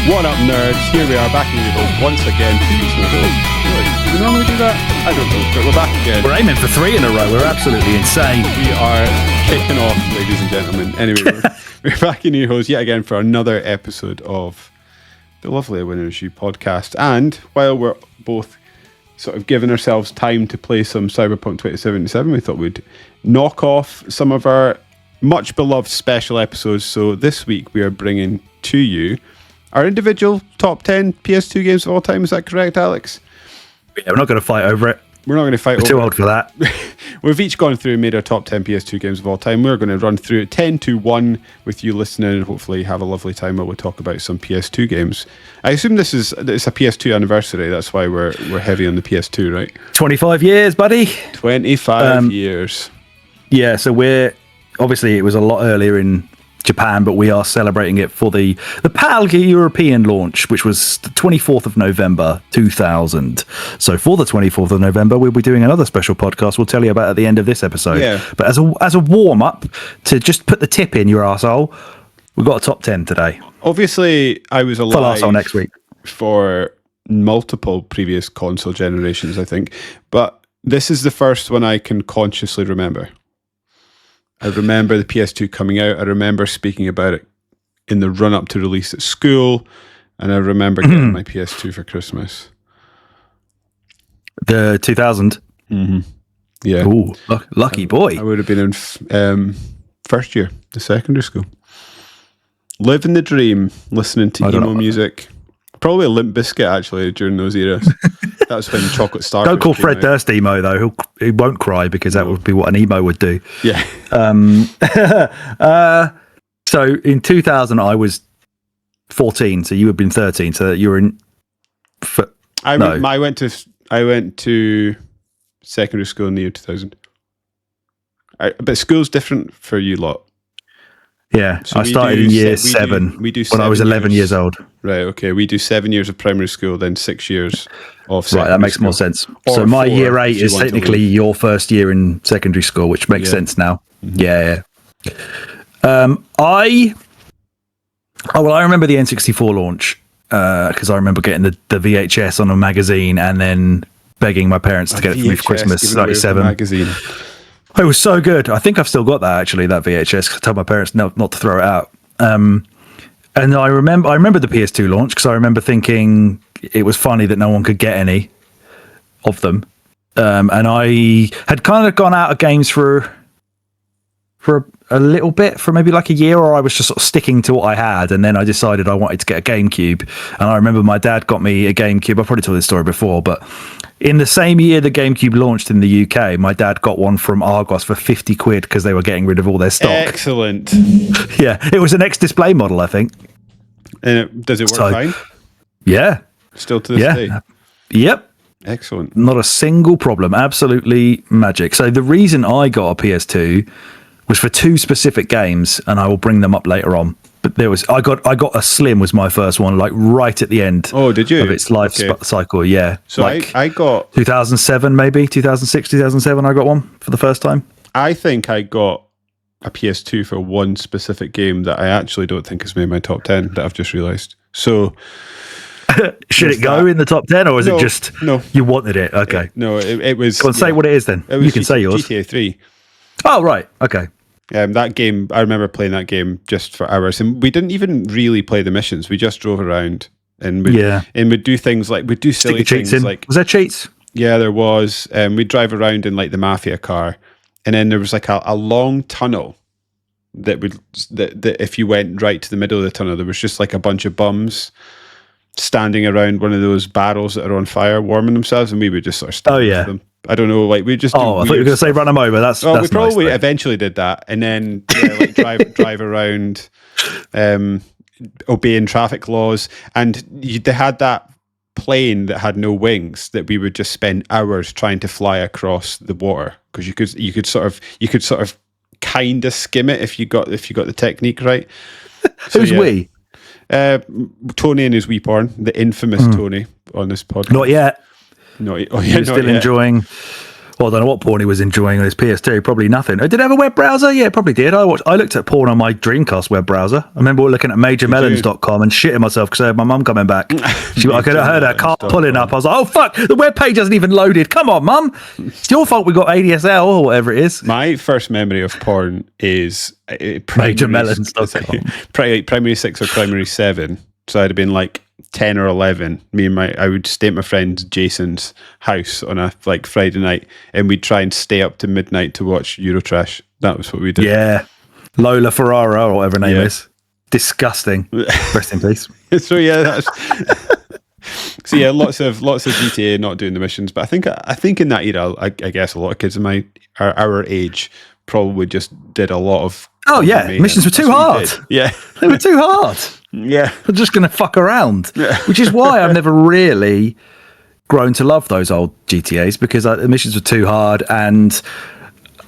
What up, nerds? Here we are, back in your host once again. 2 weeks in a row. Do we normally do that? I don't know, but we're back again. We're aiming for 3 in a row. We're absolutely insane. We are kicking off, ladies and gentlemen. Anyway, we're back in your host yet again for another episode of the lovely Winner Issue podcast. And while we're both sort of giving ourselves time to play some Cyberpunk 2077, we thought we'd knock off some of our much beloved special episodes. So this week we are bringing to you our individual top 10 PS2 games of all time. Is that correct, Alex? Yeah, we're not going to fight over it. We're not going to fight over it. We're too old for that. We've each gone through and made our top 10 PS2 games of all time. We're going to run through it 10 to 1 with you listening and hopefully have a lovely time while we talk about some PS2 games. I assume it's a PS2 anniversary. That's why we're heavy on the PS2, right? 25 years, buddy. 25 years. Yeah, so obviously it was a lot earlier in Japan, but we are celebrating it for the PAL European launch, which was the 24th of November 2000. So for the 24th of November, we'll be doing another special podcast we'll tell you about at the end of this episode. Yeah. But as a warm-up, to just put the tip in your arsehole, we've got a top 10 today. Obviously, I was alive next week for multiple previous console generations, I think. But this is the first one I can consciously remember. I remember the PS2 coming out. I remember speaking about it in the run-up to release at school. And I remember getting my PS2 for Christmas. The 2000? Mm-hmm. Yeah. Ooh, lucky boy. I would have been in first year, the secondary school. Living the dream, listening to emo music. Probably a Limp Bizkit, actually, during those eras. That was when Chocolate Starfish. Don't call Fred Durst emo, though. He won't cry because that would be what an emo would do. Yeah. So in 2000, I was 14, so you would have been 13. So you were in. I went to secondary school in the year 2000. But school's different for you lot. Yeah, so I started in year 7 when I was 11 years old. Right, okay. We do 7 years of primary school, then 6 years of secondary school. Right, that makes more sense. So my year 8 is technically your first year in secondary school, which makes sense now. Mm-hmm. Yeah. I remember the N64 launch because I remember getting the VHS on a magazine and then begging my parents to get it for me for Christmas, 97. Magazine. It was so good. I think I've still got that, actually, that VHS. I told my parents not to throw it out. And I remember the PS2 launch because I remember thinking it was funny that no one could get any of them. And I had kind of gone out of games for a little bit, for maybe like a year, or I was just sort of sticking to what I had. And then I decided I wanted to get a GameCube. And I remember my dad got me a GameCube. I've probably told this story before, but in the same year the GameCube launched in the UK, my dad got one from Argos for 50 quid because they were getting rid of all their stock. Excellent. Yeah, it was an ex-display model, I think. And does it work fine? Yeah. Still to this day? Yep. Excellent. Not a single problem. Absolutely magic. So the reason I got a PS2 was for 2 specific games, and I will bring them up later on. But I got a Slim was my first one, like right at the end. Oh, did you? Of its life cycle, yeah. So like I got 2007, maybe 2006, 2007. I got one for the first time. I think I got a PS2 for one specific game that I actually don't think has made my top 10 that I've just realised. So should it go in the top 10, or is it just no? You wanted it? Okay. It was. Go on, say what it is then. You can say yours. GTA 3. Oh right, okay. That game, I remember playing that game just for hours, and we didn't even really play the missions. We just drove around and we'd do things like we'd do silly things like. Was there cheats? Yeah, there was. We'd drive around in like the mafia car, and then there was like a long tunnel that if you went right to the middle of the tunnel, there was just like a bunch of bums standing around one of those barrels that are on fire, warming themselves, and we would just sort of stand with them. I don't know, like we just. I thought you were going to say run them over. That's we probably eventually did that, and then drive around, obeying traffic laws, and they had that plane that had no wings that we would just spend hours trying to fly across the water because you could sort of kind of skim it if you got the technique right. So, who's we? Tony and his wee porn, the infamous Tony on this podcast. Not yet. You're still enjoying Well, I don't know what porn he was enjoying on his PS2. Probably nothing. Did it have a web browser? Yeah, it probably did. I looked at porn on my Dreamcast web browser. I remember looking at majormelons.com and shitting myself because I had my mum coming back. I could have heard her car pulling up. I was like, oh, fuck, the web page hasn't even loaded. Come on, mum. It's your fault we got ADSL or whatever it is. My first memory of porn is majormelons.com. Primary 6 or primary 7. So I'd have been like 10 or 11. I would stay at my friend Jason's house on a Friday night, and we'd try and stay up to midnight to watch Eurotrash. That was what we did. Yeah, Lola Ferrara or whatever her name is. Disgusting. Rest in peace. So lots of GTA, not doing the missions. But I think in that era, I guess a lot of kids in our age probably just did a lot of. Oh yeah, missions were too hard. Yeah, they were too hard. Yeah, we're just going to fuck around, which is why I've never really grown to love those old GTAs, because the missions were too hard and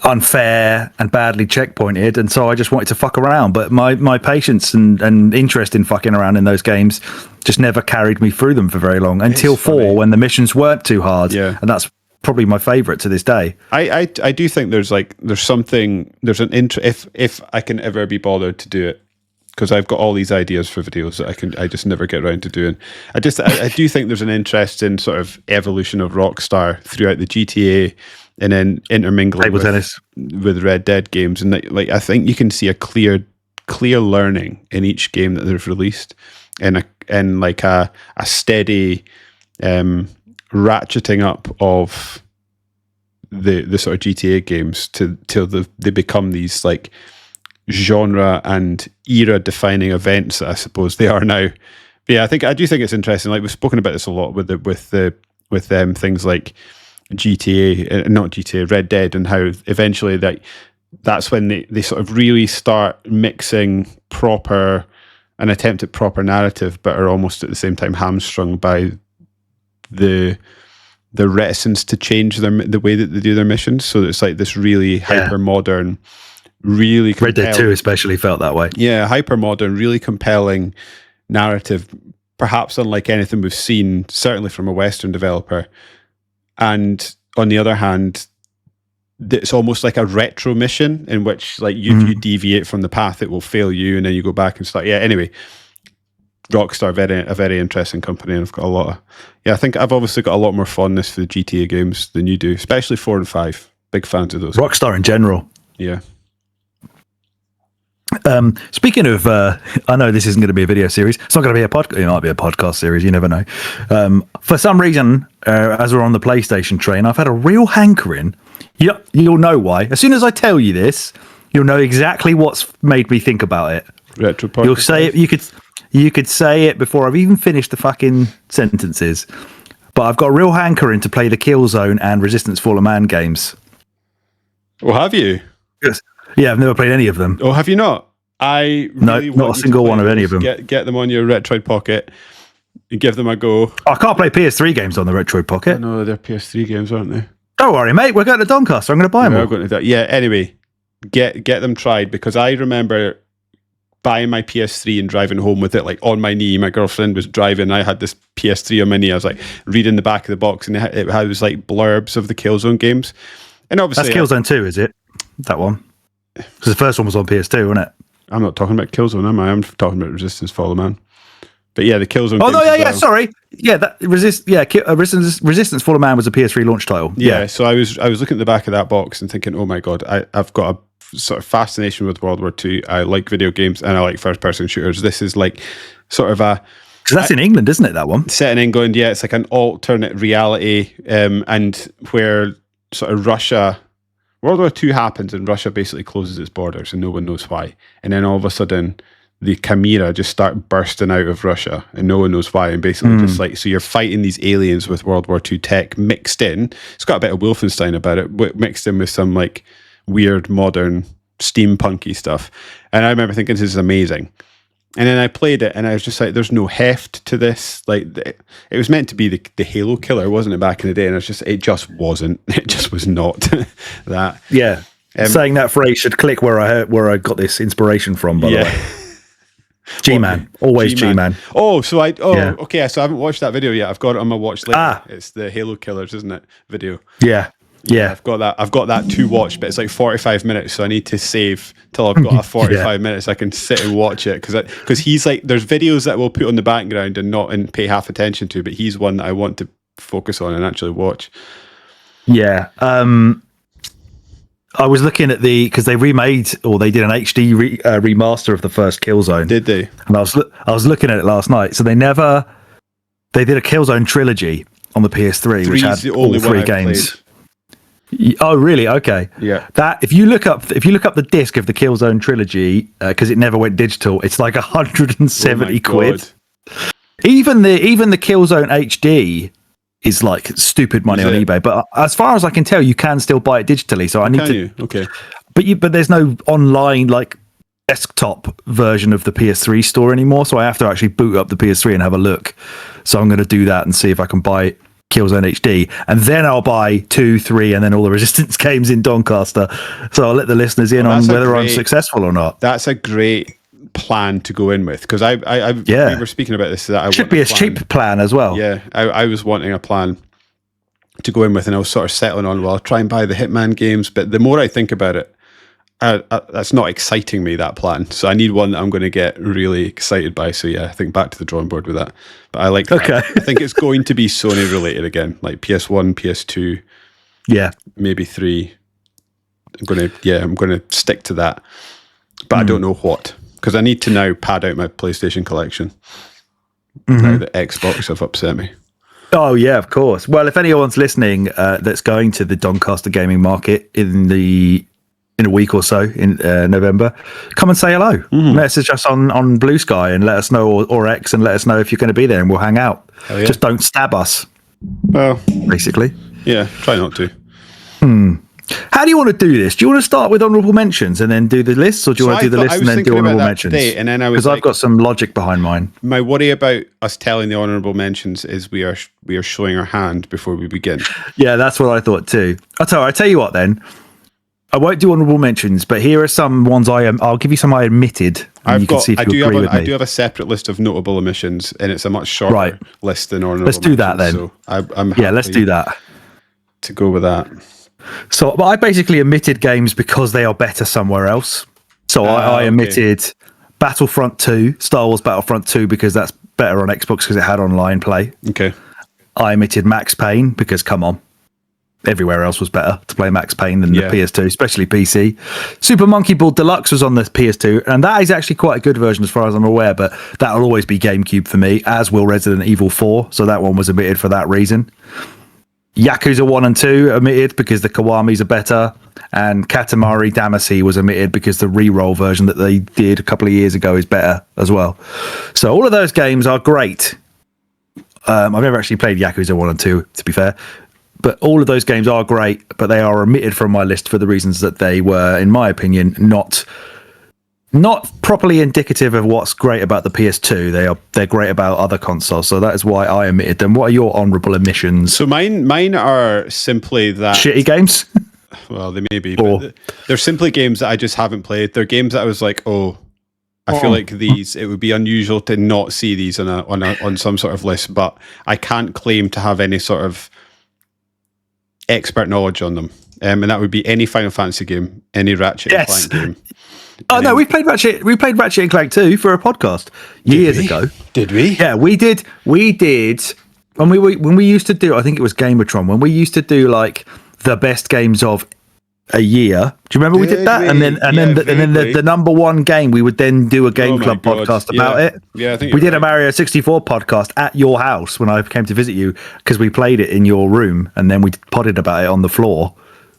unfair and badly checkpointed, and so I just wanted to fuck around. But my patience and interest in fucking around in those games just never carried me through them for very long, until 4, when the missions weren't too hard. Yeah, and that's probably my favorite to this day. I do think there's an if I can ever be bothered to do it, because I've got all these ideas for videos that I just never get around to doing. I do think there's an interest in sort of evolution of Rockstar throughout the GTA, and then intermingling with Red Dead games, and I think you can see a clear learning in each game that they've released, and a steady ratcheting up of the sort of GTA games till they become these genre and era defining events that I suppose they are now. But yeah, I do think it's interesting. We've spoken about this a lot with things like GTA, not GTA, Red Dead, and how eventually that's when they sort of really start mixing an attempt at proper narrative, but are almost at the same time hamstrung by the reticence to change the way that they do their missions. So it's like this really hyper modern, really compelling, Red Dead 2 especially felt that way. Yeah, hyper modern, really compelling narrative, perhaps unlike anything we've seen, certainly from a Western developer. And on the other hand, it's almost like a retro mission in which if you deviate from the path, it will fail you, and then you go back and start. Yeah, anyway, Rockstar, a very interesting company, and I've got a lot of. Yeah, I think I've obviously got a lot more fondness for the GTA games than you do, especially 4 and 5. Big fans of those. Rockstar in general. Yeah. Speaking of, I know this isn't going to be a video series. It's not going to be a podcast. It might be a podcast series. You never know. For some reason, as we're on the PlayStation train, I've had a real hankering. You'll know why. As soon as I tell you this, you'll know exactly what's made me think about it. Retro podcast. You'll say it. You could say it before I've even finished the fucking sentences. But I've got a real hankering to play the Killzone and Resistance Fall of Man games. Well, have you? Yes. Yeah, I've never played any of them. Oh, have you not? I really not a single one of any of them. Get them on your Retroid Pocket and give them a go. I can't play PS3 games on the Retroid Pocket. No, they're PS3 games, aren't they? Don't worry, mate. We're going to Doncaster. I'm going to buy them all. Going to do that. Yeah, anyway, get them tried, because I remember buying my PS3 and driving home with it on my knee. My girlfriend was driving. I had this PS3 on my knee. I was reading the back of the box, and it had blurbs of the Killzone games. And obviously, that's Killzone 2, is it? That one? Because the first one was on PS2, wasn't it? I'm not talking about Killzone, am I? I'm talking about Resistance Fall of Man. But yeah, the Killzone. Oh no, yeah, sorry, yeah, Resistance Fall of Man was a PS3 launch title. Yeah, so I was looking at the back of that box and thinking, oh my god, I've got a sort of fascination with World War II. I like video games and I like first-person shooters. This is sort of a. Because that's in England, isn't it? That one set in England. Yeah, it's like an alternate reality, and where sort of Russia. World War II happens and Russia basically closes its borders and no one knows why. And then all of a sudden, the Chimera just start bursting out of Russia and no one knows why. And basically so you're fighting these aliens with World War II tech mixed in. It's got a bit of Wolfenstein about it, mixed in with some weird modern steampunky stuff. And I remember thinking, this is amazing. And then I played it and I was just there's no heft to this. It was meant to be the Halo killer, wasn't it, back in the day? And it just wasn't. It just was not that. Yeah. Saying that phrase should click where I got this inspiration from, by the way. G-Man. Always G-Man. Oh, so okay, so I haven't watched that video yet. I've got it on my watch later. It's the Halo Killers, isn't it? Video. Yeah. Yeah. I've got that to watch, but it's like 45 minutes, so I need to save till I've got a 45 minutes I can sit and watch it, because he's like, there's videos that we'll put on the background and pay half attention to, but he's one that I want to focus on and actually watch. Yeah. I was looking at because they remade, or they did an HD remaster of the first Killzone. Did they? And I was looking at it last night. So they did a Killzone trilogy on the PS3, which had all three games. Oh, really? Okay. Yeah. That if you look up the disc of the Killzone trilogy, because it never went digital, it's like 170 quid. Even the Killzone HD is like stupid money on eBay. But as far as I can tell, you can still buy it digitally. So I need to. Okay. But there's no online like desktop version of the PS3 store anymore. So I have to actually boot up the PS3 and have a look. So I'm going to do that and see if I can buy Killzone HD, and then I'll buy 2, 3, and then all the Resistance games in Doncaster. So I'll let the listeners in on whether I'm successful or not. That's a great plan to go in with, because we were speaking about this. That I should be a cheap plan as well. Yeah, I was wanting a plan to go in with, and I was sort of settling on, well, I'll try and buy the Hitman games, but the more I think about it, that's not exciting me, that plan. So I need one that I'm going to get really excited by. So yeah, I think back to the drawing board with that. But I like that. Okay. I think it's going to be Sony related again, like PS1, PS2, maybe 3. I'm going to stick to that. But I don't know what, because I need to now pad out my PlayStation collection. Now that Xbox have upset me. Oh yeah, of course. Well, if anyone's listening that's going to the Doncaster gaming market in a week or so in November, come and say hello. Message us on Blue Sky and let us know, or X, and let us know if you're going to be there, and we'll hang out. Yeah. Just don't stab us. Well, basically. Yeah, try not to. How do you want to do this? Do you want to start with honourable mentions and then do the lists, or do you want to do the list and then do honourable mentions? And then because I've got some logic behind mine. My worry about us telling the honourable mentions is we are showing our hand before we begin. Yeah, that's what I thought too. I'll tell you what then. I won't do honourable mentions, but here are some ones I'll give you some I admitted. And you can see if you agree with me. I do have a separate list of notable omissions, and it's a much shorter list than honourable mentions. Let's do that then. So I'm happy let's do that. To go with that. So, but I basically omitted games because they are better somewhere else. So I omitted Battlefront 2, Star Wars Battlefront 2, because that's better on Xbox because it had online play. Okay. I omitted Max Payne because, come on, everywhere else was better to play Max Payne than the PS2, especially PC. Super Monkey Ball Deluxe was on the PS2, and that is actually quite a good version as far as I'm aware, but that'll always be GameCube for me, as will Resident Evil 4, so that one was omitted for that reason. Yakuza 1 and 2 omitted because the Kiwamis are better, and Katamari Damacy was omitted because the re-roll version that they did a couple of years ago is better as well. So all of those games are great. I've never actually played Yakuza 1 and 2, to be fair, but all of those games are great, but they are omitted from my list for the reasons that they were, in my opinion, not properly indicative of what's great about the PS2. They're great about other consoles, so that is why I omitted them. What are your honourable omissions? So mine are simply that shitty games. Well, they may be, but they're simply games that I just haven't played. They're games that I was like, I feel like it would be unusual to not see these on some sort of list, but I can't claim to have any sort of expert knowledge on them. And that would be any Final Fantasy game, any Ratchet and Clank game. Oh no, we played Ratchet and Clank 2 for a podcast years ago. Did we? Yeah, we did. When we used to do, I think it was Gamertron, when we used to do like the best games of a year. Do you remember we did that? And then the number one game, we would then do a Game Club podcast about it. Yeah, I think we did a Mario 64 podcast at your house when I came to visit you, because we played it in your room, and then we podded about it on the floor.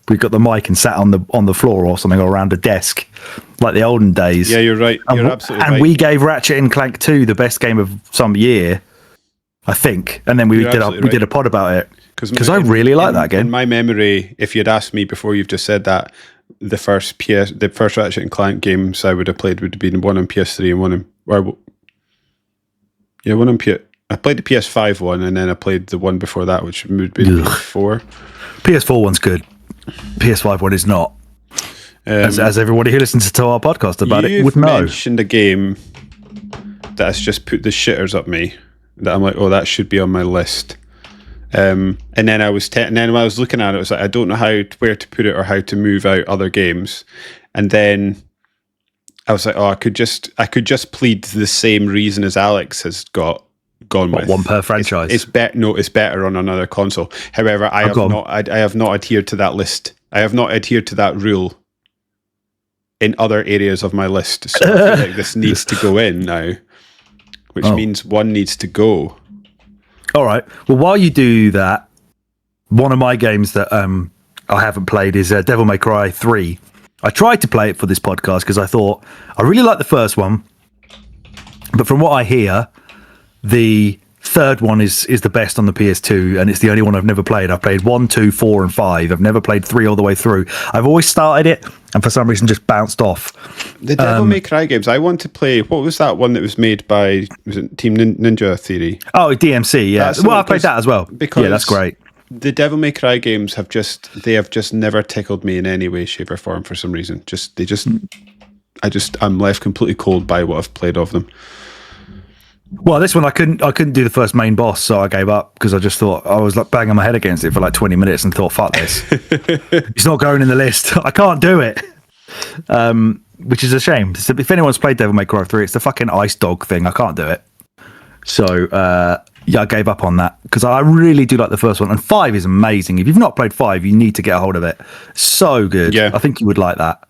We got the mic and sat on the floor or something, or around a desk, like the olden days. Yeah, you're right. You're absolutely right. And we gave Ratchet and Clank 2 the best game of some year, I think. And then we did a pod about it. Because I really like that game. In my memory, if you'd asked me before you've just said that, the first Ratchet and Clank games I would have played would have been one on PS3 and one on I played the PS5 one, and then I played the one before that, which would be PS4. PS4 one's good. PS5 one is not. As everybody who listens to our podcast about it would know. You mentioned a game that has just put the shitters up me, that I'm like, that should be on my list. And then and then when I was looking at it, I was like, I don't know where to put it or how to move out other games. And then I was like, oh, I could just plead the same reason as Alex has gone with. One per franchise. It's better. No, it's better on another console. However, I have not adhered to that list. I have not adhered to that rule in other areas of my list. So I feel like this needs to go in now, which means one needs to go. All right. Well, while you do that, one of my games that I haven't played is Devil May Cry 3. I tried to play it for this podcast because I thought I really liked the first one, but from what I hear, the third one is the best on the PS2, and it's the only one I've never played. I've played 1, 2, 4, and 5. I've never played 3 all the way through. I've always started it, and for some reason just bounced off. The Devil May Cry games, I want to play. What was that one that was made by, was it Team Ninja Theory? Oh, DMC, yeah. Well, I played that as well. Yeah, that's great. The Devil May Cry games have just never tickled me in any way, shape, or form for some reason. I'm left completely cold by what I've played of them. Well, this one I couldn't do the first main boss, so I gave up because I just thought I was like banging my head against it for like 20 minutes and thought, fuck this. It's not going in the list. I can't do it. Which is a shame. So if anyone's played Devil May Cry 3, it's the fucking ice dog thing. I can't do it. So yeah, I gave up on that because I really do like the first one, and 5 is amazing. If you've not played 5, you need to get a hold of it. So good. Yeah, I think you would like that.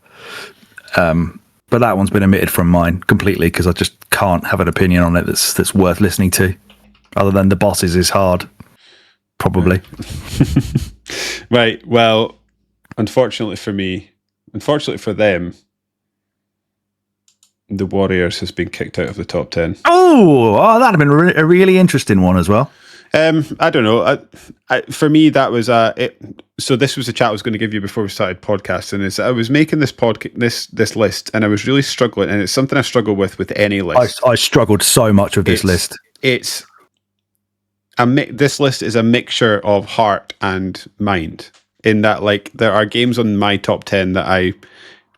But that one's been omitted from mine completely because I just can't have an opinion on it that's worth listening to. Other than the bosses is hard, probably. Right. Well, unfortunately for them, the Warriors has been kicked out of the top 10. Oh, that'd have been a really interesting one as well. I don't know. For me, that was so this was the chat I was going to give you before we started podcasting. Is I was making this list, and I was really struggling, and it's something I struggle with any list. I struggled so much with this list. This list is a mixture of heart and mind. In that, like, there are games on my top 10 that I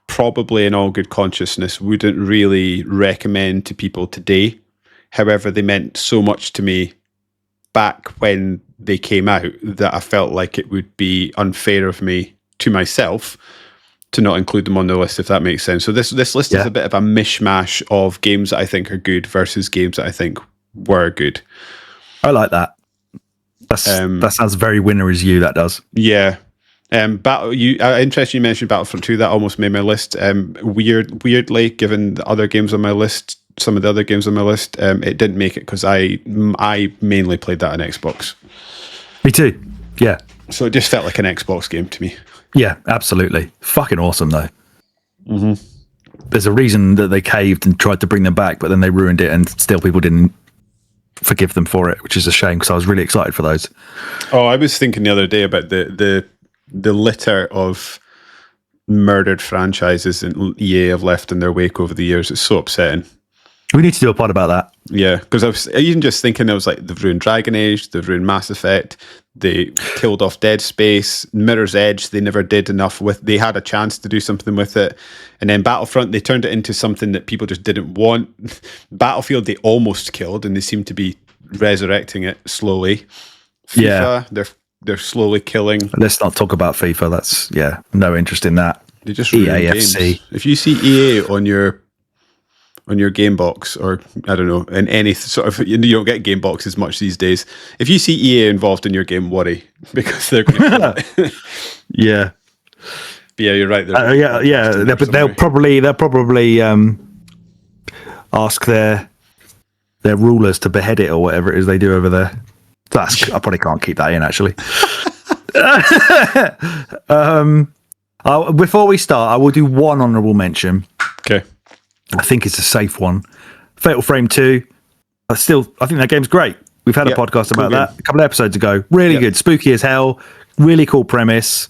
probably, in all good consciousness, wouldn't really recommend to people today. However, they meant so much to me back when they came out that I felt like it would be unfair of me to myself to not include them on the list, if that makes sense. So this list is a bit of a mishmash of games that I think are good versus games that I think were good. I like that. That sounds very winner as you. That does. Yeah. Interesting you mentioned Battlefront 2. That almost made my list. Weirdly, given the other games on my list, some of the other games on my list, it didn't make it because I mainly played that on Xbox. Me too. Yeah. So it just felt like an Xbox game to me. Yeah, absolutely. Fucking awesome though. Mm-hmm. There's a reason that they caved and tried to bring them back, but then they ruined it, and still people didn't forgive them for it, which is a shame because I was really excited for those. Oh, I was thinking the other day about the litter of murdered franchises and EA have left in their wake over the years. It's so upsetting. We need to do a pod about that. Yeah, because I was even just thinking, I was like, they've ruined Dragon Age, they've ruined Mass Effect, they killed off Dead Space, Mirror's Edge, they never did enough with. They had a chance to do something with it. And then Battlefront, they turned it into something that people just didn't want. Battlefield, they almost killed, and they seem to be resurrecting it slowly. FIFA, they're slowly killing. Let's not talk about FIFA. That's, no interest in that. They just EAFC. Games. If you see EA on your game box, or I don't know, in any sort of, you don't get game boxes much these days. If you see EA involved in your game, worry, because they're going to kill it. Yeah. But yeah, you're right. They'll probably ask their rulers to behead it or whatever it is they do over there. I probably can't keep that in, actually. Before we start, I will do one honourable mention. Okay. I think it's a safe one. Fatal Frame 2. I think that game's great. We've had a podcast about that a couple of episodes ago. Really good. Spooky as hell. Really cool premise.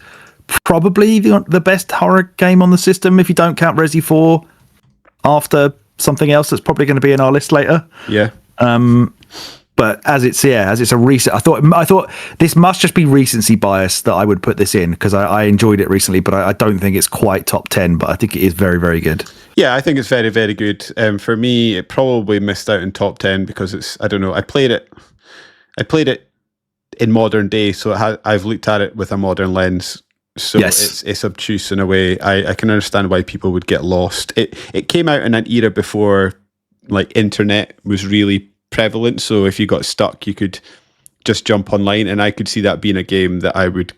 Probably the best horror game on the system if you don't count Resi 4 after something else that's probably going to be in our list later. Yeah. But as it's a recent, I thought this must just be recency bias that I would put this in because I enjoyed it recently, but I don't think it's quite top 10, but I think it is very, very good. Yeah, I think it's very, very good. For me, it probably missed out in top 10 because I don't know, I played it in modern day. So I've looked at it with a modern lens. So it's obtuse in a way. I can understand why people would get lost. It came out in an era before like internet was really prevalent. So if you got stuck, you could just jump online, and I could see that being a game that I would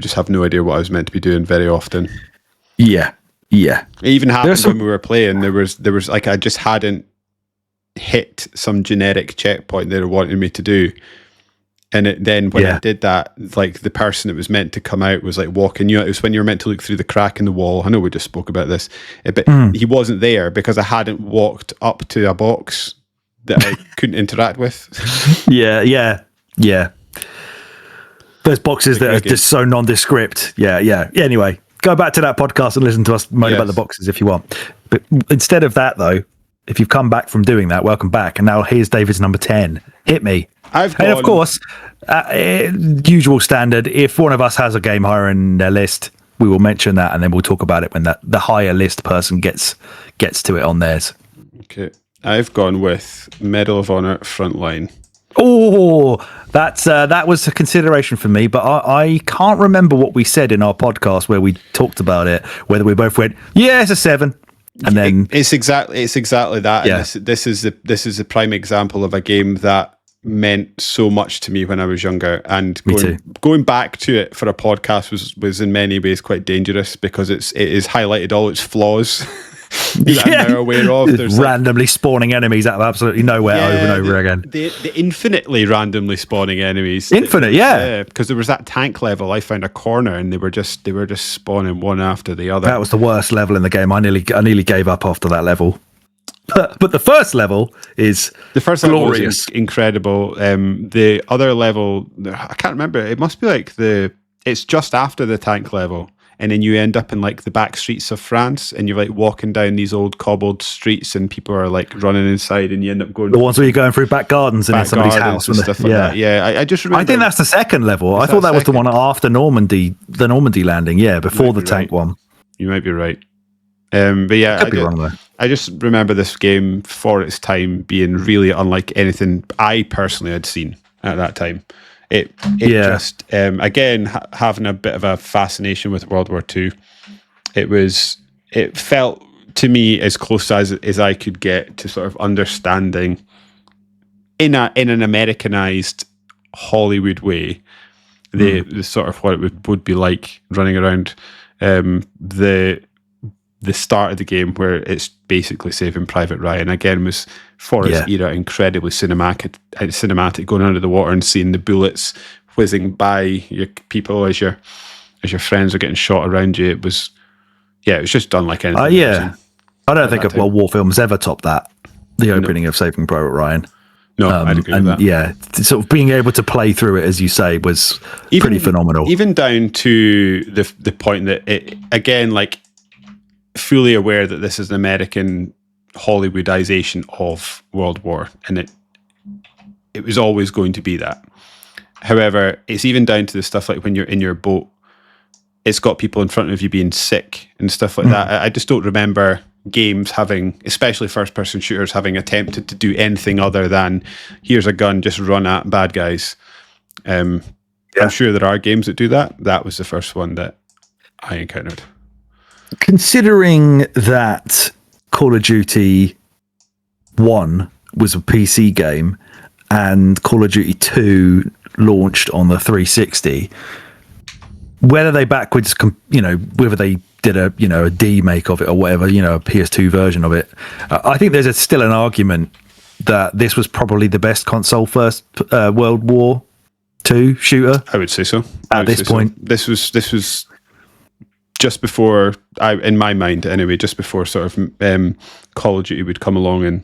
just have no idea what I was meant to be doing very often. Yeah. It even happened when we were playing. There was like I just hadn't hit some generic checkpoint they were wanting me to do. And then when I did that, like the person that was meant to come out was like walking you. It was when you were meant to look through the crack in the wall. I know we just spoke about this, but he wasn't there because I hadn't walked up to a box that I couldn't interact with. Yeah. Those boxes that are just so nondescript. Yeah. Anyway, go back to that podcast and listen to us moan about the boxes if you want. But instead of that, though, if you've come back from doing that, welcome back. And now here's David's number 10. Hit me. And of course, usual standard, if one of us has a game higher in their list, we will mention that, and then we'll talk about it when the higher list person gets to it on theirs. Okay. I've gone with Medal of Honor Frontline. Oh, that was a consideration for me, but I can't remember what we said in our podcast where we talked about it, whether we both went, yeah, it's a 7. And then it's exactly that. Yeah. And this is the prime example of a game that meant so much to me when I was younger, and going back to it for a podcast was in many ways quite dangerous because it is highlighted all its flaws that I'm now aware of. There's randomly spawning enemies out of absolutely nowhere over and over again. The infinitely randomly spawning enemies. Infinite, yeah. Because there was that tank level. I found a corner and they were just spawning one after the other. That was the worst level in the game. I nearly gave up after that level. But the first level is glorious. Incredible. The other level, I can't remember. It must be like it's just after the tank level. And then you end up in like the back streets of France, and you're like walking down these old cobbled streets, and people are like running inside, and you end up going the ones where you're going through back gardens and in somebody's house and stuff like that. Yeah, I just remember. I think that's the second level. I thought that was the one after Normandy, the Normandy landing. Yeah, before the tank one. You might be right. But yeah, I just remember this game for its time being really unlike anything I personally had seen at that time. It just again having a bit of a fascination with World War II. It felt to me as close as I could get to sort of understanding in an Americanized Hollywood way the sort of what it would be like running around the start of the game, where it's basically Saving Private Ryan. Again, was for its era incredibly cinematic, going under the water and seeing the bullets whizzing by your people as your friends are getting shot around you. It was just done like anything. I don't think a World War film's ever topped that. The opening of Saving Private Ryan. No, I'd agree with that. Yeah, sort of being able to play through it, as you say, was pretty phenomenal. Even down to the point that it, again, like, fully aware that this is an American Hollywoodization of World War, and it was always going to be that. However, it's even down to the stuff like when you're in your boat, it's got people in front of you being sick and stuff like that. I just don't remember games having, especially first-person shooters, having attempted to do anything other than here's a gun, just run at bad guys. I'm sure there are games that do that. That was the first one that I encountered. Considering that Call of Duty 1 was a PC game and Call of Duty 2 launched on the 360, whether they backwards, whether they did a demake of it or whatever, a PS2 version of it, I think there's still an argument that this was probably the best console first World War II shooter. I would say so. At this point, this was just before, in my mind anyway, just before sort of Call of Duty would come along and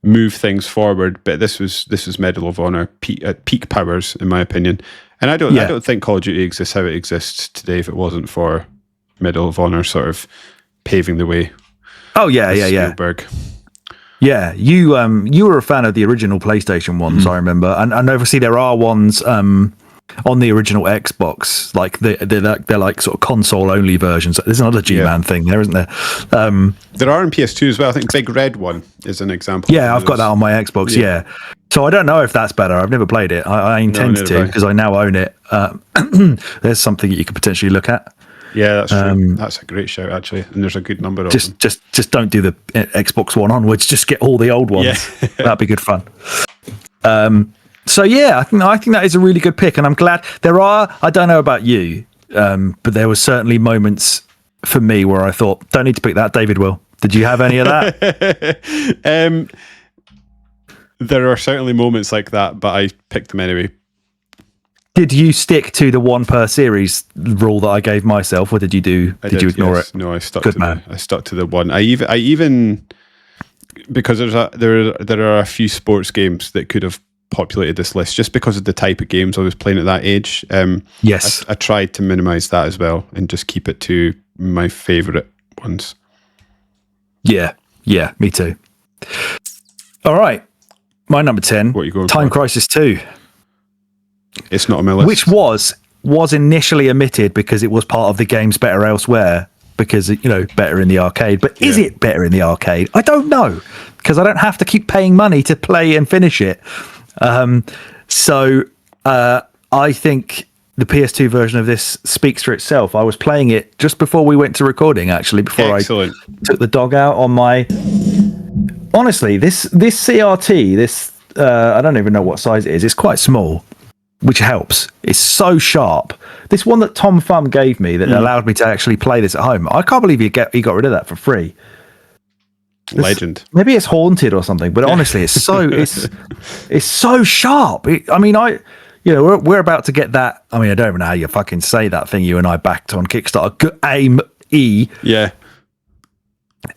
move things forward. But this was Medal of Honor at peak powers, in my opinion. And I don't think Call of Duty exists how it exists today if it wasn't for Medal of Honor sort of paving the way. Oh yeah. Spielberg. Yeah, you were a fan of the original PlayStation ones, I remember, and obviously there are ones on the original Xbox. Like they're like sort of console only versions. There's another G-Man thing there, isn't there? There are in PS2 as well. I think Big Red One is an example. Yeah, I've got that on my Xbox. Yeah. So I don't know if that's better. I've never played it. I intend to, because I now own it. There's something that you could potentially look at. Yeah, that's true. That's a great shout, actually. And there's a good number of them. Just don't do the Xbox One onwards. Just get all the old ones. Yeah. That'd be good fun. So yeah, I think that is a really good pick, and I'm glad there are. I don't know about you, but there were certainly moments for me where I thought, don't need to pick that. David will. Did you have any of that? There are certainly moments like that, but I picked them anyway. Did you stick to the one per series rule that I gave myself, or did you ignore it? No, I stuck to the one. I even because there are a few sports games that could have populated this list just because of the type of games I was playing at that age. Yes, I tried to minimize that as well and just keep it to my favorite ones. Yeah, me too. All right, my number 10. What are you going Time for? Crisis 2. It's not on my list. Which was initially omitted because it was part of the game's Better Elsewhere, because, better in the arcade. But is it better in the arcade? I don't know, because I don't have to keep paying money to play and finish it. So I think the PS2 version of this speaks for itself. I was playing it just before we went to recording, actually, before Excellent. I took the dog out on my... Honestly, this CRT, I don't even know what size it is. It's quite small, which helps. It's so sharp. This one that Tom Thumb gave me that allowed me to actually play this at home. I can't believe he got rid of that for free. Legend. Maybe it's haunted or something, but honestly, it's so sharp. We're about to get that. I mean, I don't even know how you fucking say that thing you and I backed on Kickstarter. AIM-E. Yeah.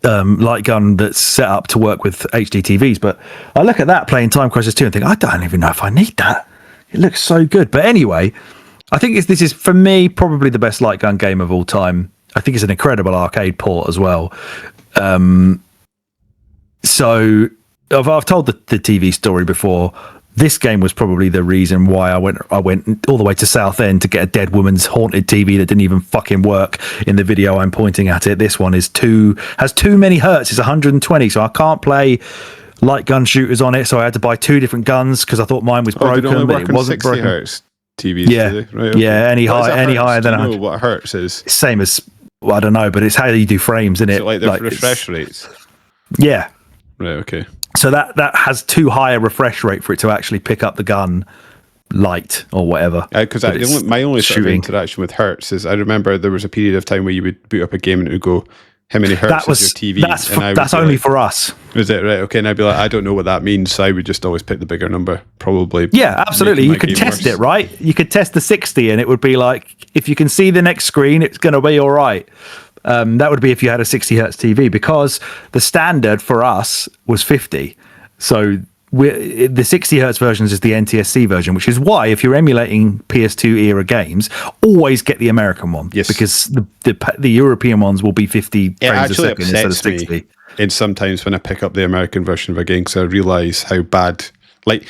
Light gun that's set up to work with HD TVs. But I look at that playing Time Crisis 2 and think, I don't even know if I need that. It looks so good. But anyway, I think this is, for me, probably the best light gun game of all time. I think it's an incredible arcade port as well. So I've told the TV story before. This game was probably the reason why I went all the way to Southend to get a dead woman's haunted TV that didn't even fucking work in the video I'm pointing at it. This one has too many hertz. It's 120, so I can't play light gun shooters on it. So I had to buy two different guns because I thought mine was broken, but it wasn't 60 broken. Hertz TVs, yeah, right, okay. Yeah, any higher than 100. What hertz is? Same as, I don't know, but it's how you do frames, isn't it? So like the refresh rates. Yeah. Right. Okay. So that has too high a refresh rate for it to actually pick up the gun light or whatever. Because my only sort of interaction with hertz is I remember there was a period of time where you would boot up a game and it would go, how many hertz is your TV? That's only for us. Is it right? Okay, and I'd be like, I don't know what that means, so I would just always pick the bigger number, probably. Yeah, absolutely. You could test it, right? You could test the 60 and it would be like, if you can see the next screen, it's going to be all right. That would be if you had a 60 hertz TV, because the standard for us was 50. So the 60 hertz versions is the NTSC version, which is why if you're emulating PS2 era games, always get the American one. Yes. Because the European ones will be 50 frames a second instead of 60. Me, and sometimes when I pick up the American version of a game, because I realise how bad, like,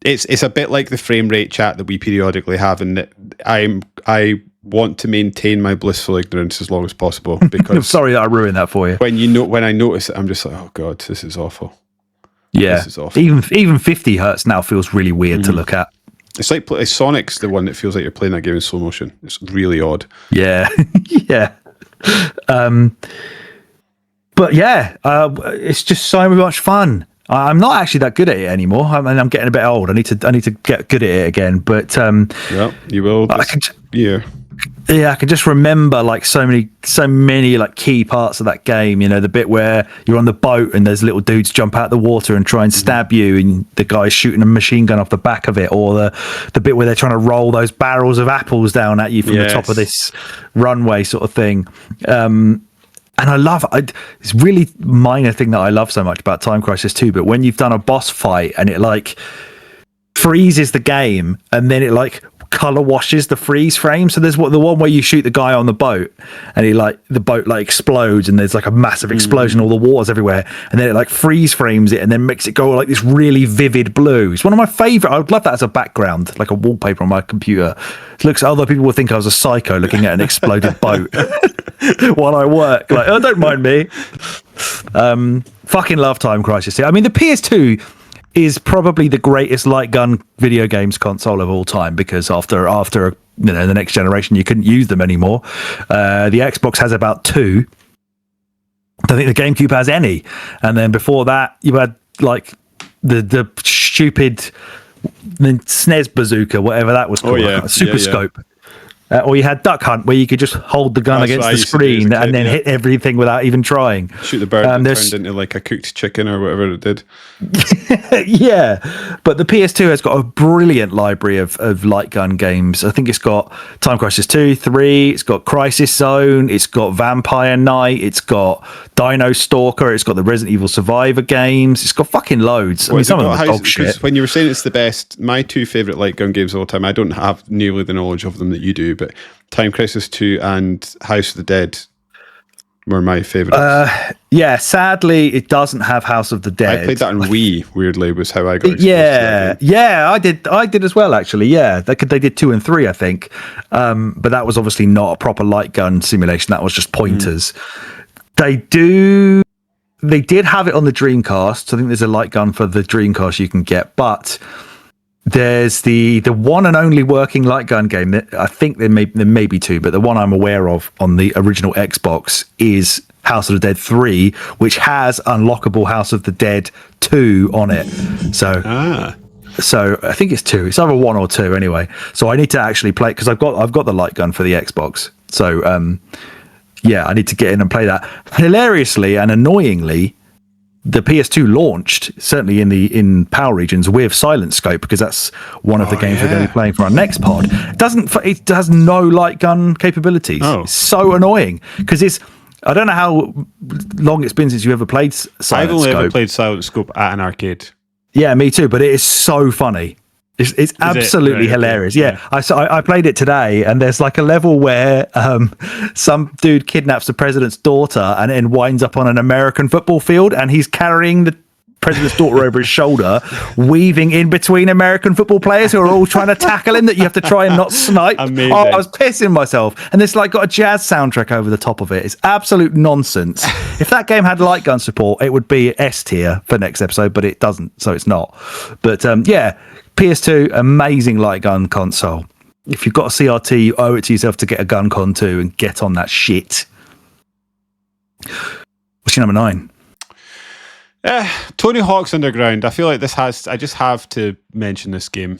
it's a bit like the frame rate chat that we periodically have, and I want to maintain my blissful ignorance as long as possible, because I'm sorry that I ruined that for you. When I notice it, I'm just like, oh god, this is awful. Yeah, this is awful. Even 50 hertz now feels really weird to look at. It's like Sonic's the one that feels like you're playing that game in slow motion. It's really odd. Yeah, yeah. But yeah, it's just so much fun. I'm not actually that good at it anymore. I'm getting a bit old. I need to get good at it again. But well, you will. Yeah, I can just remember like so many like key parts of that game. You know, the bit where you're on the boat and there's little dudes jump out the water and try and stab you, and the guy's shooting a machine gun off the back of it, or the bit where they're trying to roll those barrels of apples down at you from the top of this runway sort of thing. And I love it's really minor thing that I love so much about Time Crisis 2, but when you've done a boss fight and it like freezes the game and then it like color washes the freeze frame. So there's the one where you shoot the guy on the boat and the boat like explodes and there's like a massive explosion, all the water's everywhere, and then it like freeze frames it and then makes it go like this really vivid blue. It's one of my favorite. I would love that as a background, like a wallpaper on my computer. It looks, other people would think I was a psycho looking at an exploded boat while I work. Like, oh, don't mind me. Fucking love Time Crisis. I mean, the PS2 is probably the greatest light gun video games console of all time, because after the next generation you couldn't use them anymore. The Xbox has about 2. I don't think the GameCube has any, and then before that you had like the stupid SNES bazooka, whatever that was called, Super Scope. Or you had Duck Hunt, where you could just hold the gun against the screen and then hit everything without even trying. Shoot the bird and turned into like a cooked chicken or whatever it did. Yeah, but the PS2 has got a brilliant library of light gun games. I think it's got Time Crisis 2, 3, it's got Crisis Zone, it's got Vampire Knight, it's got Dino Stalker, it's got the Resident Evil Survivor games, it's got fucking loads. I mean, some of them are dog shit. When you were saying it's the best, my 2 favourite light gun games of all time, I don't have nearly the knowledge of them that you do, but Time Crisis 2 and House of the Dead were my favourites. Yeah, sadly, it doesn't have House of the Dead. I played that on Wii, weirdly, was how I got exposed to it. I did as well, actually. Yeah, they did 2 and 3, I think. But that was obviously not a proper light gun simulation. That was just pointers. They did have it on the Dreamcast. I think there's a light gun for the Dreamcast you can get, but there's the one and only working light gun game that I think there may be 2, but the one I'm aware of on the original Xbox is House of the Dead 3, which has unlockable House of the Dead 2 on it. So I think it's 2. It's either 1 or 2 anyway. So I need to actually play, because I've got the light gun for the Xbox. So I need to get in and play that. Hilariously and annoyingly, the PS2 launched certainly in PAL regions with Silent Scope, because that's one of the games we're going to be playing for our next pod. It has no light gun capabilities. It's so annoying, because I don't know how long it's been since you ever played Silent Scope. I've only ever played Silent Scope at an arcade. Yeah, me too, but it is so funny. It's absolutely hilarious. Yeah. I played it today, and there's like a level where some dude kidnaps the president's daughter and then winds up on an American football field, and he's carrying the president's daughter over his shoulder, weaving in between American football players who are all trying to tackle him that you have to try and not snipe. Amazing. Oh, I was pissing myself. And it's like got a jazz soundtrack over the top of it. It's absolute nonsense. If that game had light gun support, it would be S tier for next episode, but it doesn't, so it's not. But PS2, amazing light gun console. If you've got a CRT, you owe it to yourself to get a GunCon 2 and get on that shit. What's your number 9? Tony Hawk's Underground. I feel like I just have to mention this game.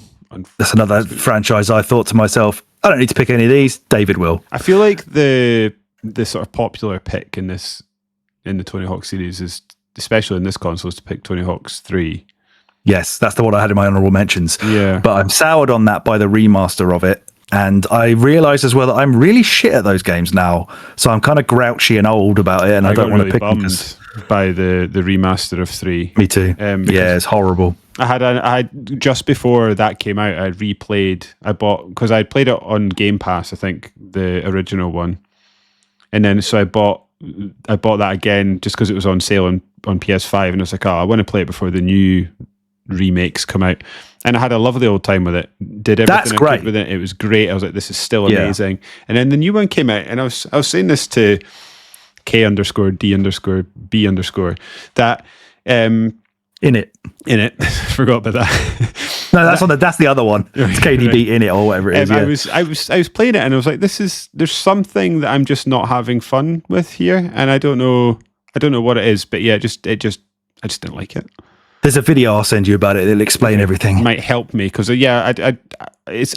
That's another franchise I thought to myself, I don't need to pick any of these. David will. I feel like the sort of popular pick in the Tony Hawk series is, especially in this console, is to pick Tony Hawk's 3. Yes, that's the one I had in my honorable mentions. Yeah. But I'm soured on that by the remaster of it. And I realised as well that I'm really shit at those games now. So I'm kind of grouchy and old about it, and I don't want to pick them. By the remaster of 3. Me too. Yeah, it's horrible. I had just before that came out, I replayed. Because I played it on Game Pass, I think, the original one. And then so I bought that again just because it was on sale on PS5, and I was like, I want to play it before the new remakes come out, and I had a lovely old time with it. Did everything I could with it. It was great. I was like, this is still amazing. And then the new one came out, and I was saying this to K_D_B_ that in it forgot about that. No, that's the other one. It's KDB in it or whatever it is. I was playing it, and I was like, there's something that I'm just not having fun with here, and I don't know what it is, but yeah, I just didn't like it. There's a video I'll send you about it. It'll explain everything. Might help me, because it's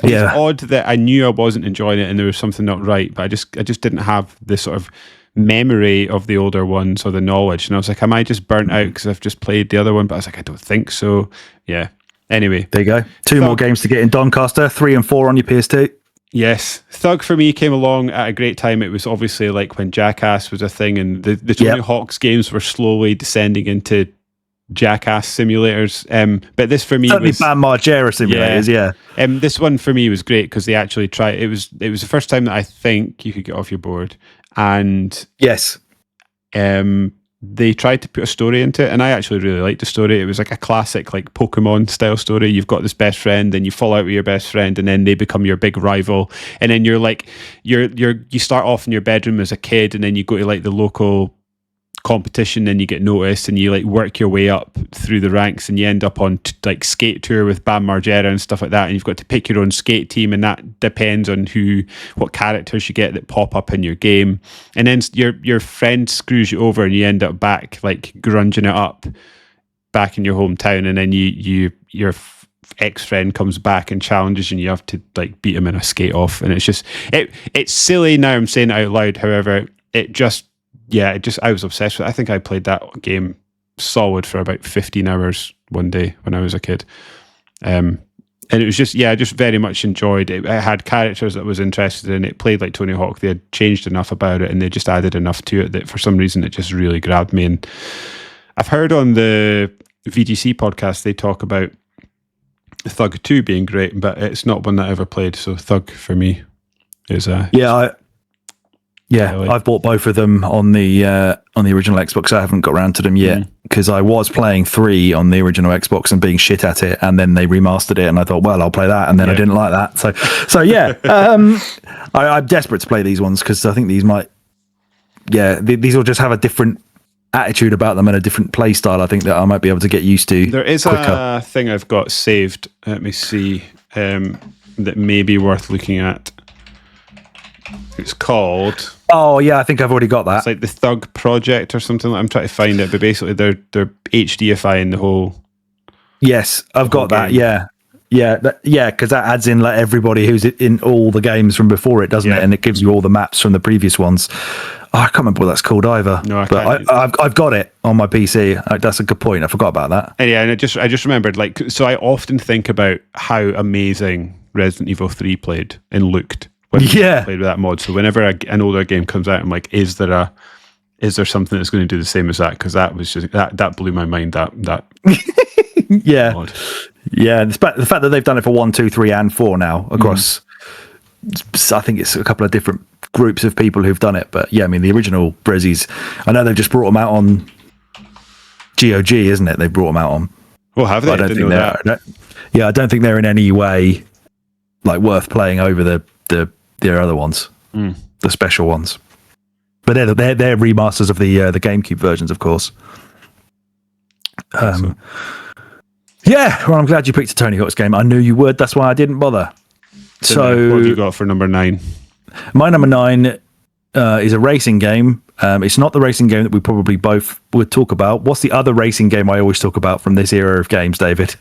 odd that I knew I wasn't enjoying it and there was something not right, but I just didn't have this sort of memory of the older ones or the knowledge, and I was like, am I just burnt out because I've just played the other one? But I was like, I don't think so. Yeah. Anyway, there you go. 2 more games to get in Doncaster. 3 and 4 on your PS2. Yes, Thug for me came along at a great time. It was obviously like when Jackass was a thing, and the Tony Hawk's games were slowly descending into jackass simulators. But this for me Certainly was Bam Margera simulators, yeah. This one for me was great because they actually tried. It was the first time that I think you could get off your board, and Yes. they tried to put a story into it, and I actually really liked the story. It was like a classic, like Pokemon style story. You've got this best friend, and you fall out with your best friend, and then they become your big rival. And then you're like, you start off in your bedroom as a kid, and then you go to like the local competition, and you get noticed, and you like work your way up through the ranks, and you end up on like skate tour with Bam Margera and stuff like that. And you've got to pick your own skate team, and that depends on what characters you get that pop up in your game. And then your friend screws you over, and you end up back like grunging it up back in your hometown. And then your ex-friend comes back and challenges you, and you have to like beat him in a skate off. And it's just it's silly now I'm saying it out loud. However, I was obsessed with it. I think I played that game solid for about 15 hours one day when I was a kid. And it was just, I just very much enjoyed it. I had characters that I was interested in. It played like Tony Hawk. They had changed enough about it, and they just added enough to it that for some reason it just really grabbed me. And I've heard on the VGC podcast, they talk about Thug 2 being great, but it's not one that I ever played. So Thug for me is I've bought both of them on the original Xbox. I haven't got around to them yet because I was playing 3 on the original Xbox and being shit at it, and then they remastered it, and I thought, well, I'll play that, and then I didn't like that. So yeah, I'm desperate to play these ones because I think these might, these will just have a different attitude about them and a different play style. I think that I might be able to get used to. There is quicker. A thing I've got saved. Let me see. That may be worth looking at. It's called. Oh yeah, I think I've already got that. It's like the Thug Project or something. I'm trying to find it, but basically they're HDifying the whole. Yes, I've got that. Game. Yeah, because that adds in like everybody who's in all the games from before it, doesn't it? And it gives you all the maps from the previous ones. Oh, I can't remember what that's called either. No, I've got it on my PC. That's a good point. I forgot about that. And I just remembered, like, so I often think about how amazing Resident Evil 3 played and looked. When I played with that mod. So whenever an older game comes out, I'm like, is there something that's going to do the same as that? Because that was just that blew my mind. That mod. Yeah. The fact that they've done it for 1, 2, 3, and 4 now across. I think it's a couple of different groups of people who've done it, but I mean the original Brezzies. I know they've just brought them out on GOG, isn't it? They brought them out on. Well, have they? I don't think they're. I don't think they're in any way like worth playing over the other ones, the special ones. But they're remasters of the GameCube versions, of course. Well, I'm glad you picked a Tony Hawk's game. I knew you would. That's why I didn't bother. So, what have you got for number 9? My number 9 is a racing game. It's not the racing game that we probably both would talk about. What's the other racing game I always talk about from this era of games, David?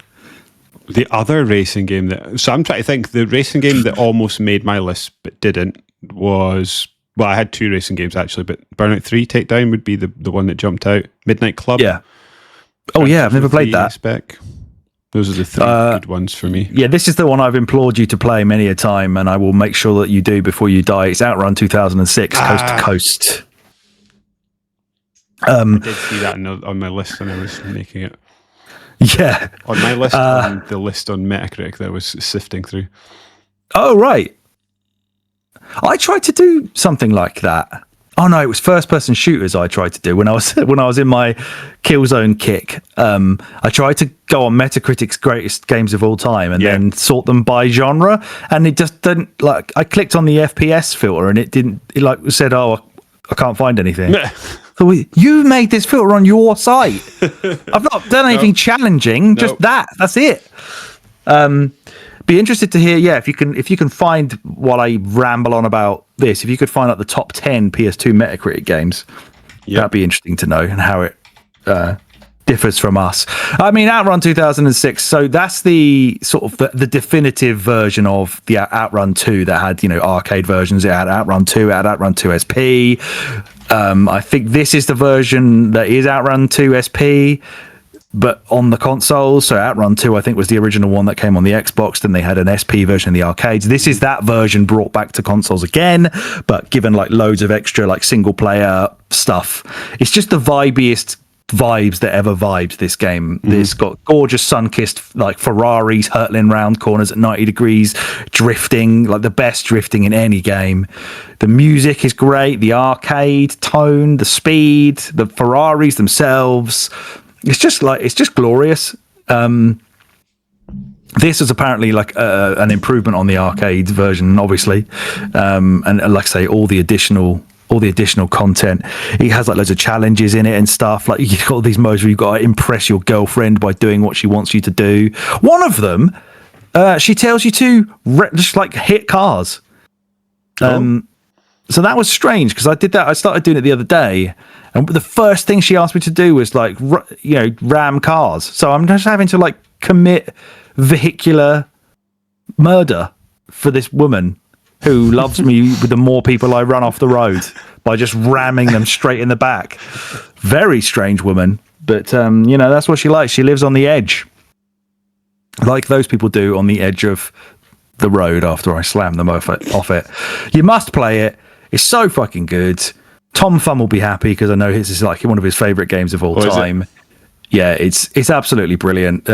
The other racing game so I'm trying to think, the racing game that almost made my list but didn't was, well, I had 2 racing games actually, but Burnout 3 Takedown would be the one that jumped out. Midnight Club. Yeah. Oh yeah, I've never played that. Spec. Those are the 3 good ones for me. Yeah, this is the one I've implored you to play many a time, and I will make sure that you do before you die. It's Outrun 2006, Coast to Coast. I did see that on my list when I was making it. Yeah. On my list, on the list on Metacritic that I was sifting through. Oh, right. I tried to do something like that. Oh no, it was first-person shooters I tried to do when I was in my Killzone kick. I tried to go on Metacritic's greatest games of all time and then sort them by genre, and it just didn't. Like, I clicked on the FPS filter and it didn't. It like said, "Oh, I can't find anything." So you made this filter on your site. I've not done anything challenging. Just that. That's it. Be interested to hear, if you can find, while I ramble on about this, if you could find out the top 10 PS2 Metacritic games, that'd be interesting to know, and how it differs from us. I mean, Outrun 2006. So that's the sort of the definitive version of the Outrun 2 that had arcade versions. It had Outrun 2, it had Outrun 2 SP. I think this is the version that is Outrun 2 SP, but on the consoles. So Outrun 2, I think, was the original one that came on the Xbox. Then they had an SP version in the arcades. This is that version brought back to consoles again, but given like loads of extra like single player stuff. It's just the vibiest vibes that ever vibes this game. It's got gorgeous sun-kissed like Ferraris hurtling round corners at 90 degrees, drifting, like the best drifting in any game. The music is great, the arcade tone, the speed, the Ferraris themselves. It's just glorious. This is apparently like an improvement on the arcade version, obviously, and like I say, all the additional content. It has like loads of challenges in it and stuff. Like you've got all these modes where you've got to impress your girlfriend by doing what she wants you to do. One of them, she tells you to just like hit cars. So that was strange because I did that. I started doing it the other day, and the first thing she asked me to do was like ram cars. So I'm just having to like commit vehicular murder for this woman who loves me with the more people I run off the road by just ramming them straight in the back. Very strange woman, but that's what she likes. She lives on the edge, like those people do on the edge of the road after I slam them off it. You must play it. It's so fucking good. Tom Thumb will be happy because I know this is like one of his favorite games of all time. Yeah, it's absolutely brilliant.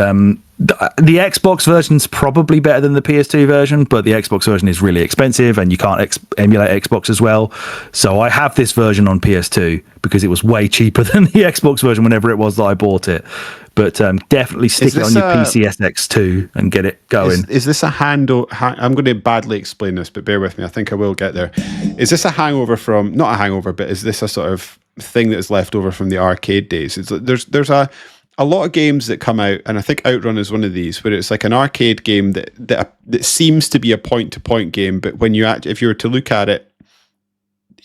The Xbox version's probably better than the PS2 version, but the Xbox version is really expensive and you can't emulate Xbox as well. So I have this version on PS2 because it was way cheaper than the Xbox version whenever it was that I bought it. But definitely stick it on your PCSX2 and get it going. Is this a I'm going to badly explain this, but bear with me. I think I will get there. Is this a hangover from, not a hangover, but is this a sort of thing that is left over from the arcade days? There's a lot of games that come out, and I think Outrun is one of these, where it's like an arcade game that seems to be a point-to-point game, but when if you were to look at it,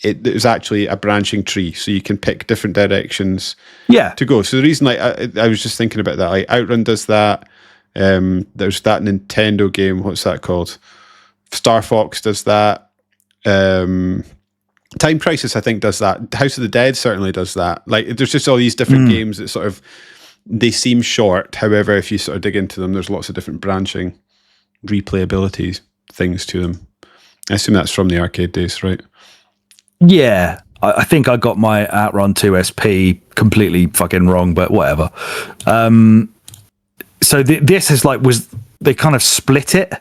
there's actually a branching tree, so you can pick different directions to go. So the reason, like, I was just thinking about that, like Outrun does that. There's that Nintendo game, what's that called? Star Fox does that. Time Crisis, I think, does that. House of the Dead certainly does that. Like, there's just all these different games that sort of, they seem short. However, if you sort of dig into them, there's lots of different branching replayability things to them. I assume that's from the arcade days, right? Yeah, I think I got my Outrun 2 SP completely fucking wrong, but whatever. So this is like, they kind of split it.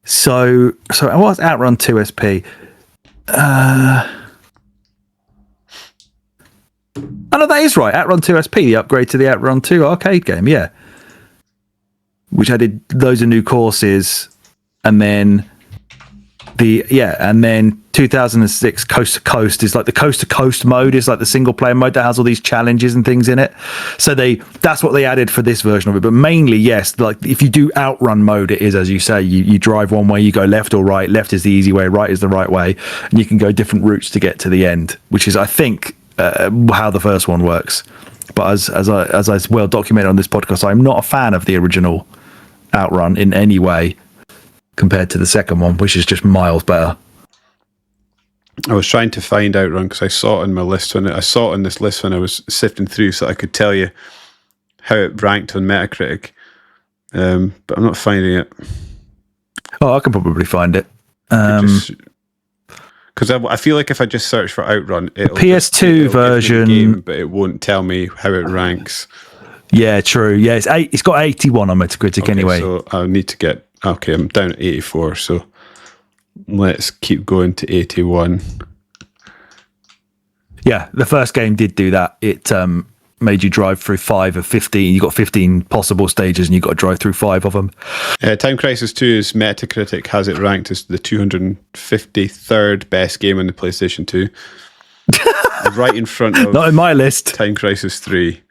So what's Outrun 2 SP? Oh no, that is right. Outrun 2 SP, the upgrade to the Outrun 2 arcade game, yeah. Which added loads of new courses, and then 2006 Coast to Coast is like the Coast to Coast mode is like the single player mode that has all these challenges and things in it. So that's what they added for this version of it. But mainly, yes, like if you do Outrun mode, it is, as you say, you drive one way, you go left or right. Left is the easy way, right is the right way, and you can go different routes to get to the end, which is, I think, how the first one works. But as I well documented on this podcast, I'm not a fan of the original Outrun in any way compared to the second one, which is just miles better. I was trying to find Outrun because I saw it on my list I saw it on this list when I was sifting through, so I could tell you how it ranked on Metacritic. But I'm not finding it. Oh, I can probably find it. Because I feel like if I just search for Outrun, it'll PS2 version, game, but it won't tell me how it ranks. Yeah, true. Yeah, it's got 81 on Metacritic anyway. So I need to get. Okay, I'm down at 84. So let's keep going to 81. Yeah, the first game did do that. It made you drive through 5 of 15. You got 15 possible stages, and you got to drive through 5 of them. Time Crisis 2's Metacritic has it ranked as the 253rd best game on the PlayStation 2, right in front of. Not in my list. Time Crisis 3.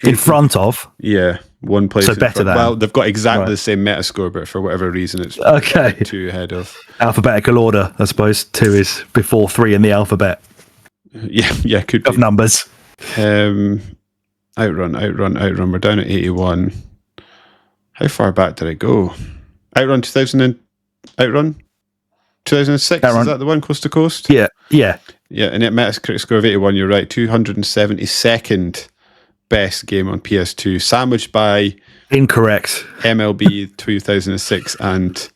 In front of. Yeah, one place. So better than. Well, they've got exactly the same Metascore, but for whatever reason, it's 2 ahead of. Alphabetical order, I suppose. 2 is before 3 in the alphabet. Yeah, could be. Of numbers. Outrun. We're down at 81. How far back did I go? Outrun 2006. Outrun. Is that the one, Coast to Coast? Yeah. Yeah, and at Metacritic score of 81, you're right. 272nd best game on PS2, sandwiched by incorrect MLB 2006 and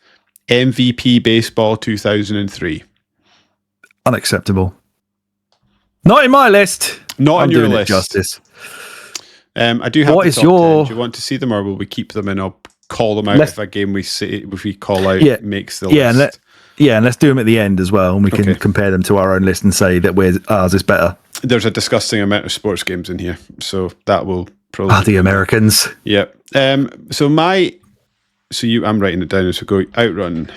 MVP Baseball 2003. Unacceptable. Not in my list. Not I'm on your doing it list. justice. I do have What the is top your- 10. Do you want to see them, or will we keep them and I'll call them out Let's- if a game if we call out Yeah. makes the Yeah, list? and let's do them at the end as well, and we can Okay. compare them to our own list and say that ours is better. There's a disgusting amount of sports games in here, so that will probably. The Americans. Yeah. I'm writing it down as we go. Outrun.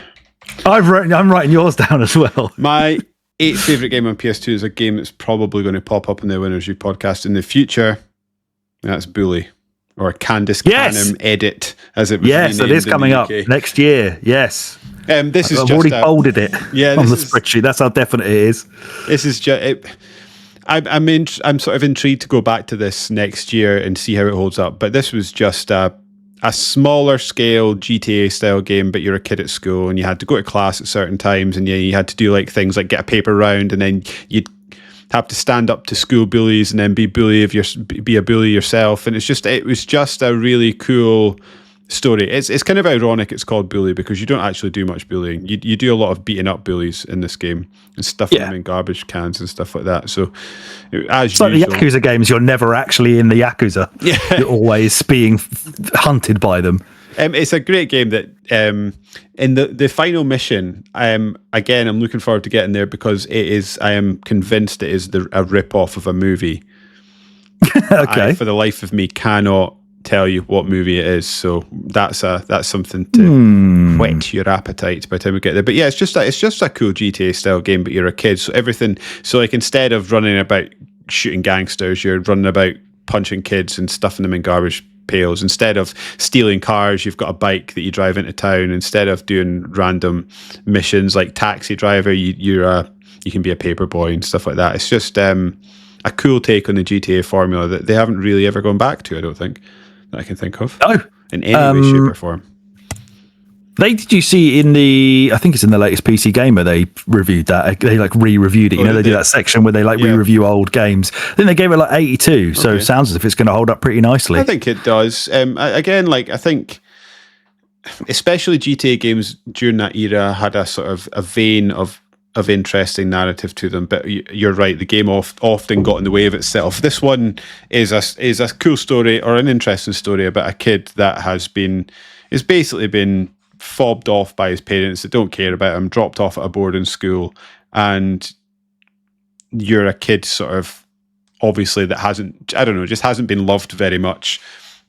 I'm writing yours down as well. My 8th favorite game on PS2 is a game that's probably going to pop up in the Winners Review podcast in the future. That's Bully, or Candice Canham Edit, as it was Yes, it is renamed in coming the up UK. next year. Yes. This is I've just already folded it on the this is- spreadsheet. That's how definite it is. This is just. I'm sort of intrigued to go back to this next year and see how it holds up. But this was just a smaller scale GTA style game, but you're a kid at school and you had to go to class at certain times, and you had to do like things like get a paper round, and then you'd have to stand up to school bullies and then be a bully yourself. And it was just a really cool story. It's kind of ironic it's called Bully, because you don't actually do much bullying. You do a lot of beating up bullies in this game and stuffing them in garbage cans and stuff like that. So as Like usual, the Yakuza games, you're never actually in the Yakuza. Yeah. You're always being hunted by them. it's a great game that in the final mission, again, I'm looking forward to getting there, because I am convinced it is a rip-off of a movie. Okay. I, for the life of me, cannot tell you what movie it is, so that's something to whet your appetite by the time we get there. But yeah, it's just a cool GTA style game, but you're a kid, so like instead of running about shooting gangsters, you're running about punching kids and stuffing them in garbage pails. Instead of stealing cars, you've got a bike that you drive into town. Instead of doing random missions like taxi driver, you can be a paper boy and stuff like that. It's just a cool take on the GTA formula that they haven't really ever gone back to, I don't think, that I can think of. No. In any way, shape, or form. Did you see I think it's in the latest PC Gamer, they reviewed that. They like re-reviewed it. They do that section where they like re-review old games. I think they gave it like 82. So it sounds as if it's going to hold up pretty nicely. I think it does. Again, I think especially GTA games during that era had a sort of a vein of interesting narrative to them, but you're right, the game often got in the way of itself. This one is a cool story, or an interesting story, about a kid that has basically been fobbed off by his parents that don't care about him, dropped off at a boarding school, and you're a kid sort of obviously that hasn't been loved very much,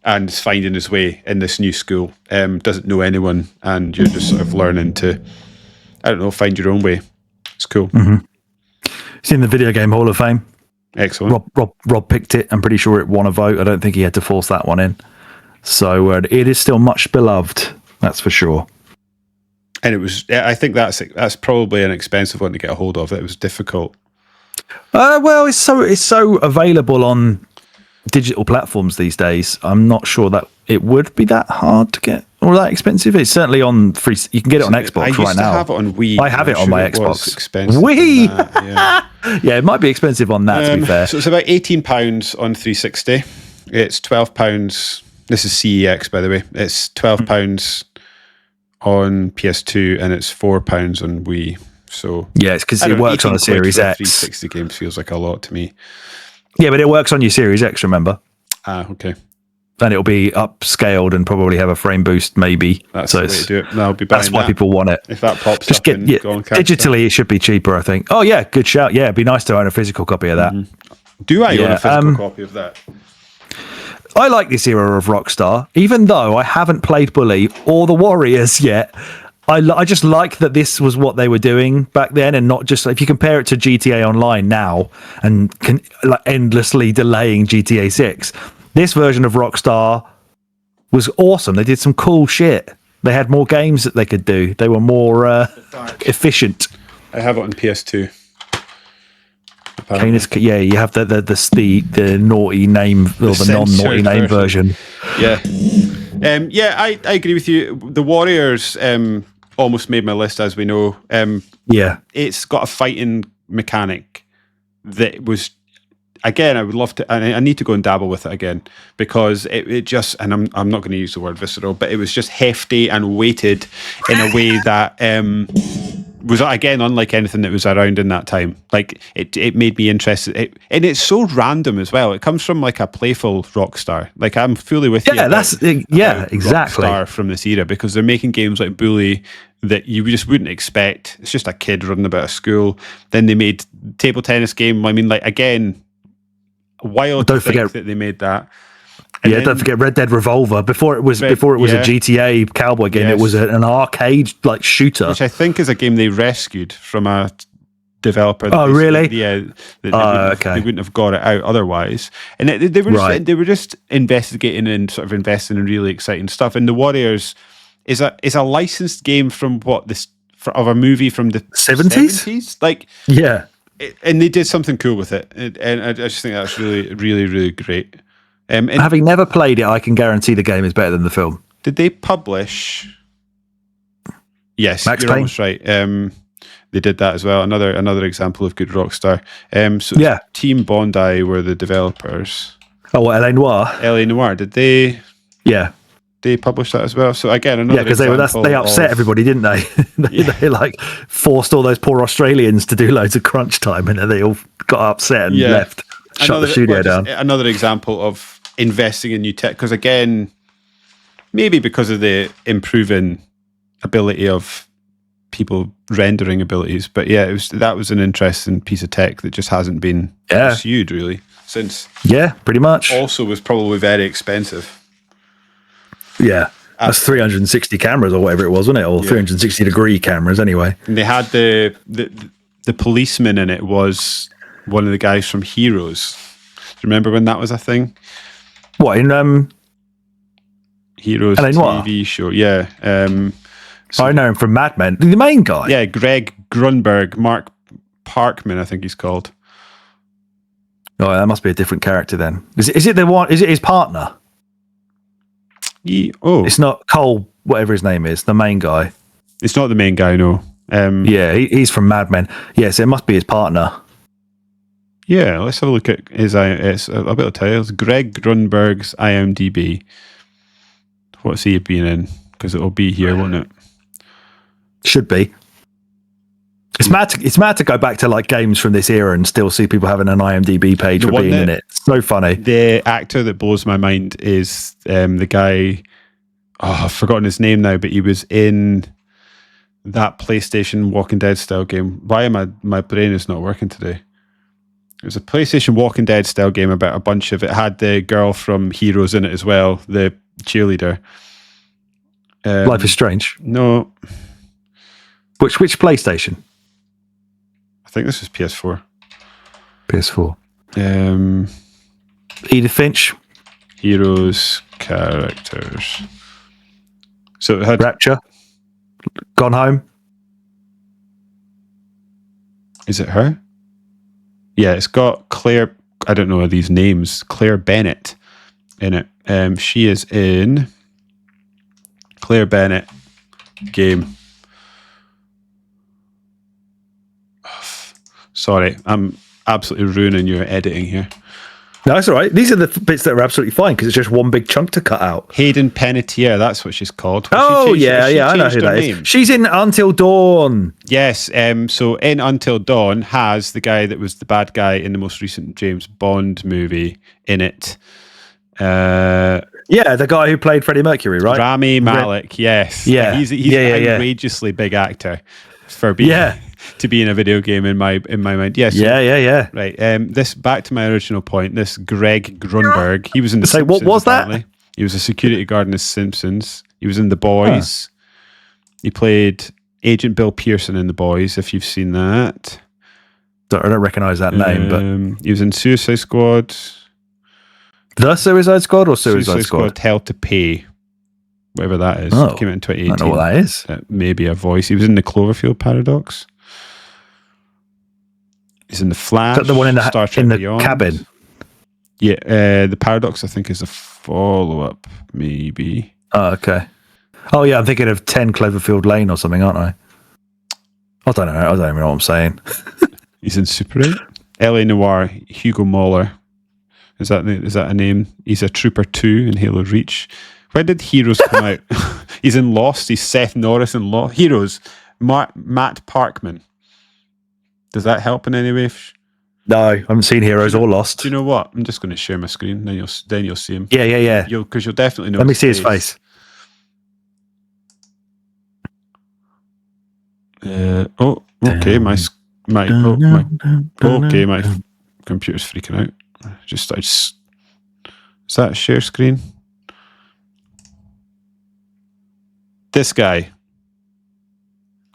and is finding his way in this new school, doesn't know anyone, and you're just sort of learning to, find your own way. It's cool. Mm-hmm. It's in the Video Game Hall of Fame. Excellent. Rob picked it. I'm pretty sure it won a vote. I don't think he had to force that one in. So it is still much beloved. That's for sure. And it was. I think that's probably an expensive one to get a hold of. It was difficult. Well, it's so available on digital platforms these days. I'm not sure that it would be that hard to get or that expensive. It's certainly on free. You can get it on Xbox right now. I have it on Wii. I have it on my Xbox. Expensive Wii. That, Yeah, it might be expensive on that. To be fair, so it's about £18 on 360. It's £12. This is CEX, by the way. It's £12 on PS2, and it's £4 on Wii. So yeah, it's because it works on a Series X. 360 game feels like a lot to me. Yeah, but it works on your Series X. Remember? Okay. And it'll be upscaled and probably have a frame boost, maybe. That's the way to do it. No, I'll be buying that's why people want it. If that pops Just up, get and go and catch digitally. It should be cheaper, I think. Oh yeah, good shout. Yeah, it'd be nice to own a physical copy of that. Mm-hmm. Do I own a physical copy of that? I like this era of Rockstar, even though I haven't played Bully or the Warriors yet. I just like that this was what they were doing back then, and not just if you compare it to GTA Online now and endlessly delaying GTA 6. This version of Rockstar was awesome. They did some cool shit. They had more games that they could do. They were more efficient. I have it on PS2. Yeah, you have the naughty name or the non-naughty name version. Yeah. I agree with you. The Warriors almost made my list, as we know. Yeah. It's got a fighting mechanic that was, again, I would love to, and I need to go and dabble with it again, because it just, and I'm not going to use the word visceral, but it was just hefty and weighted in a way that was again unlike anything that was around in that time. Like it made me interested, and it's so random as well. It comes from like a playful Rockstar. Like I'm fully with you. About Exactly. Rockstar from this era, because they're making games like Bully that you just wouldn't expect. It's just a kid running about a school. Then they made table tennis game. I mean, like again, wild. Don't forget that they made that. And don't forget Red Dead Revolver. Before it was a GTA cowboy game, it was an arcade like shooter, which I think is a game they rescued from a developer. Oh, really? Yeah. They wouldn't have got it out otherwise. And they were just investigating and sort of investing in really exciting stuff. And The Warriors is a licensed game from of a movie from the 70s. Like, yeah. And they did something cool with it. And I just think that's really, really, really great. And having never played it, I can guarantee the game is better than the film. Did they publish? Yes, Max you're Payne? almost right. They did that as well. Another example of good Rockstar. Team Bondi were the developers. Oh, what, LA Noire? LA Noire. Did they? Yeah. They published that as well. So again, another because they upset everybody, didn't they? They like forced all those poor Australians to do loads of crunch time, and then they all got upset and left. Shut the studio down. Another example of investing in new tech, because again, maybe because of the improving ability of people rendering abilities, but that was an interesting piece of tech that just hasn't been pursued really since. Yeah, pretty much. Also, was probably very expensive. Yeah, that's 360 cameras or whatever it was, wasn't it? Or 360 degree cameras, anyway. And they had the policeman in it was one of the guys from Heroes. Do you remember when that was a thing? What, in Heroes TV show? Yeah. I know him from Mad Men. The main guy. Yeah, Greg Grunberg, Mark Parkman, I think he's called. Oh, that must be a different character then. Is it the one? Is it his partner? It's not Cole, whatever his name is, the main guy. It's not the main guy, no. He's from Mad Men. Yes, it must be his partner. Yeah, let's have a look at his. I'll be able to tell you. It's Greg Grunberg's IMDb. What's he been in? Because it'll be here, won't it? Should be. It's mad to go back to like games from this era and still see people having an IMDb page for being in it. It's so funny. The actor that blows my mind is the guy. Oh, I've forgotten his name now, but he was in that PlayStation Walking Dead style game. Why am my brain is not working today? It was a PlayStation Walking Dead style game about a bunch of. It had the girl from Heroes in it as well, the cheerleader. Life is Strange. No. Which PlayStation? I think this is PS4. PS4. Edith Finch. Heroes characters. So it had Rapture. Gone Home. Is it her? Yeah, it's got Claire. I don't know these names. Claire Bennett in it. She is in Claire Bennett game. Sorry, I'm absolutely ruining your editing here. No, that's all right. These are the bits that are absolutely fine because it's just one big chunk to cut out. Hayden Panettiere, that's what she's called. I know who that is. She's in Until Dawn. Yes, so in Until Dawn has the guy that was the bad guy in the most recent James Bond movie in it. The guy who played Freddie Mercury, right? Rami Malek, yes. Yeah. He's an outrageously big actor for being... to be in a video game in my mind. Yes. Yeah. Right. This back to my original point. This Greg Grunberg, he was in the Simpsons. What was apparently. that? He was a security guard in the Simpsons. He was in The Boys. He played Agent Bill Pearson in The Boys, if you've seen that. I don't recognize that name, but he was in Suicide Squad. The Suicide Squad or Suicide Squad? Hell to Pay. Whatever that is. Oh, came out in 2018. I don't know what that is. Maybe a voice. He was in the Cloverfield Paradox. He's in the Flash. Is that the one in Star Trek the Beyond. cabin? Yeah, the Paradox I think is a follow-up, maybe. Oh, okay. Oh yeah, I'm thinking of 10 Cloverfield Lane or something, aren't I? I don't know. I don't even know what I'm saying. He's in Super 8. LA Noire, Hugo Mahler. Is that a name? He's a Trooper 2 in Halo Reach. When did Heroes come out? He's in Lost. He's Seth Norris in Lost. Heroes. Matt Parkman. Does that help in any way? No, I haven't seen Heroes or Lost. Do you know what? I'm just going to share my screen. Then you'll see him. Yeah. Because you'll definitely know. Let me see his face. Okay. My computer's freaking out. Is that a share screen? This guy.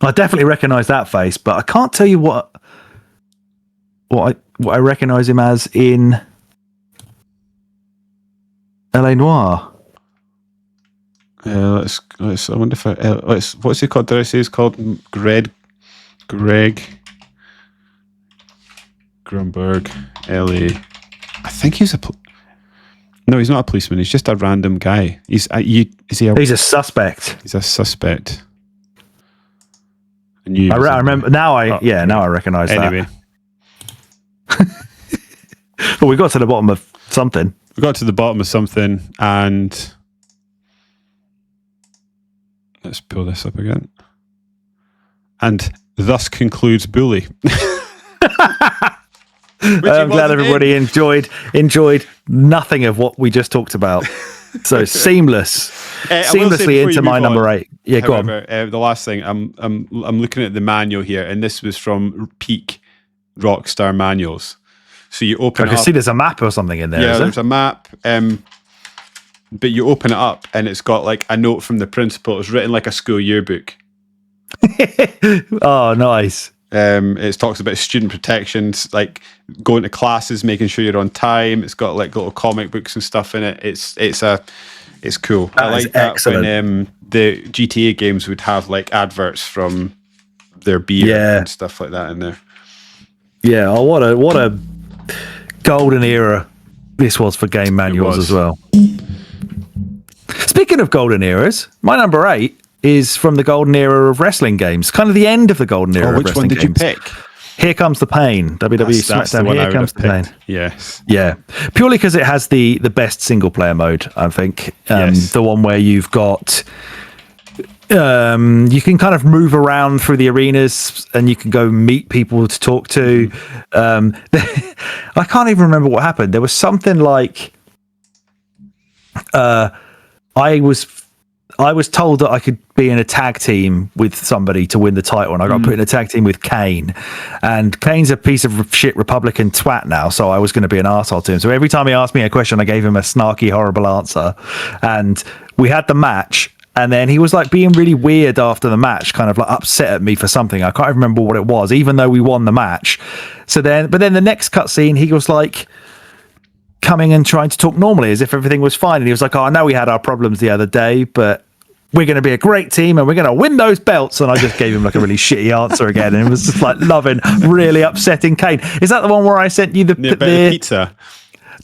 I definitely recognise that face, but I can't tell you what I recognise him as in L.A. Noire. Let's. I wonder if what's he called? Did I say he's called Greg Grunberg, L.A. I think he's no, he's not a policeman. He's just a random guy. He's a suspect. He's a suspect. I remember now. Now I recognise that. Anyway, well, we got to the bottom of something. And let's pull this up again. And thus concludes Bully. I'm glad everybody enjoyed nothing of what we just talked about. So seamlessly into my number 8. Yeah, however, go on. The last thing, I'm looking at the manual here, and this was from Peak Rockstar manuals. So you open. I can see there's a map or something in there. Yeah, there's a map. But you open it up, and it's got like a note from the principal. It's written like a school yearbook. Oh, nice. It talks about student protections, like going to classes, making sure you're on time. It's got like little comic books and stuff in it. It's cool. I like that excellent. When the GTA games would have like adverts from their beer and stuff like that in there. Yeah, what a golden era this was for game manuals as well. Speaking of golden eras, my number 8 is from the golden era of wrestling games. Kind of the end of the golden era of wrestling games. Which one did you pick? Here Comes the Pain. WWE SmackDown. Here Comes the Pain. Yes. Yeah. Purely because it has the best single player mode, I think. The one where you've got... you can kind of move around through the arenas and you can go meet people to talk to. I can't even remember what happened. There was something like... I was told that I could be in a tag team with somebody to win the title, and I got put in a tag team with Kane. And Kane's a piece of shit Republican twat now, so I was going to be an arsehole to him. So every time he asked me a question, I gave him a snarky, horrible answer. And we had the match, and then he was like being really weird after the match, kind of like upset at me for something. I can't remember what it was, even though we won the match. But then the next cutscene, he was like coming and trying to talk normally as if everything was fine. And he was like, I know we had our problems the other day, but we're going to be a great team and we're going to win those belts. And I just gave him like a really shitty answer again. And it was just like really upsetting Kane. Is that the one where I sent you the pizza?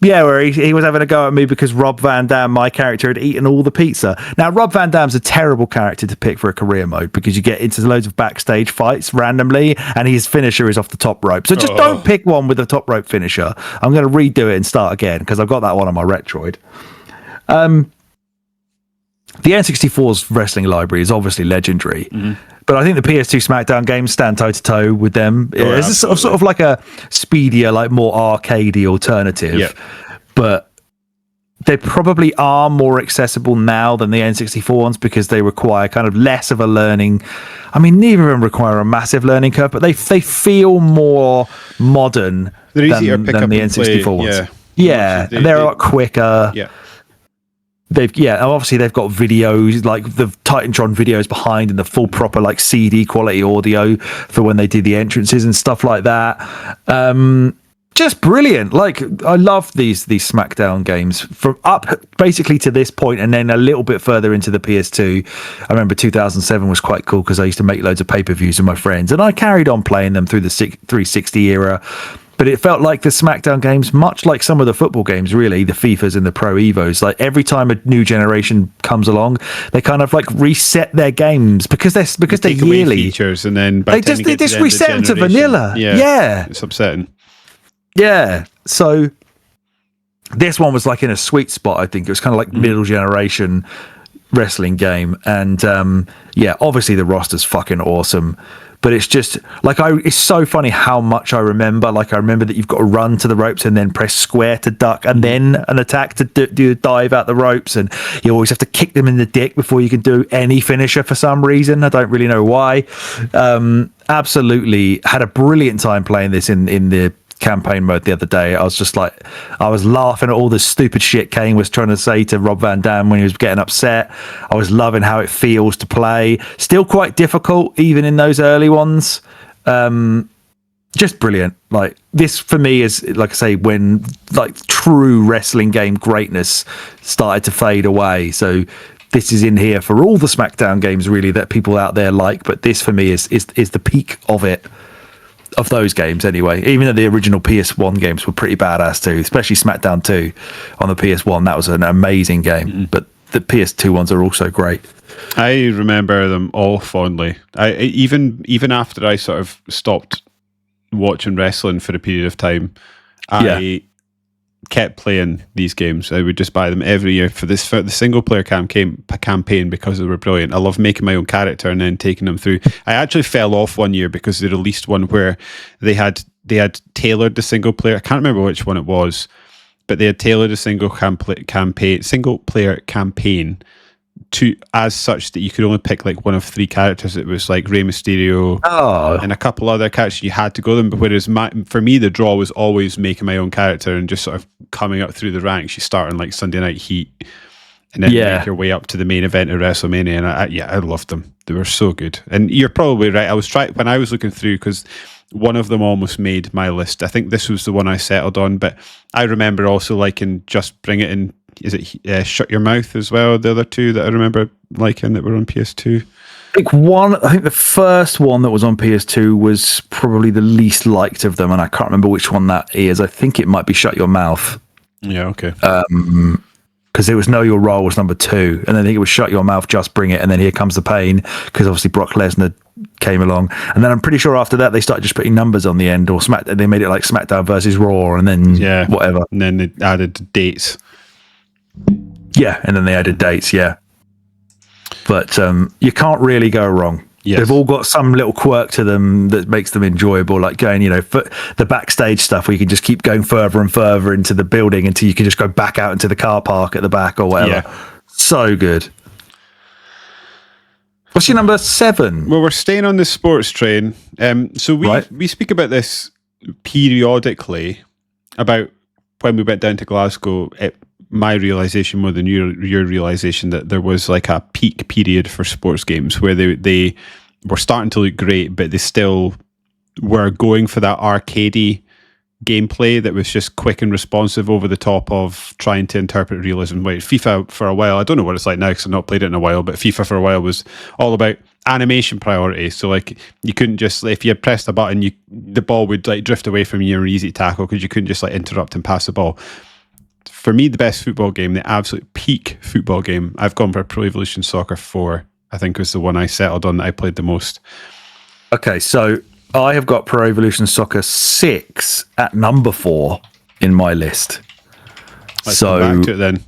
Yeah, where he was having a go at me because Rob Van Dam, my character, had eaten all the pizza. Now, Rob Van Dam's a terrible character to pick for a career mode because you get into loads of backstage fights randomly and his finisher is off the top rope. So just don't pick one with a top rope finisher. I'm going to redo it and start again because I've got that one on my Retroid. The N64's wrestling library is obviously legendary, but I think the PS2 SmackDown games stand toe-to-toe with them. It's sort of like a speedier, like more arcadey alternative, but they probably are more accessible now than the N64 ones because they require kind of less of a learning. I mean, neither of them require a massive learning curve, but they feel more modern than the N64 ones. Yeah, they're a lot quicker. Yeah. Obviously they've got videos like the Titantron videos behind and the full proper like CD quality audio for when they did the entrances and stuff like that. Just brilliant. Like I love these SmackDown games from up basically to this point and then a little bit further into the PS2. I remember 2007 was quite cool because I used to make loads of pay-per-views with my friends and I carried on playing them through the 360 era. But it felt like the SmackDown games, much like some of the football games, really, the FIFAs and the Pro Evos, like every time a new generation comes along, they kind of like reset their games because they're yearly features, and then they just reset them to vanilla. Yeah, it's upsetting. Yeah, so this one was like in a sweet spot. I think it was kind of like middle generation. wrestling game, and obviously the roster's fucking awesome. But it's just like it's so funny how much I remember. Like I remember that you've got to run to the ropes and then press square to duck, and then an attack to do a dive out the ropes, and you always have to kick them in the dick before you can do any finisher for some reason. I don't really know why. Absolutely had a brilliant time playing this in the campaign mode the other day. I was laughing at all the stupid shit Kane was trying to say to Rob Van Dam when he was getting upset. I was loving how it feels to play. Still quite difficult even in those early ones. Just brilliant. Like this for me is, like I say, when like true wrestling game greatness started to fade away. So this is in here for all the SmackDown games really that people out there like, but this for me is the peak of it. Of those games anyway, even though the original PS1 games were pretty badass too, especially SmackDown 2 on the PS1. That was an amazing game, but the PS2 ones are also great. I remember them all fondly. I even after I sort of stopped watching wrestling for a period of time, I kept playing these games. I would just buy them every year for the single player campaign because they were brilliant. I love making my own character and then taking them through. I actually fell off one year because they released one where they had tailored the single player. I can't remember which one it was, but they had tailored a single player campaign to as such that you could only pick like one of three characters. It was like Rey Mysterio and a couple other characters. You had to go them, but whereas for me the draw was always making my own character and just sort of coming up through the ranks. You start on like Sunday Night Heat and then make your way up to the main event of WrestleMania, and I loved them. They were so good. And you're probably right. I was when I was looking through, because one of them almost made my list. I think this was the one I settled on, but I remember also liking Just Bring It In. Is it Shut Your Mouth as well? The other two that I remember liking that were on PS2. I think the first one that was on PS2 was probably the least liked of them, and I can't remember which one that is. I think it might be Shut Your Mouth. Yeah, okay. Because it was Know Your Role was number 2, and then I think it was Shut Your Mouth, Just Bring It, and then Here Comes the Pain, because obviously Brock Lesnar came along, and then I'm pretty sure after that they started just putting numbers on the end, or they made it like SmackDown versus Raw, and then whatever, and then they added dates. Yeah, and then they added dates, but you can't really go wrong. Yes. They've all got some little quirk to them that makes them enjoyable, like going, for the backstage stuff where you can just keep going further and further into the building until you can just go back out into the car park at the back or whatever. Yeah. So good. What's your number 7? Well, we're staying on the sports train. So we speak about this periodically, about when we went down to Glasgow. My realization more than your realization that there was like a peak period for sports games where they were starting to look great, but they still were going for that arcadey gameplay that was just quick and responsive over the top of trying to interpret realism. Like FIFA for a while, I don't know what it's like now because I've not played it in a while, but FIFA for a while was all about animation priority. So like you couldn't just, if you had pressed a button, the ball would like drift away from you and easy tackle because you couldn't just like interrupt and pass the ball. For me, the best football game, the absolute peak football game, I've gone for Pro Evolution Soccer 4. I think was the one I settled on that I played the most. Okay, so I have got Pro Evolution Soccer 6 at number 4 in my list. Let's come back to it then.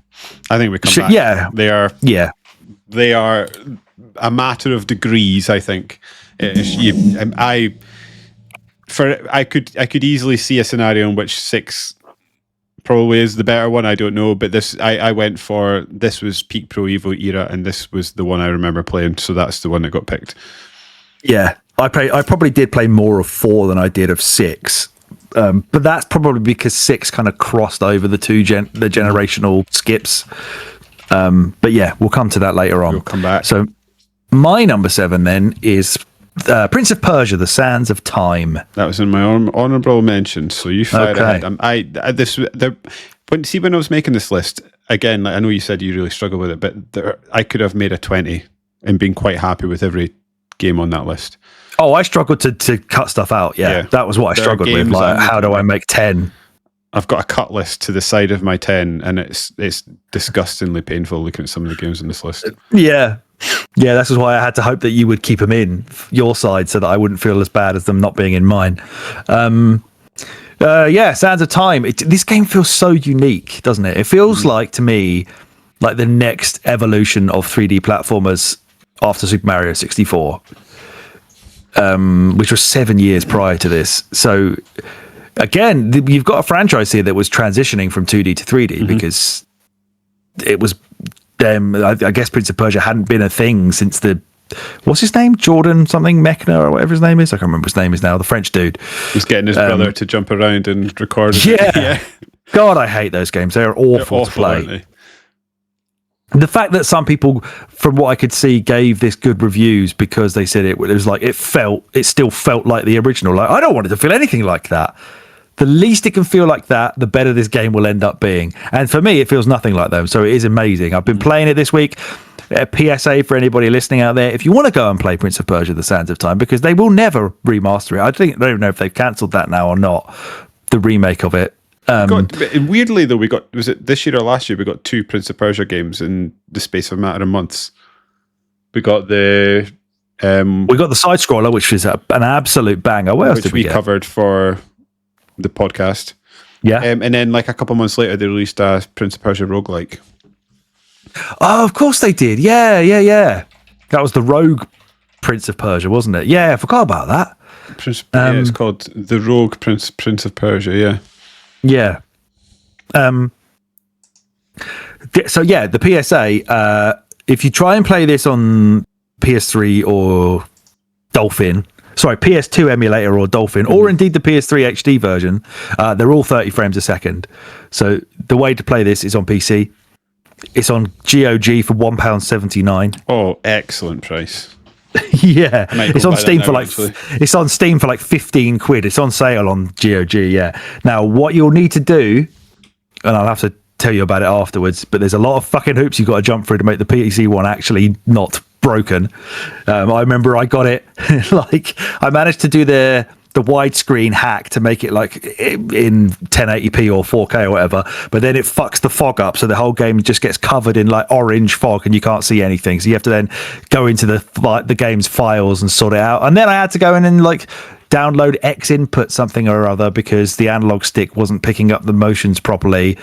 I think we come back. Yeah. They are a matter of degrees, I think. I could easily see a scenario in which 6 probably is the better one. I don't know, but I went for, this was peak Pro Evo era, and this was the one I remember playing, so that's the one that got picked. Yeah, I probably did play more of 4 than I did of 6, but that's probably because 6 kind of crossed over the the generational skips. But yeah, we'll come to that later on. We'll come back. So my number 7 then is Prince of Persia: The Sands of Time. That was in my honourable mention, so you fired ahead. When I was making this list, again, I know you said you really struggle with it, but I could have made a 20 and been quite happy with every game on that list. Oh, I struggled to cut stuff out. Yeah, that was what I struggled with. Like, how do I make 10? I've got a cut list to the side of my 10, and it's disgustingly painful looking at some of the games on this list. Yeah, this is why I had to hope that you would keep them in your side so that I wouldn't feel as bad as them not being in mine. Sands of Time. This game feels so unique, doesn't it? It feels like, to me, like the next evolution of 3D platformers after Super Mario 64, which was 7 years prior to this. So again, you've got a franchise here that was transitioning from 2D to 3D because it was I guess Prince of Persia hadn't been a thing since what's his name? Jordan something Mechner or whatever his name is. I can't remember his name is now. The French dude. He's getting his brother to jump around and record it. Yeah. God, I hate those games. They're awful to play. Aren't they? The fact that some people, from what I could see, gave this good reviews because they said it was like it still felt like the original. Like, I don't want it to feel anything like that. The least it can feel like that, the better this game will end up being. And for me, it feels nothing like them. So it is amazing. I've been playing it this week. A PSA for anybody listening out there: if you want to go and play Prince of Persia: The Sands of Time, because they will never remaster it. I don't even know if they've cancelled that now or not. The remake of it. Weirdly though, was it this year or last year? We got 2 Prince of Persia games in the space of a matter of months. We got the side scroller, which is an absolute banger. What else which did we get? covered for the podcast. Yeah, and then like a couple months later, they released a Prince of Persia roguelike. Oh, of course they did. Yeah. That was the Rogue Prince of Persia, wasn't it? Yeah, I forgot about that. It's called the Rogue Prince of Persia. Yeah. Yeah. So yeah, the PSA. If you try and play this on PS3 or PS2 emulator or Dolphin, or indeed the PS3 HD version, they're all 30 frames a second. So the way to play this is on PC. It's on GOG for £1.79. Oh, excellent price. Yeah, it's on Steam for it's on Steam for like 15 quid. It's on sale on GOG. Yeah. Now, what you'll need to do, and I'll have to tell you about it afterwards, but there's a lot of fucking hoops you've got to jump through to make the PC one actually not broken. I remember I got it I managed to do the widescreen hack to make it like in 1080p or 4K or whatever, but then it fucks the fog up, so the whole game just gets covered in like orange fog and you can't see anything. So you have to then go into the game's files and sort it out. And then I had to go in and like download X input something or other because the analog stick wasn't picking up the motions properly,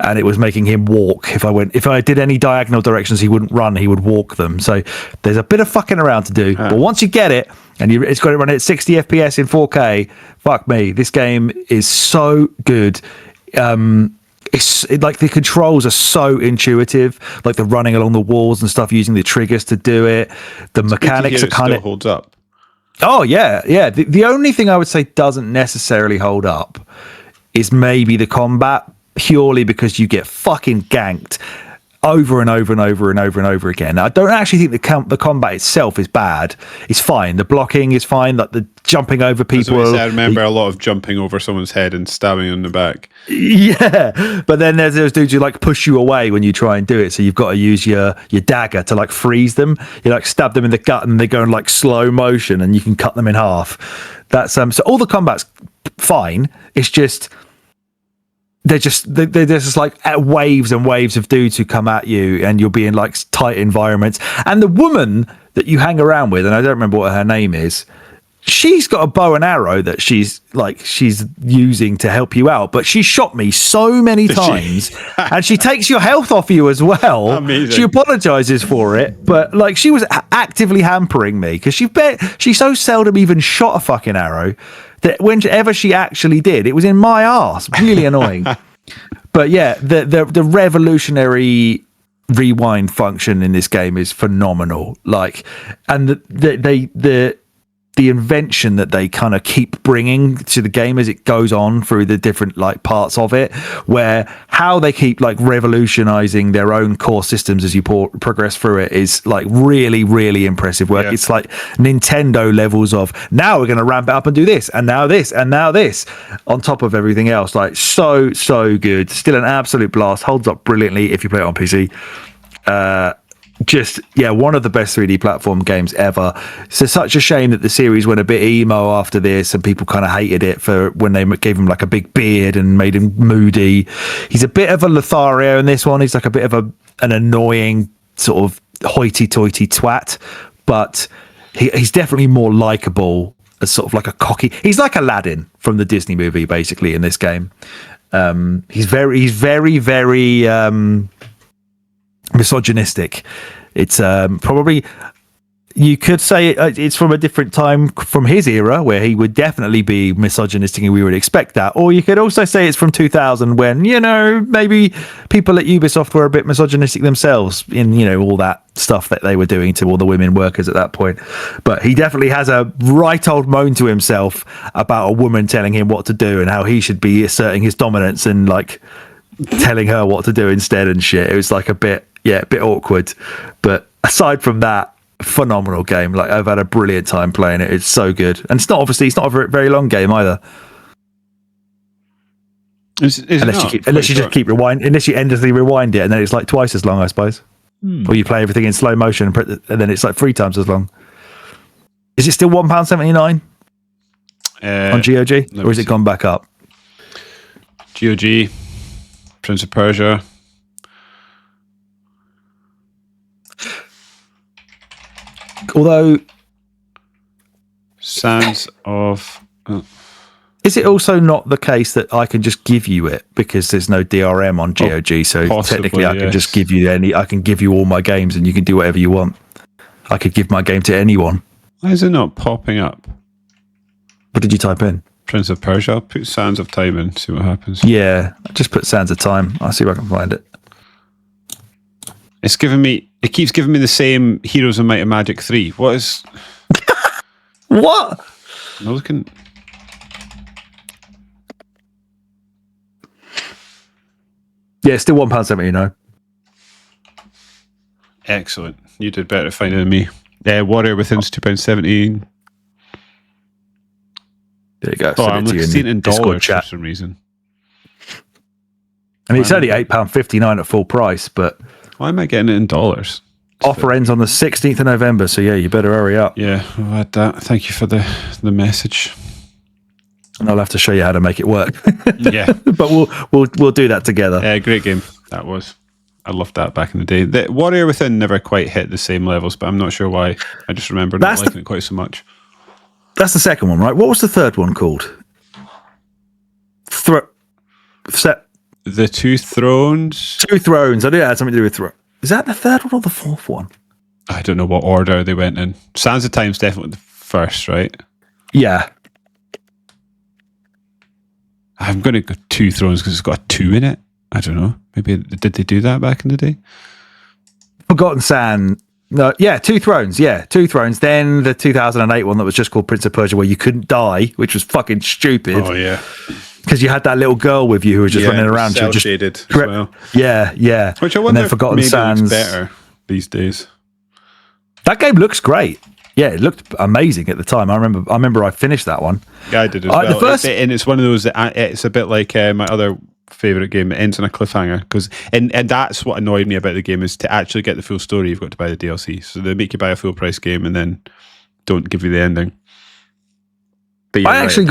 and it was making him walk. If I did any diagonal directions, he wouldn't run, he would walk them. So there's a bit of fucking around to do. But once you get it, and it's got it running at 60 FPS in 4K, fuck me, this game is so good. Like the controls are so intuitive, like the running along the walls and stuff, using the triggers to do it. The mechanics are kind of holds up. Oh yeah. The only thing I would say doesn't necessarily hold up is maybe the combat, purely because you get fucking ganked over and over and over and over and over again. Now, I don't actually think the combat itself is bad. It's fine. The blocking is fine. Like the jumping over people. I remember a lot of jumping over someone's head and stabbing in the back. Yeah, but then there's those dudes who like push you away when you try and do it. So you've got to use your dagger to like freeze them. You like stab them in the gut and they go in like slow motion and you can cut them in half. That's so all the combat's fine. It's just there's just like waves and waves of dudes who come at you, and you'll be in like tight environments. And the woman that you hang around with, and I don't remember what her name is, she's got a bow and arrow that she's using to help you out, but she shot me so many times and she takes your health off you as well. Amazing. She apologizes for it, but like she was actively hampering me because she so seldom even shot a fucking arrow that whenever she actually did, it was in my arse. Really annoying. But yeah, the revolutionary rewind function in this game is phenomenal. Like, and the invention that they kind of keep bringing to the game as it goes on through the different like parts of it, where how they keep like revolutionizing their own core systems as you progress through it is like really, really impressive work. Yeah. It's like Nintendo levels of now we're going to ramp it up and do this, and now this, and now this on top of everything else. Like so good. Still an absolute blast. Holds up brilliantly if you play it on PC. Just one of the best 3D platform games ever. So such a shame that the series went a bit emo after this and people kind of hated it for when they gave him like a big beard and made him moody. He's a bit of a Lothario in this one. He's like a bit of an annoying sort of hoity-toity twat, but he's definitely more likable as sort of like a cocky. He's like Aladdin from the Disney movie basically in this game. He's very misogynistic. It's probably, you could say it's from a different time from his era where he would definitely be misogynistic and we would expect that. Or you could also say it's from 2000 when, you know, maybe people at Ubisoft were a bit misogynistic themselves in, you know, all that stuff that they were doing to all the women workers at that point. But he definitely has a right old moan to himself about a woman telling him what to do and how he should be asserting his dominance and like telling her what to do instead and shit. It was like a bit awkward. But aside from that, phenomenal game. Like, I've had a brilliant time playing it. It's so good, and it's not a very long game either. Unless you just keep rewind, unless you endlessly rewind it, and then it's like twice as long, I suppose. Or you play everything in slow motion, and then it's like 3 times as long. Is it still £1.79 on GOG, or has it gone back up? GOG, Prince of Persia. Although, Sands of... Is it also not the case that I can just give you it because there's no DRM on GOG? So possibly, technically, I can just give you I can give you all my games and you can do whatever you want. I could give my game to anyone. Why is it not popping up? What did you type in? Prince of Persia. I'll put Sands of Time in, see what happens. Yeah, I just put Sands of Time. I'll see if I can find it. It keeps giving me the same Heroes of Might and Magic 3. What is... What? I'm looking... Yeah, it's still £1.79. Excellent. You did better at finding than me. Warrior Within's £2.17. There you go. I'm seeing it in dollars for some reason. I mean, it's only £8.59 at full price, but... Why am I getting it in dollars? Offer ends on the 16th of November, so yeah, you better hurry up. Yeah, I've had that. Thank you for the message. And I'll have to show you how to make it work. Yeah. But we'll do that together. Yeah, great game. That was. I loved that back in the day. The Warrior Within never quite hit the same levels, but I'm not sure why. I just remember not liking it quite so much. That's the second one, right? What was the third one called? The Two Thrones? Two Thrones. I knew it had something to do with Is that the third one or the fourth one? I don't know what order they went in. Sands of Time's definitely the first, right? Yeah. I'm going to go Two Thrones because it's got a 2 in it. I don't know. Maybe did they do that back in the day? Forgotten Sand. No, yeah, Two Thrones. Yeah, Two Thrones. Then the 2008 one that was just called Prince of Persia, where you couldn't die, which was fucking stupid. Oh yeah, because you had that little girl with you who was just running around. Cell shaded as well. Yeah. Which I wonder if Forgotten Sands looks better these days. That game looks great. Yeah, it looked amazing at the time. I remember I finished that one. Yeah, I did as well. And it's one of those that it's a bit like my other favourite game. It ends on a cliffhanger and that's what annoyed me about the game, is to actually get the full story you've got to buy the DLC. So they make you buy a full price game and then don't give you the ending. But I actually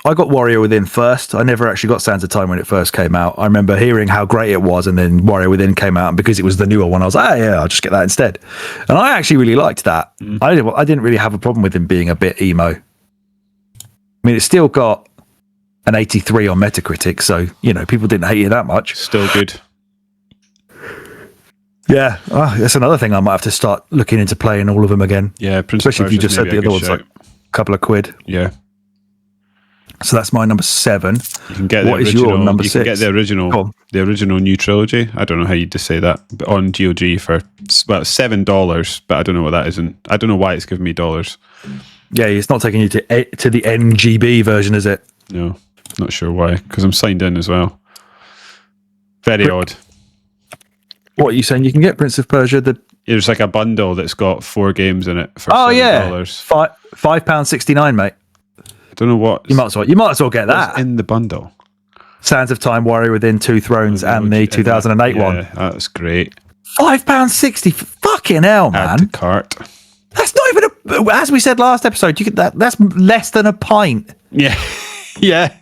I got Warrior Within first. I never actually got Sands of Time when it first came out. I remember hearing how great it was, and then Warrior Within came out, and because it was the newer one, I was like, yeah, I'll just get that instead. And I actually really liked that. I didn't really have a problem with him being a bit emo. I mean, it's still got an 83 on Metacritic, so, you know, people didn't hate it that much. Still good. Yeah, that's another thing I might have to start looking into playing all of them again. Yeah, especially if you just said the other one's like a couple of quid. Yeah. So that's my number 7. You can get what is your number 6? You can get the original new trilogy. I don't know how you just say that, but on GOG for $7. But I don't know what that is, and I don't know why it's giving me dollars. Yeah, it's not taking you to the NGB version, is it? No, not sure why. Because I'm signed in as well. Very odd. What are you saying? You can get Prince of Persia. There's like a bundle that's got 4 games in it for $7. Yeah, £5.69, mate. I don't know what you might as well get that in the bundle. Sands of Time, Warrior Within, Two Thrones, and the 2008 one. Yeah, that's great. £5.60. Fucking hell, man! Add to cart. That's not even as we said last episode. You could that's less than a pint. Yeah, yeah.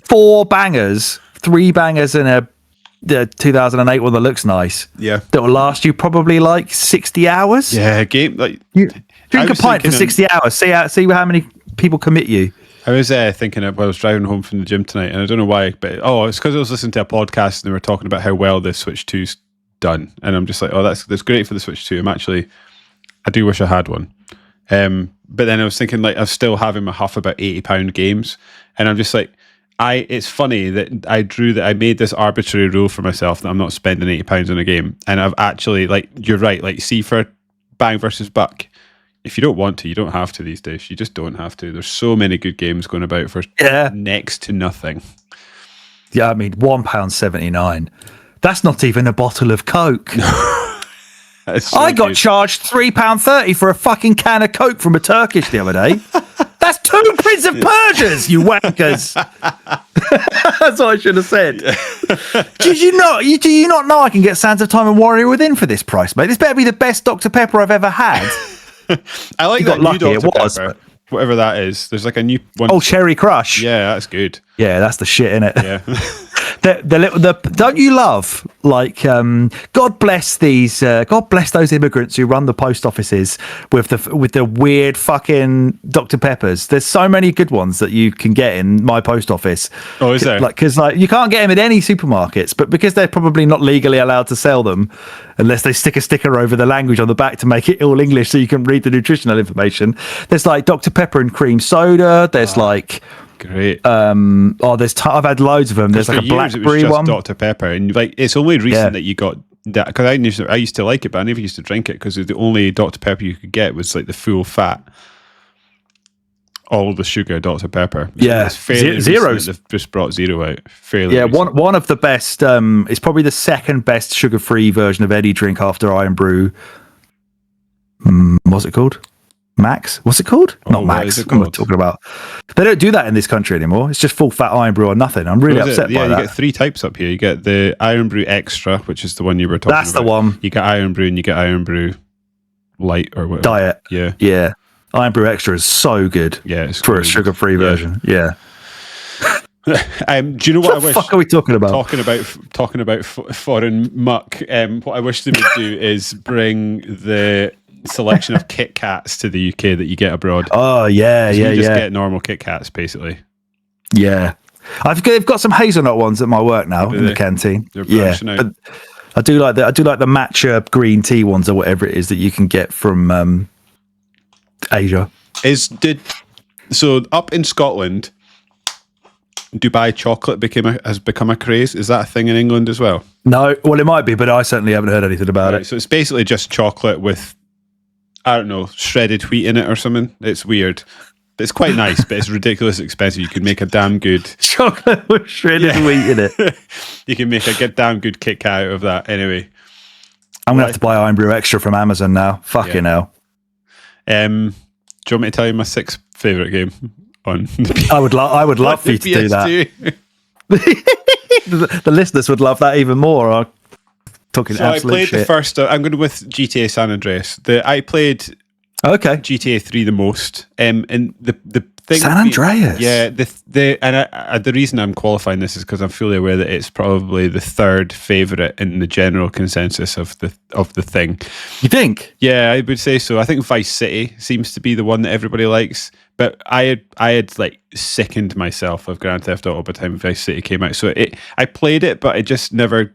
4 bangers, 3 bangers, and the 2008 one that looks nice. Yeah, that will last you probably like 60 hours. Yeah, game like you drink a pint for 60 hours. See how many people commit you. I was thinking I was driving home from the gym tonight, and I don't know why, but it's because I was listening to a podcast and they were talking about how well the Switch 2's done. And I'm just like, oh, that's great for the Switch 2. I do wish I had one. But then I was thinking, like, I was still having my huff about £80 games, and I'm just like, it's funny that I made this arbitrary rule for myself that I'm not spending £80 on a game, and I've actually, like, you're right, like, see, for Bang versus Buck, if you don't want to, you don't have to these days. You just don't have to. There's so many good games going about for next to nothing. Yeah, I mean, £1.79. That's not even a bottle of Coke. So I got charged £3.30 for a fucking can of Coke from a Turkish the other day. That's 2 Prince of Persias, you wankers. That's what I should have said. Do you not know I can get Sands of Time and Warrior Within for this price, mate? This better be the best Dr. Pepper I've ever had. I like that new Dr. Pepper. Whatever that is. There's like a new one. Oh, Cherry Crush. Yeah, that's good. Yeah, that's the shit, innit? Yeah. Don't you love, like, God bless those immigrants who run the post offices with the weird fucking Dr. Peppers. There's so many good ones that you can get in my post office. Oh, is there? Because you can't get them in any supermarkets, but because they're probably not legally allowed to sell them unless they stick a sticker over the language on the back to make it all English so you can read the nutritional information. There's like Dr. Pepper and cream soda. There's great. I've had loads of them. There's like a blackberry one. Dr. Pepper, and like it's only recent that you got that, because I used to like it, but I never used to drink it because the only Dr. Pepper you could get was like the full fat, all the sugar Dr. Pepper. Yeah, it's fairly zeros. They've just brought zero out. Fairly. Yeah, one of the best. It's probably the second best sugar-free version of any drink after Iron Brew. What's it called? Max? What's it called? Not Max. What am I talking about? They don't do that in this country anymore. It's just full fat Iron Brew or nothing. I'm really upset by that. You get 3 types up here. You get the Iron Brew Extra, which is the one you were talking about. That's the one. You get Iron Brew and you get Iron Brew Light or whatever. Diet. Yeah. Yeah. Iron Brew Extra is so good. Yeah, it's for a sugar-free version. Yeah. Do you know what I wish? What the fuck are we talking about? Talking about foreign muck. What I wish they would do is bring the selection of Kit Kats to the UK that you get abroad. Oh yeah, you just get normal Kit Kats basically. Yeah, they've got some hazelnut ones at my work now in the canteen. Yeah, but I do like the matcha green tea ones or whatever it is that you can get from Asia. So up in Scotland, Dubai chocolate has become a craze. Is that a thing in England as well? No, well it might be, but I certainly haven't heard anything about it. So it's basically just chocolate with, I don't know, shredded wheat in it or something. It's weird. It's quite nice, but it's ridiculously expensive. You can make a damn good chocolate with shredded wheat in it. You can make a damn good Kit Kat out of that. Anyway, I'm gonna have to buy Iron Brew Extra from Amazon now. Fucking hell. Do you want me to tell you my 6th favourite game on the I would love for you to do that. The listeners would love that even more. I'm talking absolute shit. I played the first. I'm going with GTA San Andreas. I played GTA 3 the most. And the thing San Andreas. Yeah. The reason I'm qualifying this is because I'm fully aware that it's probably the 3rd favourite in the general consensus of the thing. You think? Yeah, I would say so. I think Vice City seems to be the one that everybody likes. But I had like sickened myself of Grand Theft Auto by the time Vice City came out. So I played it, but it just never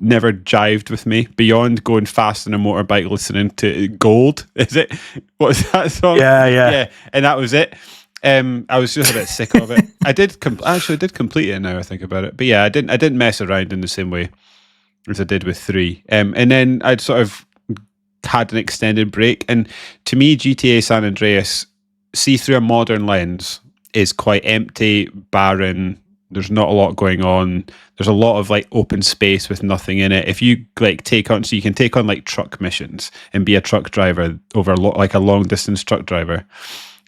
jived with me beyond going fast on a motorbike listening to Gold. Is it? What was that song? Yeah. And that was it. I was just a bit sick of it. I did complete it now I think about it. But yeah, I didn't mess around in the same way as I did with 3. And then I'd sort of had an extended break. And to me, GTA San Andreas, see through a modern lens, is quite empty, barren. There's not a lot going on. There's a lot of like open space with nothing in it. If you like you can take on like truck missions and be a truck driver over like a long distance truck driver.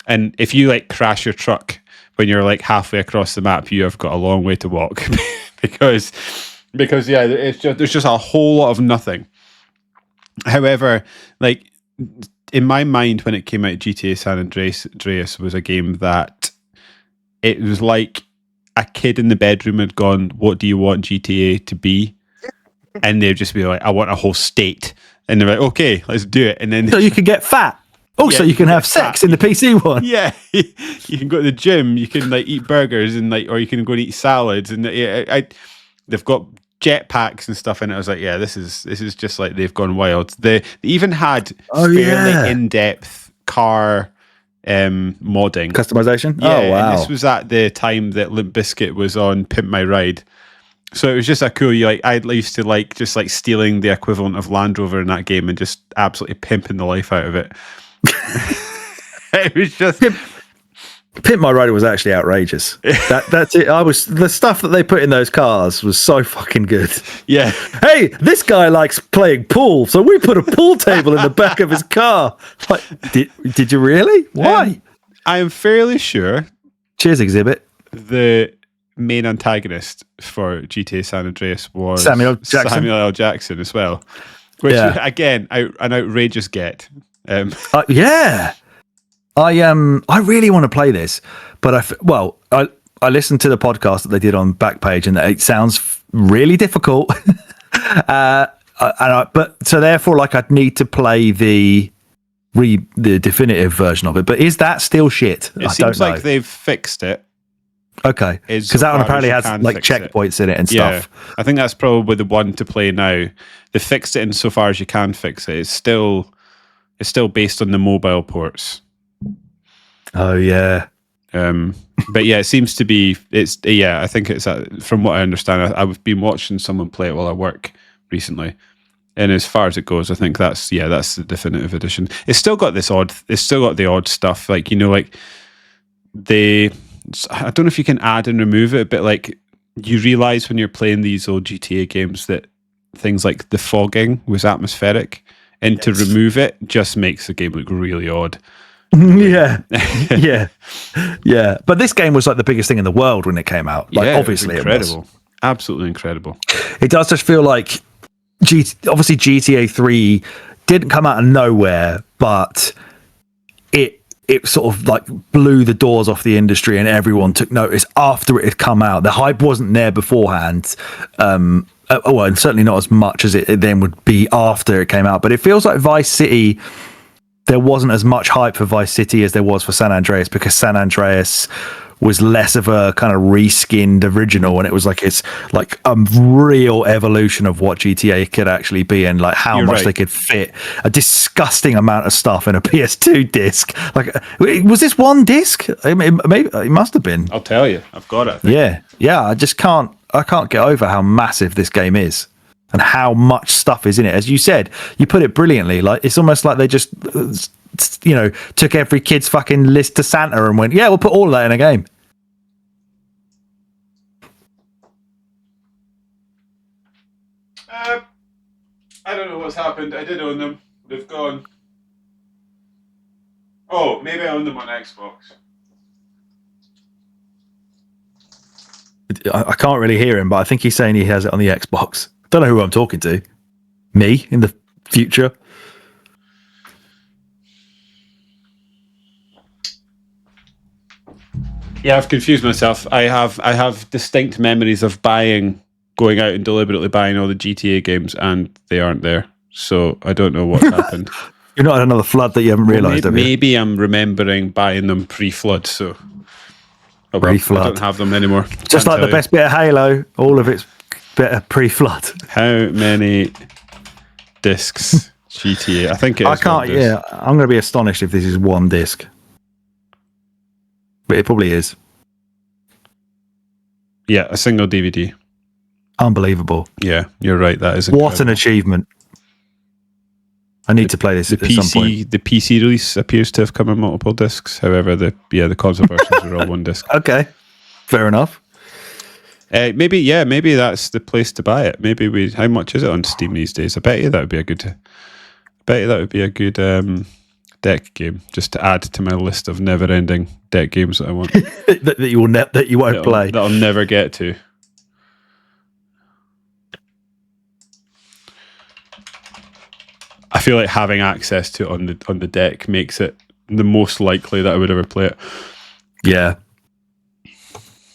And if you like crash your truck when you're like halfway across the map, you have got a long way to walk because yeah, there's just a whole lot of nothing. However, like in my mind, when it came out, GTA San Andreas was a game that it was like a kid in the bedroom had gone, "What do you want GTA to be?" And they'd just be like, "I want a whole state." And they're like, "Okay, let's do it." And then so you can get fat. Also, you can have sex in the PC one. Yeah, you can go to the gym. You can like eat burgers and or you can go and eat salads. And they've got jetpacks and stuff in it. I was like, yeah, this is just like they've gone wild. They even had yeah. in-depth car modding. Customization? Yeah, Oh, wow. and this was at the time that Limp Bizkit was on Pimp My Ride. So it was just a cool. I used to like just like stealing the equivalent of Land Rover in that game and just absolutely pimping the life out of it. It was just Pimp My Rider was actually outrageous. That's it. The stuff that they put in those cars was so fucking good. Yeah. Hey, this guy likes playing pool, so we put a pool table in the back of his car. Like, did you really? Why? I am fairly sure. Cheers, Exhibit. The main antagonist for GTA San Andreas was Samuel L. Jackson as well, which again, an outrageous get. Yeah, I really want to play this, but I listened to the podcast that they did on Backpage, and it sounds really difficult. But so therefore, like, I'd need to play the definitive version of it. But is that still shit? It seems like they've fixed it. Okay, because that one apparently has like checkpoints in it and stuff. Yeah, I think that's probably the one to play now. They fixed it insofar as you can fix it. It's still based on the mobile ports. Oh yeah. But yeah, it seems to be. I think it's from what I understand. I've been watching someone play it while I work recently, and as far as it goes, I think that's the definitive edition. It's still got the odd stuff, like, you know, like I don't know if you can add and remove it, but like you realize when you're playing these old GTA games that things like the fogging was atmospheric, and to remove it just makes the game look really odd. Yeah. But this game was like the biggest thing in the world when it came out. Like, obviously, incredible. It was Absolutely incredible. It does just feel like obviously GTA 3 didn't come out of nowhere, but it sort of like blew the doors off the industry, and everyone took notice after it had come out. The hype wasn't there beforehand. And certainly not as much as it then would be after it came out. But it feels like Vice City, there wasn't as much hype for Vice City as there was for San Andreas, because San Andreas was less of a kind of reskinned original, and it was like it's like a real evolution of what GTA could actually be, and like how much they could fit a disgusting amount of stuff in a PS2 disc. Like, was this one disc? Maybe it must have been. I'll tell you, I've got it. Yeah. I can't get over how massive this game is and how much stuff is in it. As you said, you put it brilliantly. Like, it's almost like they just, took every kid's fucking list to Santa and went, yeah, we'll put all of that in a game. I don't know what's happened. I did own them. They've gone. Oh, maybe I own them on Xbox. I can't really hear him, but I think he's saying he has it on the Xbox. Don't know who I'm talking to. Me in the future. Yeah, I've confused myself. I have distinct memories of going out and deliberately buying all the GTA games, and they aren't there. So I don't know what's happened. You're not in another flood that you haven't realised, have you? Maybe I'm remembering buying them pre-flood, so pre-flood. I don't have them anymore. Just like the best bit of Halo, all of it's better pre-flood. How many discs GTA? I think it is. I can't. Yeah, I'm going to be astonished if this is one disc, but it probably is. Yeah, a single DVD. Unbelievable. Yeah, you're right. That is incredible. What an achievement. I need to play this at some point. The PC release appears to have come in multiple discs. However, the console versions are all one disc. Okay, fair enough. Maybe that's the place to buy it. Maybe how much is it on Steam these days? I bet you that would be a good deck game, just to add to my list of never-ending deck games that I want. that you won't play. That I'll never get to. I feel like having access to it on the deck makes it the most likely that I would ever play it. Yeah.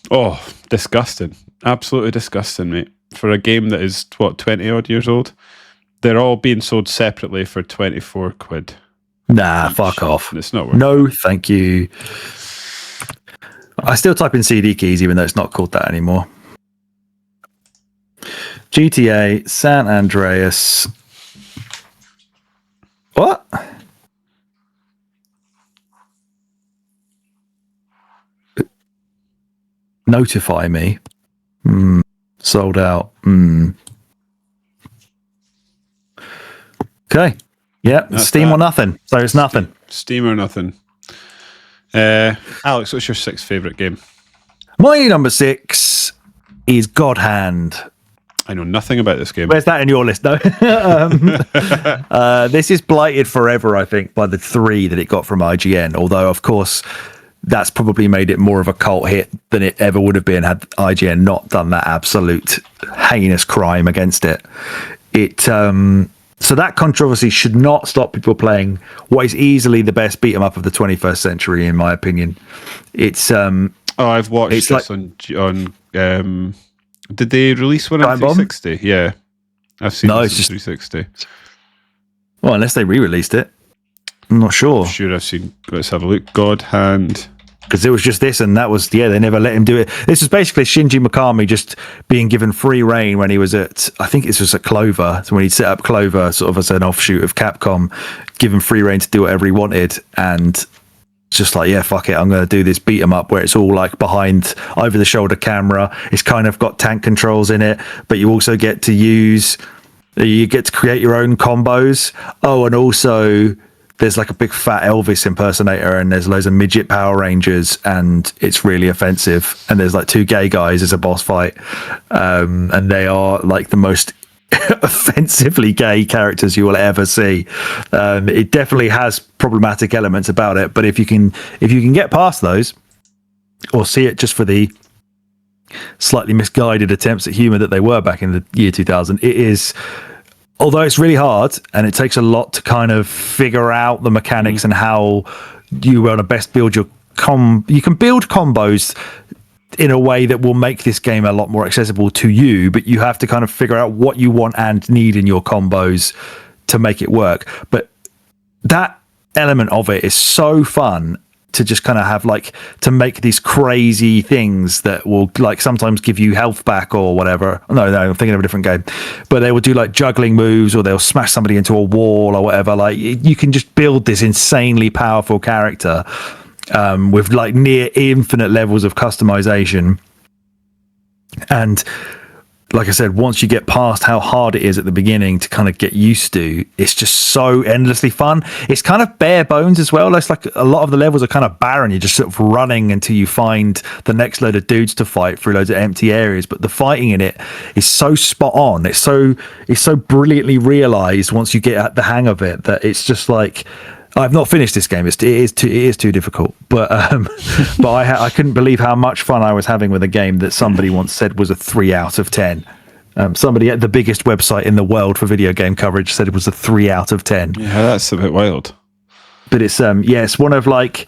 Oh, disgusting. Absolutely disgusting, mate. For a game that is, 20 odd years old? They're all being sold separately for 24 quid. Nah, fuck off. It's not worth it. No, thank you. I still type in CD keys, even though it's not called that anymore. GTA San Andreas. What? Notify me. Sold out. Okay. Yeah, That's Steam that. or nothing. So it's nothing. Steam or nothing. Alex, what's your sixth favourite game? My number 6 is God Hand. I know nothing about this game. Where's that in your list? No. This is blighted forever, I think, by the 3 that it got from IGN. Although, of course, that's probably made it more of a cult hit than it ever would have been had IGN not done that absolute heinous crime against it. So that controversy should not stop people playing what is easily the best beat 'em up of the 21st century, in my opinion. It's I've watched this on. Did they release one on 360? Yeah, I've seen this on 360. Well, unless they re-released it, I'm not sure. Sure, I've seen. Let's have a look. God Hand. Because it was just this, and that was they never let him do it. This was basically Shinji Mikami just being given free reign when he was at, I think it was at Clover, so when he set up Clover sort of as an offshoot of Capcom, given free reign to do whatever he wanted, and just like, yeah, fuck it, I'm going to do this beat 'em up where it's all like behind over the shoulder camera. It's kind of got tank controls in it, but you also get to create your own combos. Oh, and also there's like a big fat Elvis impersonator, and there's loads of midget Power Rangers, and it's really offensive. And there's like 2 gay guys as a boss fight, and they are like the most offensively gay characters you will ever see. It definitely has problematic elements about it, but if you can get past those, or see it just for the slightly misguided attempts at humor that they were back in the year 2000, it is. Although it's really hard and it takes a lot to kind of figure out the mechanics and how you want to best build your you can build combos in a way that will make this game a lot more accessible to you, but you have to kind of figure out what you want and need in your combos to make it work. But that element of it is so fun to just kind of have, like, to make these crazy things that will like sometimes give you health back or whatever. No, I'm thinking of a different game, but they will do like juggling moves, or they'll smash somebody into a wall or whatever. Like, you can just build this insanely powerful character with like near infinite levels of customization. And like I said, once you get past how hard it is at the beginning to kind of get used to, it's just so endlessly fun. It's kind of bare bones as well. It's like a lot of the levels are kind of barren. You're just sort of running until you find the next load of dudes to fight through loads of empty areas. But the fighting in it is so spot on. It's so brilliantly realized once you get the hang of it, that it's just like, I've not finished this game. It is too difficult, but I couldn't believe how much fun I was having with a game that somebody once said was a 3 out of 10. Somebody at the biggest website in the world for video game coverage said it was a 3 out of 10. Yeah, that's a bit wild. But it's it's one of like,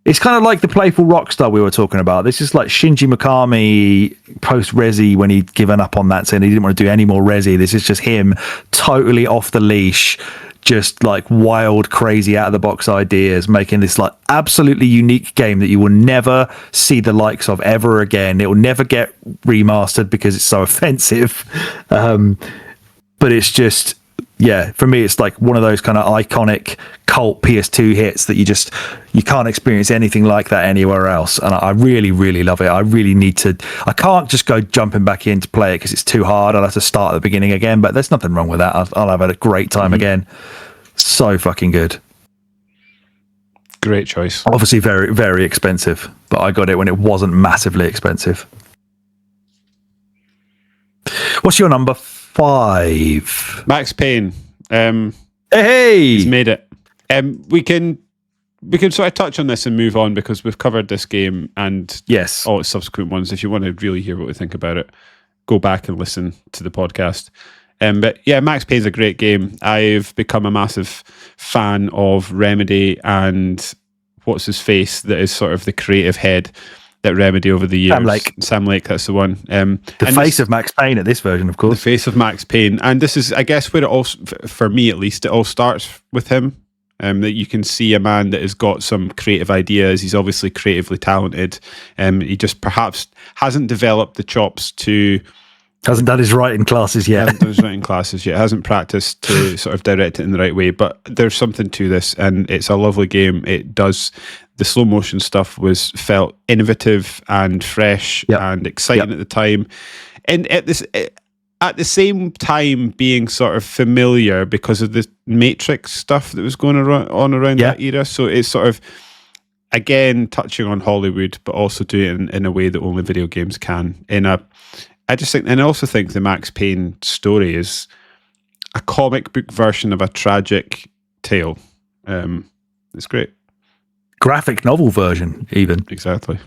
it's kind of like the playful rockstar we were talking about. This is like Shinji Mikami post Resi, when he'd given up on that, saying he didn't want to do any more Resi. This is just him totally off the leash, just like wild, crazy, out of the box ideas, making this like absolutely unique game that you will never see the likes of ever again. It will never get remastered because it's so offensive. But it's just, yeah, for me, it's like one of those kind of iconic cult PS2 hits that you can't experience anything like that anywhere else. And I really, really love it. I really need to, I can't just go jumping back in to play it because it's too hard. I'll have to start at the beginning again, but there's nothing wrong with that. I'll have a great time again. So fucking good. Great choice. Obviously very, very expensive, but I got it when it wasn't massively expensive. What's your number 5? Max Payne. Hey! He's made it. We can sort of touch on this and move on, because we've covered this game and yes, all its subsequent ones. If you want to really hear what we think about it, go back and listen to the podcast. But yeah, Max Payne's a great game. I've become a massive fan of Remedy and what's his face that is sort of the creative head at Remedy over the years. Sam Lake, that's the one. The face of Max Payne at this version, of course. The face of Max Payne. And this is, I guess, where it all, for me at least, it all starts with him. That you can see a man that has got some creative ideas. He's obviously creatively talented. He just perhaps hasn't developed the chops to Hasn't done his writing classes yet. Hasn't done his writing classes yet. Hasn't practiced to sort of direct it in the right way. But there's something to this, and it's a lovely game. It does the slow motion stuff felt innovative and fresh and exciting at the time, and at the same time being sort of familiar because of the Matrix stuff that was going on around that era. So it's sort of, again, touching on Hollywood, but also doing it in a way that only video games can. I just think, and I also think the Max Payne story is a comic book version of a tragic tale. It's great. Graphic novel version, even. Exactly.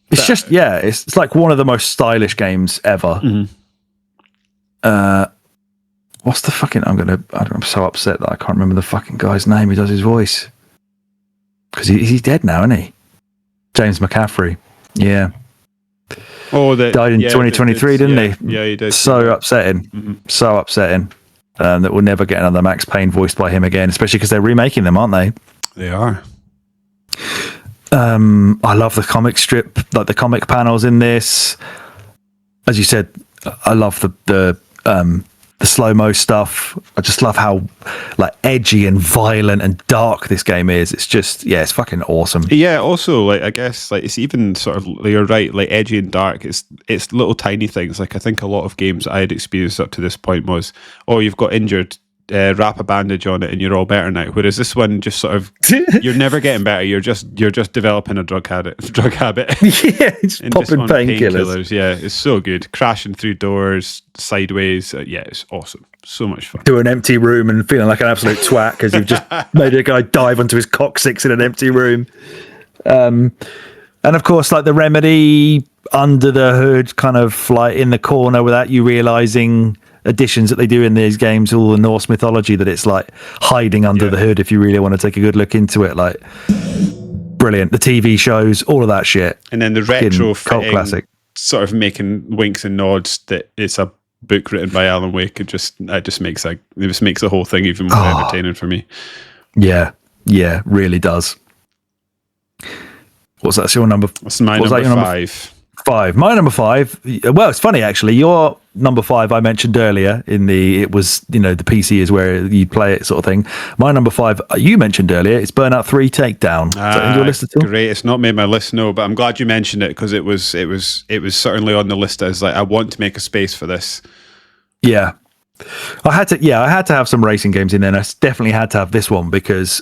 It's just, it's like one of the most stylish games ever. Mm-hmm. What's the fucking... I'm so upset that I can't remember the fucking guy's name who does his voice. Because he's dead now, isn't he? James McCaffrey. Yeah. Oh, died in 2023, didn't he? Yeah, he did. So upsetting. Mm-hmm. So upsetting. That we'll never get another Max Payne voiced by him again, especially because they're remaking them, aren't they? They are. I love the comic strip, like the comic panels in this. As you said, I love the slow-mo stuff. I just love how like edgy and violent and dark this game is. It's just, it's fucking awesome. Yeah, also, like, I guess, like, it's even sort of, you're right, like, edgy and dark. It's little tiny things. Like, I think a lot of games I had experienced up to this point was, you've got injured, wrap a bandage on it and you're all better now. Whereas this one just sort of, you're never getting better. You're just developing a drug habit. Yeah, it's popping painkillers. Yeah, it's so good. Crashing through doors, sideways. It's awesome. So much fun. To an empty room and feeling like an absolute twat because you've just made a guy dive onto his coccyx in an empty room. And of course, like the Remedy under the hood, kind of like in the corner without you realizing additions that they do in these games, all the Norse mythology, that it's like hiding under the hood if you really want to take a good look into it. Like, brilliant. The TV shows, all of that shit. And then the retro cult classic, sort of making winks and nods that it's a book written by Alan Wake. It just makes the whole thing even more entertaining for me. Yeah, really does. What's that? Your number? What's my number 5? 5. My number 5. Well, it's funny actually. Your number 5 I mentioned earlier it was the PC is where you play it sort of thing. My number 5 you mentioned earlier. It's Burnout 3 Takedown. Is that in your list at all? Great. It's not made my list, no, but I'm glad you mentioned it because it was certainly on the list as like I want to make a space for this. Yeah, I had to have some racing games in there. And I definitely had to have this one because,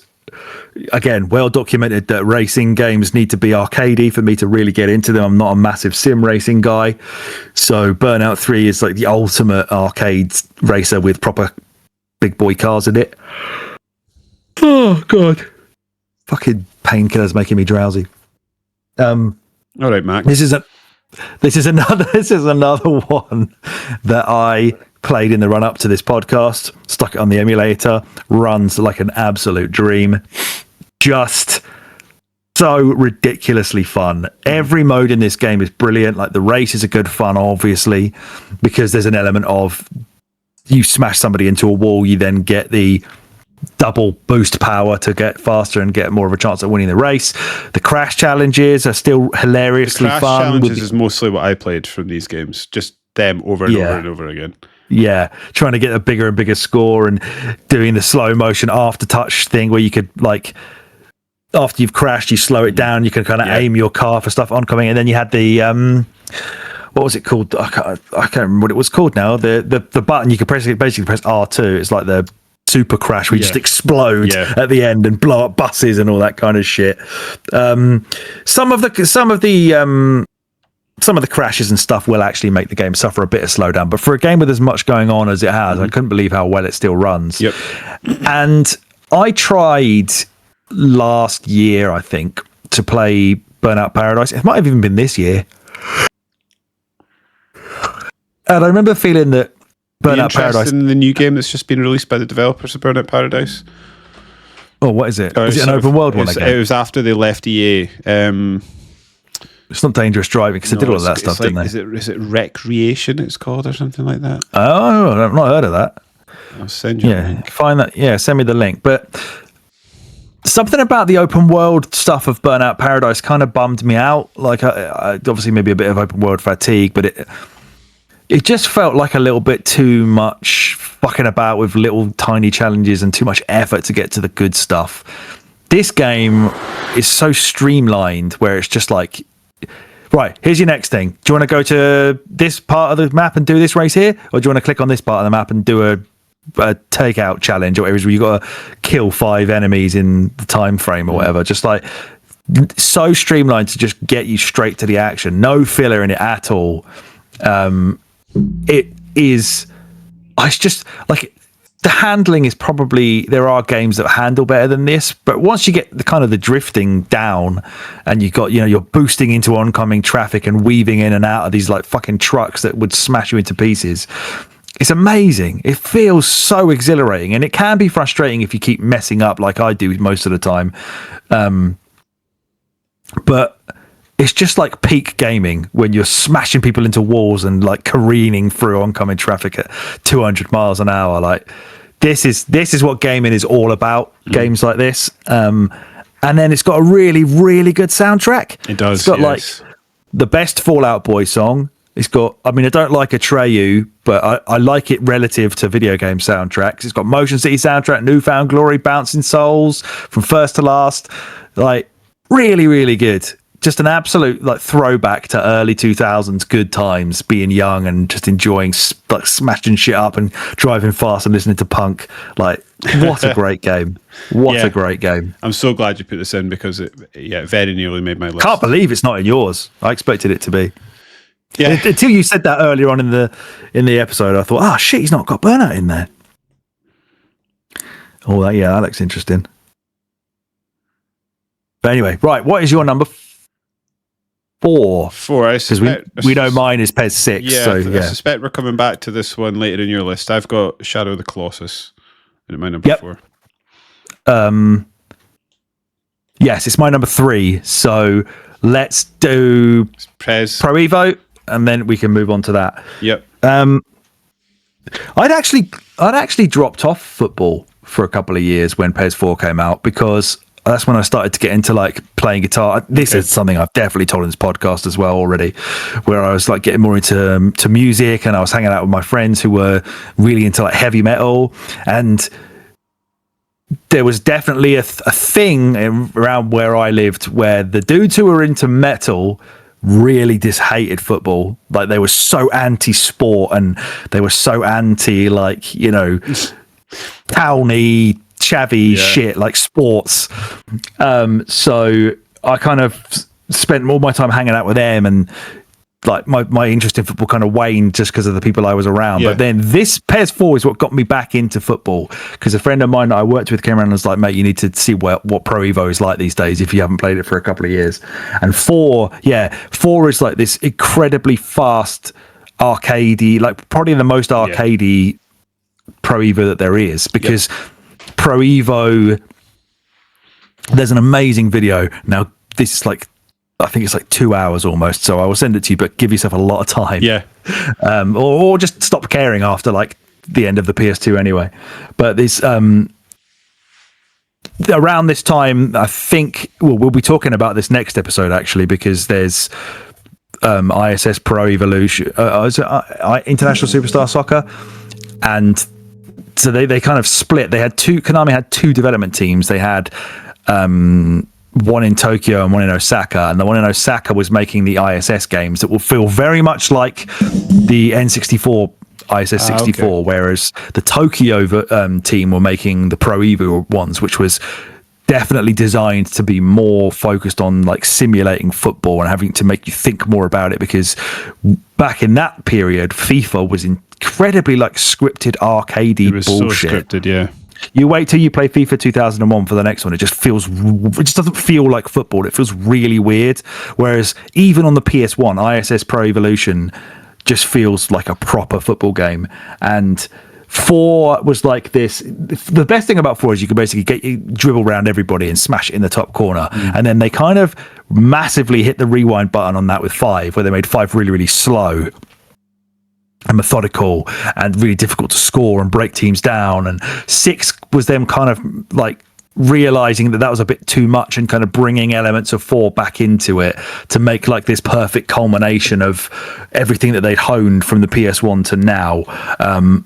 again, well documented that racing games need to be arcadey for me to really get into them. I'm not a massive sim racing guy, so Burnout 3 is like the ultimate arcade racer with proper big boy cars in it. Oh god, fucking painkillers making me drowsy. All right, Max. This is another one that I played in the run up to this podcast, stuck it on the emulator, runs like an absolute dream. Just so ridiculously fun. Every mode in this game is brilliant. Like the races are good fun, obviously, because there's an element of you smash somebody into a wall, you then get the double boost power to get faster and get more of a chance at winning the race. The crash challenges are still hilariously fun. Crash challenges is mostly what I played from these games. Just them over and over and over again. Yeah, trying to get a bigger and bigger score and doing the slow motion after touch thing where you could, like, after you've crashed, you slow it down. You can kind of aim your car for stuff oncoming. And then you had the, what was it called? I can't remember what it was called now. The button, you could basically press R2. It's like the super crash where you just explode at the end and blow up buses and all that kind of shit. Some of the crashes and stuff will actually make the game suffer a bit of slowdown, but for a game with as much going on as it has, I couldn't believe how well it still runs. Yep. And I tried last year, I think, to play Burnout Paradise. It might have even been this year. And I remember feeling that Burnout Paradise, in the new game that's just been released by the developers of Burnout Paradise. Oh, what is it? Is it an open world one again? It was after they left EA. It's not Dangerous Driving because they did all of that stuff, didn't they? Is it Recreation? It's called or something like that. Oh, I've not heard of that. I'll send you. Find that. Yeah, send me the link. But something about the open world stuff of Burnout Paradise kind of bummed me out. Like, I obviously maybe a bit of open world fatigue, but it just felt like a little bit too much fucking about with little tiny challenges and too much effort to get to the good stuff. This game is so streamlined where it's just like, right, here's your next thing. Do you want to go to this part of the map and do this race here? Or do you want to click on this part of the map and do a takeout challenge or whatever, where you got to kill 5 enemies in the time frame or whatever? Just like, so streamlined to just get you straight to the action. No filler in it at all. It is, it's just like, the handling is probably, there are games that handle better than this, but once you get the kind of the drifting down and you've got, you're boosting into oncoming traffic and weaving in and out of these like fucking trucks that would smash you into pieces, it's amazing. It feels so exhilarating, and it can be frustrating if you keep messing up like I do most of the time. But it's just like peak gaming when you're smashing people into walls and like careening through oncoming traffic at 200 miles an hour. Like, this is what gaming is all about. Games like this. And then it's got a really, really good soundtrack. It does. It's got like the best Fall Out Boy song. It's got, I mean, I don't like Atreyu, but I like it relative to video game soundtracks. It's got Motion City soundtrack, Newfound Glory, Bouncing Souls, From First to Last. Like, really, really good. Just an absolute like throwback to early 2000s good times, being young and just enjoying like smashing shit up and driving fast and listening to punk. Like, what a great game. What a great game. I'm so glad you put this in because it very nearly made my list. Can't believe it's not in yours. I expected it to be. Yeah. Until you said that earlier on in the episode, I thought, oh shit, he's not got Burnout in there. Oh, that looks interesting. But anyway, right, what is your number 4? Because we know mine is PES 6. Yeah, so I suspect we're coming back to this one later in your list. I've got Shadow of the Colossus at my number 4. Yes, it's my number 3. So let's do PES Pro Evo, and then we can move on to that. Yep. I'd actually dropped off football for a couple of years when PES 4 came out, because that's when I started to get into like playing guitar. This is something I've definitely told in this podcast as well already, where I was like getting more into music, and I was hanging out with my friends who were really into like heavy metal, and there was definitely a thing around where I lived where the dudes who were into metal really hated football. Like, they were so anti-sport, and they were so anti, like, towny, chavvy shit like sports. So I kind of spent all my time hanging out with them, and like my interest in football kind of waned just because of the people I was around. But then this PES 4 is what got me back into football, because a friend of mine that I worked with came around and was like, mate, you need to see what Pro Evo is like these days if you haven't played it for a couple of years. And 4 is like this incredibly fast arcadey, like probably the most arcadey Pro Evo that there is, because Pro Evo, there's an amazing video. Now, this is like, I think it's like 2 hours almost, so I will send it to you, but give yourself a lot of time. Yeah. Or just stop caring after like the end of the PS2 anyway. But this, around this time, I think, we'll be talking about this next episode actually, because there's ISS Pro Evolution, International Superstar Soccer, and so they kind of split. Konami had 2 development teams. They had one in Tokyo and one in Osaka, and the one in Osaka was making the ISS games that will feel very much like the N64 ISS 64, whereas the Tokyo team were making the Pro Evo ones, which was definitely designed to be more focused on like simulating football and having to make you think more about it, because back in that period FIFA was incredibly like scripted arcadey bullshit. So scripted, you wait till you play FIFA 2001 for the next one. It just doesn't feel like football. It feels really weird. Whereas even on the PS1, ISS Pro Evolution just feels like a proper football game. And 4 was like this. The best thing about 4 is you can basically dribble around everybody and smash it in the top corner. And then they kind of massively hit the rewind button on that with 5, where they made 5 really, really slow and methodical and really difficult to score and break teams down. And 6 was them kind of like realizing that was a bit too much and kind of bringing elements of 4 back into it to make like this perfect culmination of everything that they'd honed from the PS1 to now,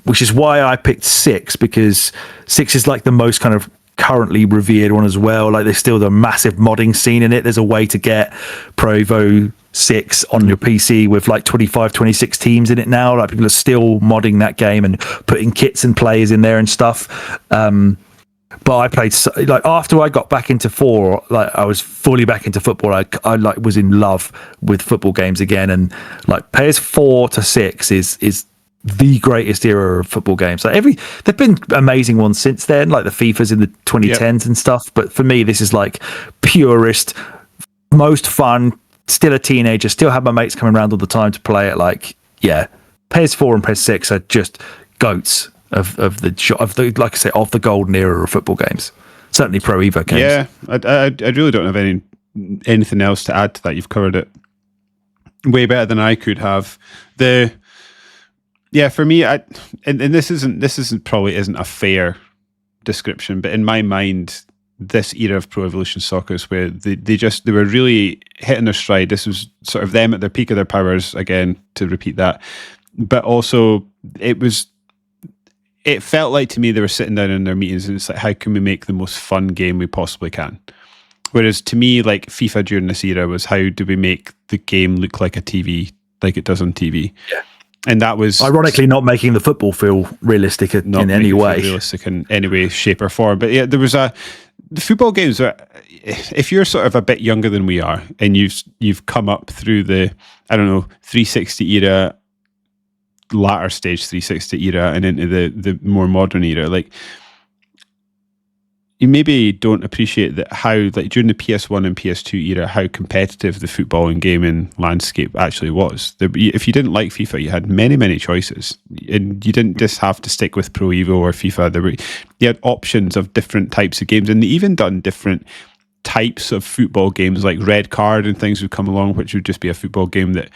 which is why I picked 6, because 6 is like the most kind of currently revered one as well. Like there's still the massive modding scene in it. There's a way to get Pro Evo 6 on your PC with like 25, 26 teams in it now. Like people are still modding that game and putting kits and players in there and stuff. But I played like after I got back into 4, like I was fully back into football. I like was in love with football games again, and like PS4 to 6 is the greatest era of football games. Like there've been amazing ones since then, like the FIFAs in the 2010s and stuff. But for me, this is like purest, most fun. Still a teenager, still have my mates coming around all the time to play it. Like, yeah, PS4 and PS6 are just goats of the like I say, of the golden era of football games. Certainly Pro Evo games. Yeah, I really don't have anything else to add to that. You've covered it way better than I could have. For me, and this isn't a fair description, but in my mind, this era of Pro Evolution Soccer is where they were really hitting their stride. This was sort of them at their peak of their powers, again, to repeat that. But also, it felt like to me they were sitting down in their meetings and it's like, how can we make the most fun game we possibly can? Whereas to me, like FIFA during this era was, how do we make the game look like a TV, like it does on TV? Yeah. And that was ironically not making the football feel realistic in any way. Realistic in any way, shape, or form. But yeah, there was the football games are, if you're sort of a bit younger than we are, and you've come up through the 360 era, latter stage 360 era, and into the more modern era, like you maybe don't appreciate that how, like during the PS1 and PS2 era, how competitive the football and gaming landscape actually was. If you didn't like FIFA, you had many choices, and you didn't just have to stick with Pro Evo or FIFA. You had options of different types of games, and they even done different types of football games, like Red Card and things would come along, which would just be a football game that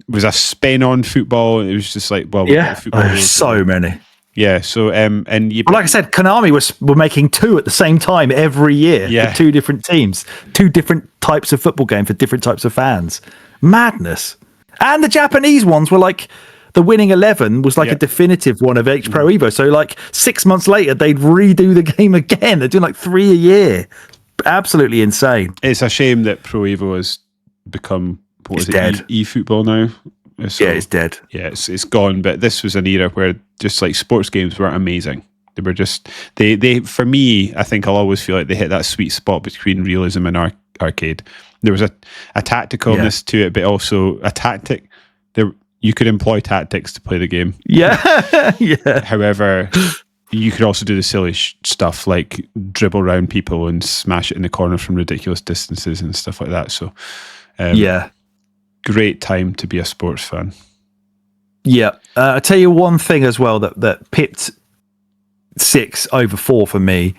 was a spin on football. It was just like, well, there's so many. Yeah, so like I said, Konami were making 2 at the same time every year for 2 different teams, 2 different types of football game for different types of fans. Madness. And the Japanese ones were like, the winning 11 was like a definitive one of each Pro Evo. So like 6 months later, they'd redo the game again. They're doing like 3 a year. Absolutely insane. It's a shame that Pro Evo has become dead. E-football now. So, it's dead. Yeah, it's gone. But this was an era where just like sports games were amazing. They were just they for me, I think I'll always feel like they hit that sweet spot between realism and arcade. There was a tacticalness to it, but also a tactic. You could employ tactics to play the game. Yeah, yeah. However, you could also do the silly stuff like dribble around people and smash it in the corner from ridiculous distances and stuff like that. So, great time to be a sports fan. Yeah. I'll tell you one thing as well that pipped 6 over 4 for me,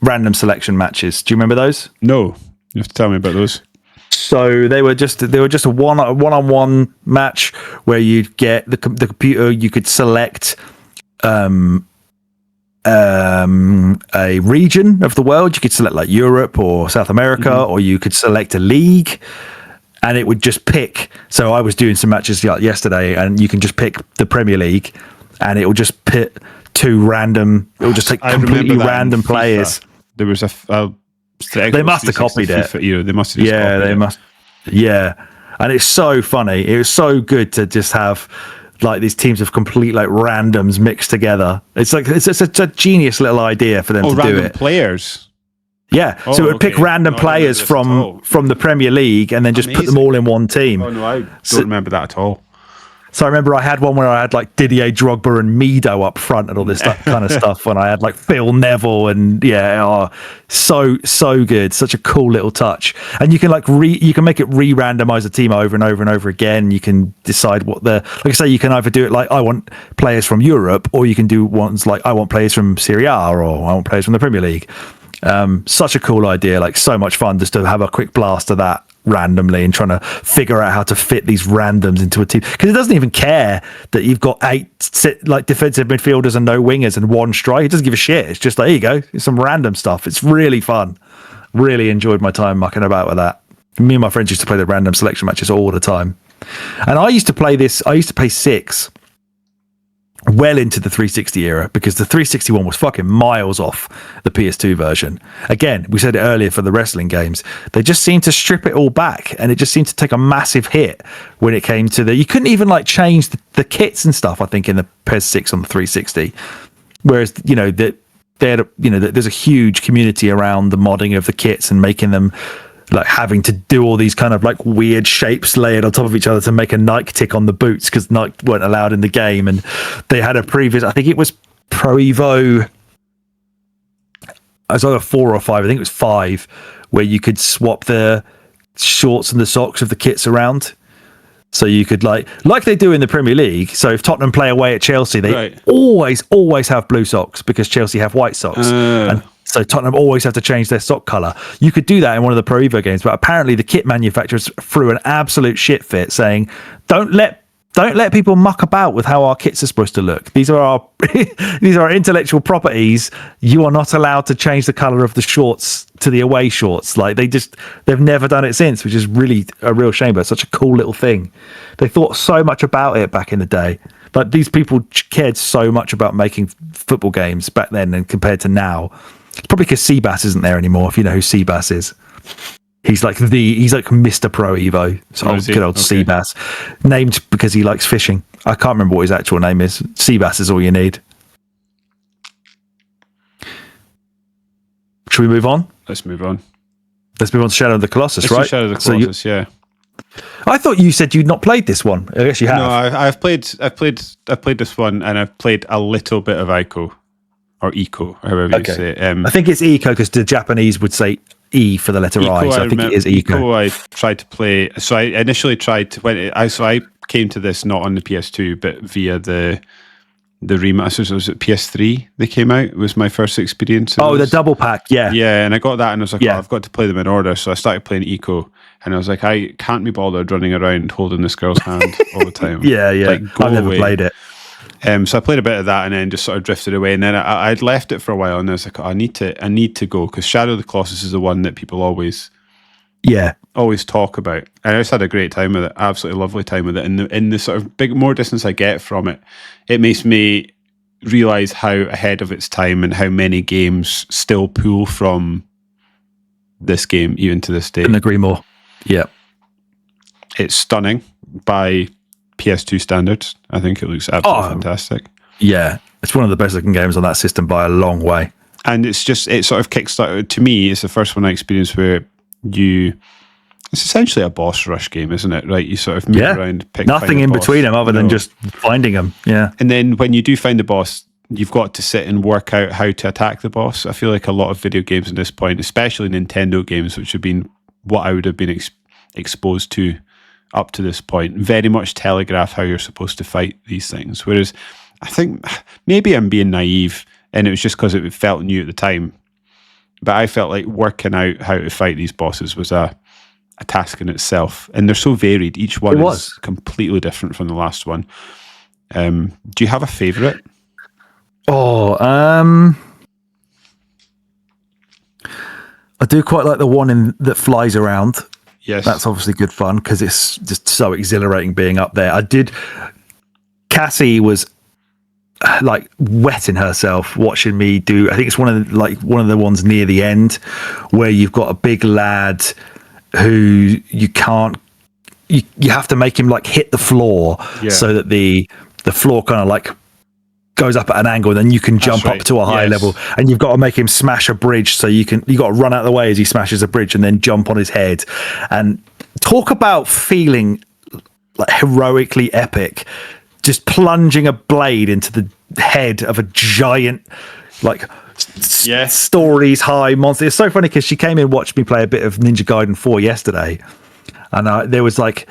random selection matches. Do you remember those? No. You have to tell me about those. So they were just a one-on-one match where you'd get the computer, you could select a region of the world. You could select like Europe or South America, or you could select a league. And it would just pick. So I was doing some matches yesterday, and you can just pick the Premier League, and it will just pit 2 random. It will just take completely random players. There was they must have copied it. They must have. They must. Yeah, and it's so funny. It was so good to just have like these teams of complete like randoms mixed together. It's like it's a genius little idea for them to do it. Players. Yeah, so it would pick random players from the Premier League and then just put them all in one team. Oh, no, I don't remember that at all. So I remember I had one where I had like Didier Drogba and Mido up front and all this kind of stuff when I had like Phil Neville and so good. Such a cool little touch. And you can like you can make it re-randomize the team over and over and over again. You can decide like I say, you can either do it like I want players from Europe, or you can do ones like I want players from Serie A, or I want players from the Premier League. Such a cool idea, like so much fun just to have a quick blast of that randomly and trying to figure out how to fit these randoms into a team, because it doesn't even care that you've got 8 defensive midfielders and no wingers and 1 striker. It doesn't give a shit. It's just like, here you go, it's some random stuff. It's really fun. Really enjoyed my time mucking about with that. Me and my friends used to play the random selection matches all the time. And I used to play 6 well into the 360 era, because the 361 was fucking miles off the PS2 version. Again, we said it earlier for the wrestling games, they just seemed to strip it all back, and it just seemed to take a massive hit when it came to you couldn't even like change the kits and stuff, I think, in the PS6 on the 360. Whereas, there's a huge community around the modding of the kits and making them, like having to do all these kind of like weird shapes layered on top of each other to make a Nike tick on the boots, because Nike weren't allowed in the game. And they had a previous, I think it was Pro Evo, it was either 4 or 5, I think it was 5, where you could swap the shorts and the socks of the kits around. So you could like they do in the Premier League. So if Tottenham play away at Chelsea, they always have blue socks because Chelsea have white socks. And so Tottenham always have to change their sock colour. You could do that in one of the Pro Evo games, but apparently the kit manufacturers threw an absolute shit fit, saying, don't let people muck about with how our kits are supposed to look. These are our these are our intellectual properties. You are not allowed to change the colour of the shorts to the away shorts. Like they've never done it since, which is really a real shame, but it's such a cool little thing. They thought so much about it back in the day. Like these people cared so much about making football games back then and compared to now. It's probably because Seabass isn't there anymore, if you know who Seabass is. He's like Mr. Pro Evo. So good old Seabass. Named because he likes fishing. I can't remember what his actual name is. Seabass is all you need. Should we move on? Let's move on. Let's move on to Shadow of the Colossus, right? Shadow of the Colossus, yeah. I thought you said you'd not played this one. I guess you have. No, I've played this one, and I've played a little bit of Ico. Or Eco, however you say it. I think it's Eco because the Japanese would say E for the letter I, so I think it is Eco. I tried to play. So I initially tried to I came to this not on the PS2 but via the remasters. Was it PS3? They came out. It was my first experience. The double pack, yeah, and I got that, and I was like, I've got to play them in order. So I started playing Eco, and I was like, I can't be bothered running around holding this girl's hand all the time. yeah. Like, I've never played it. So I played a bit of that and then just sort of drifted away. And then I'd left it for a while, and I was like, I need to go, because Shadow of the Colossus is the one that people always talk about. And I just had a great time with it, absolutely lovely time with it. And in the sort of more distance I get from it, it makes me realize how ahead of its time and how many games still pull from this game even to this day. Couldn't agree more. Yeah, it's stunning by PS2 standards. I think it looks absolutely fantastic. Yeah, it's one of the best looking games on that system by a long way. And it sort of kickstarted, to me, it's the first one I experienced where it's essentially a boss rush game, isn't it? Right? You sort of move around, pick nothing in between them other than just finding them. Yeah. And then when you do find the boss, you've got to sit and work out how to attack the boss. I feel like a lot of video games at this point, especially Nintendo games, which have been what I would have been exposed to up to this point, very much telegraph how you're supposed to fight these things. Whereas I think maybe I'm being naive, and it was just because it felt new at the time. But I felt like working out how to fight these bosses was a task in itself. And they're so varied. Each one is completely different from the last one. Do you have a favourite? I do quite like the one that flies around. Yes. That's obviously good fun because it's just so exhilarating being up there. Cassie was like wetting herself watching me do, I think it's one of the ones near the end where you've got a big lad who you have to make him like hit the floor so that the floor kind of like goes up at an angle, and then you can jump up to a high level, and you've got to make him smash a bridge. So you got to run out of the way as he smashes a bridge and then jump on his head. And talk about feeling like heroically epic, just plunging a blade into the head of a giant, like stories high monster. It's so funny because she came in and watched me play a bit of Ninja Gaiden 4 yesterday. And there was like,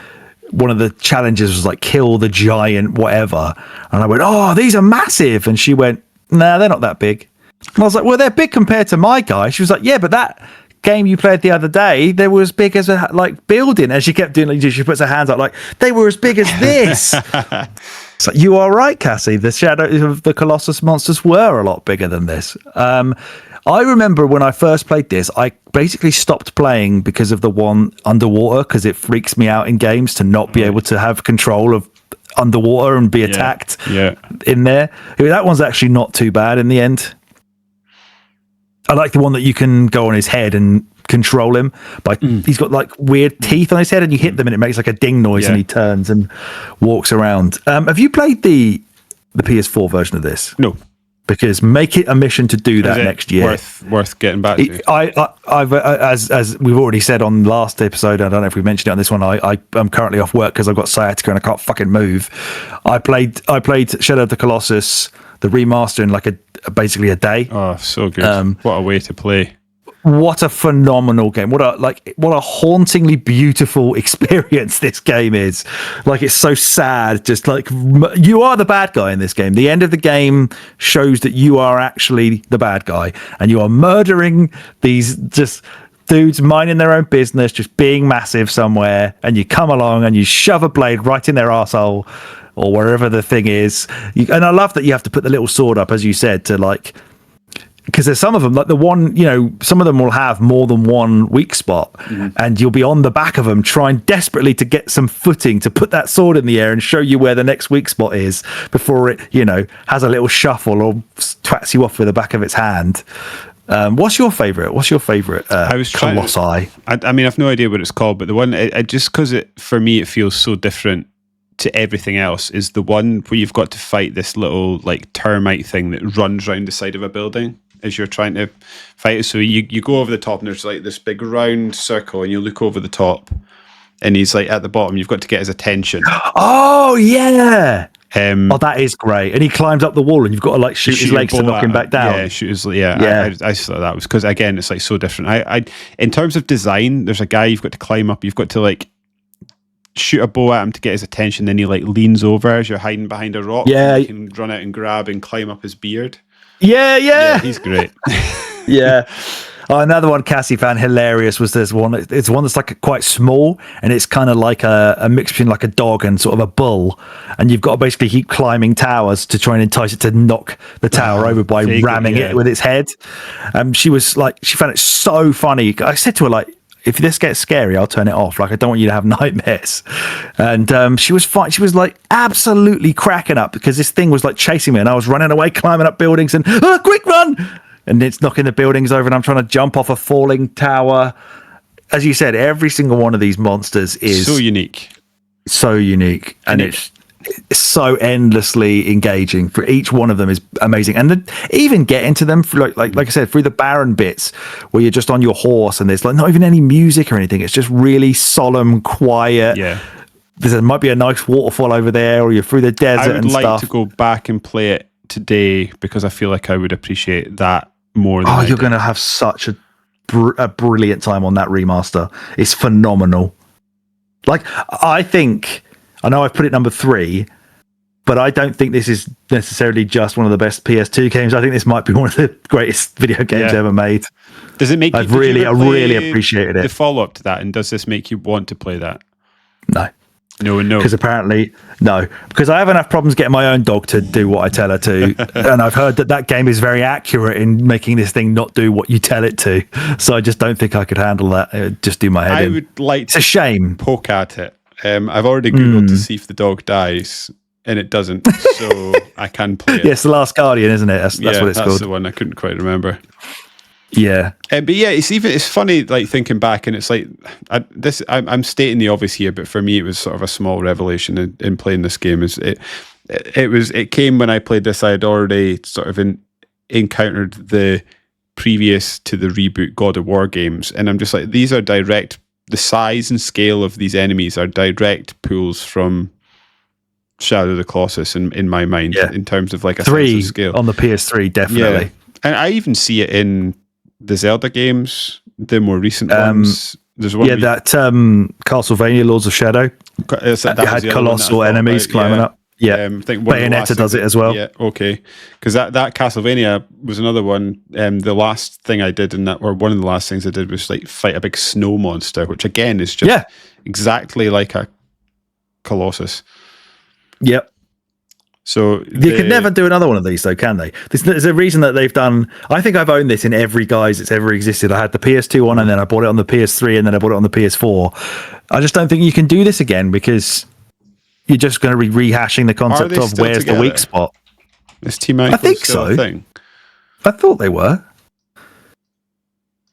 one of the challenges was like kill the giant whatever, and I went, oh, these are massive, and she went, nah, they're not that big. And I was like, well, they're big compared to my guy. She was like, yeah, but that game you played the other day, they were as big as a building. And she kept doing, like, she puts her hands up, like, they were as big as this. So you are right, Cassie. The Shadow of the Colossus monsters were a lot bigger than this. I remember when I first played this, I basically stopped playing because of the one underwater, because it freaks me out in games to not be able to have control of underwater and be attacked in there. That one's actually not too bad in the end. I like the one that you can go on his head and control him. But he's got like weird teeth on his head, and you hit them and it makes like a ding noise, and he turns and walks around. Have you played the PS4 version of this? No. Because make it a mission to do that next year. Worth getting back to. I've as we've already said on the last episode, I don't know if we mentioned it on this one. I'm currently off work because I've got sciatica and I can't fucking move. I played Shadow of the Colossus, the remaster, in basically a day. Oh, so good! What a way to play. What a phenomenal game. What a hauntingly beautiful experience this game is. Like, it's so sad. Just like, you are the bad guy in this game. The end of the game shows that you are actually the bad guy, and you are murdering these just dudes minding their own business, just being massive somewhere, and you come along and you shove a blade right in their arsehole or wherever the thing is. And I love that you have to put the little sword up, as you said, to like, because there's some of them, like the one, some of them will have more than one weak spot, and you'll be on the back of them trying desperately to get some footing to put that sword in the air and show you where the next weak spot is before it, has a little shuffle or twats you off with the back of its hand. What's your favorite? I was Colossi. I mean, I've no idea what it's called, but the one, just because for me it feels so different to everything else, is the one where you've got to fight this little like termite thing that runs around the side of a building as you're trying to fight it. So you go over the top, and there's like this big round circle, and you look over the top, and he's like at the bottom. You've got to get his attention. Oh yeah. That is great. And he climbs up the wall, and you've got to like shoot his legs to knock him back down. Yeah, shoot his. Yeah. I just thought that was, because again, it's like so different. I in terms of design, there's a guy you've got to climb up. You've got to like shoot a bow at him to get his attention. Then he like leans over as you're hiding behind a rock. Yeah, you can run out and grab and climb up his beard. Yeah, he's great. Yeah. Oh, another one Cassie found hilarious was this one. It's one that's like quite small, and it's kind of like a mix between like a dog and sort of a bull, and you've got to basically keep climbing towers to try and entice it to knock the tower over by ramming it with its head. She found it so funny. I said to her, like, if this gets scary, I'll turn it off. Like, I don't want you to have nightmares. And she was fine. She was like absolutely cracking up because this thing was like chasing me, and I was running away, climbing up buildings, and quick run! And it's knocking the buildings over, and I'm trying to jump off a falling tower. As you said, every single one of these monsters is so unique, and it's so endlessly engaging. For each one of them is amazing, and even getting to them through, like I said, through the barren bits where you're just on your horse, and there's like not even any music or anything. It's just really solemn, quiet. Yeah, there might be a nice waterfall over there, or you're through the desert and stuff. I would like to go back and play it today because I feel like I would appreciate that more than you're going to have such a brilliant time on that remaster. It's phenomenal. Like, I know I've put it number 3, but I don't think this is necessarily just one of the best PS2 games. I think this might be one of the greatest video games ever made. Does it make you? I really appreciated it. The follow-up to that, and does this make you want to play that? No. No. Because apparently, no. Because I have enough problems getting my own dog to do what I tell her to. And I've heard that game is very accurate in making this thing not do what you tell it to. So I just don't think I could handle that. It'd just do my head in. Would like it's a shame. Poke at it. I've already Googled to see if the dog dies, and it doesn't. So I can play it. Yeah, it's The Last Guardian, isn't it? That's what it's called. That's the one. I couldn't quite remember. Yeah, but yeah, it's funny, like thinking back, and it's like I'm stating the obvious here, but for me, it was sort of a small revelation in playing this game. It came when I played this. I had already sort of encountered the previous to the reboot God of War games, and I'm just like, these are direct. The size and scale of these enemies are direct pulls from Shadow of the Colossus in my mind, in terms of like a 3 sense of scale on the PS3, definitely. Yeah. And I even see it in the Zelda games, the more recent ones. There's one. Yeah, that Castlevania Lords of Shadow. That had colossal enemies climbing up. Yeah, I think one of the last Bayonetta does things it as well. Yeah, okay. Because that Castlevania was another one. The last thing I did in that, or one of the last things I did, was like fight a big snow monster, which again is just exactly like a Colossus. Yep. So you could never do another one of these, though, can they? There's a reason that they've done. I think I've owned this in every guise it's ever existed. I had the PS2 one, and then I bought it on the PS3, and then I bought it on the PS4. I just don't think you can do this again because you're just going to be rehashing the concept of where's the weak spot. Is Team Ico I think still so. a thing? I thought they were,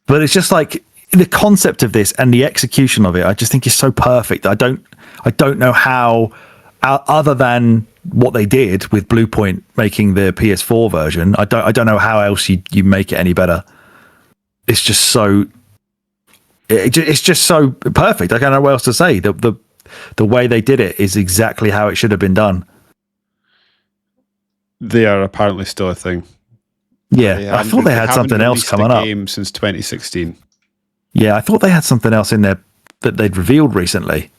but it's just like the concept of this and the execution of it. I just think is so perfect. I don't know how, other than what they did with Bluepoint making the PS4 version. I don't know how else you make it any better. It's just so. It's just so perfect. I don't know what else to say. The way they did it is exactly how it should have been done. They are apparently still a thing. Yeah, I thought they had something else coming up. Game since 2016. Yeah, I thought they had something else in there that they'd revealed recently.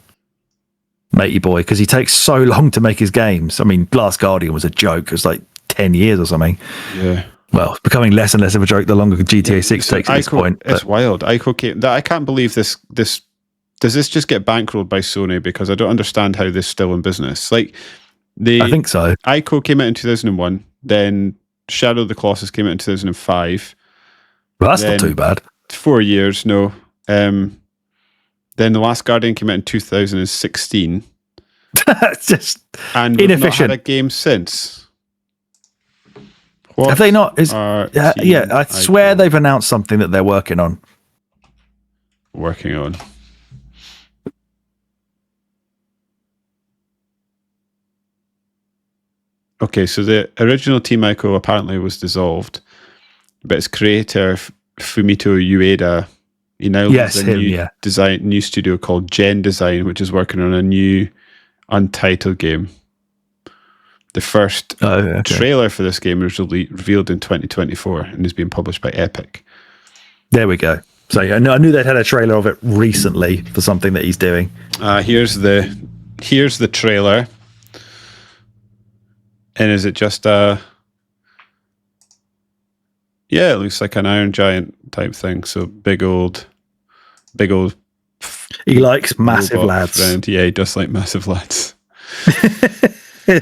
Matey boy, because he takes so long to make his games. I mean, Last Guardian was a joke. It was like 10 years or something. Yeah. Well, it's becoming less and less of a joke the longer GTA 6 takes at this point. It's wild. Ico came, I can't believe this. Does this just get bankrolled by Sony? Because I don't understand how this is still in business. Like, I think so. Ico came out in 2001. Then Shadow of the Colossus came out in 2005. Well, that's not too bad. 4 years, no. Then The Last Guardian came out in 2016. It's just and inefficient. We've not had a game since. What have they not? Yeah, I swear they've announced something that they're working on. Okay, so the original Team Ico apparently was dissolved, but its creator Fumito Ueda, he now leads a new studio called Gen Design, which is working on a new untitled game. The first trailer for this game was revealed in 2024 and is being published by Epic. There we go. So I knew they'd had a trailer of it recently for something that he's doing. Here's the trailer. And is it just it looks like an Iron Giant type thing. So big old. He likes massive lads. Friend. Yeah, he does like massive lads. So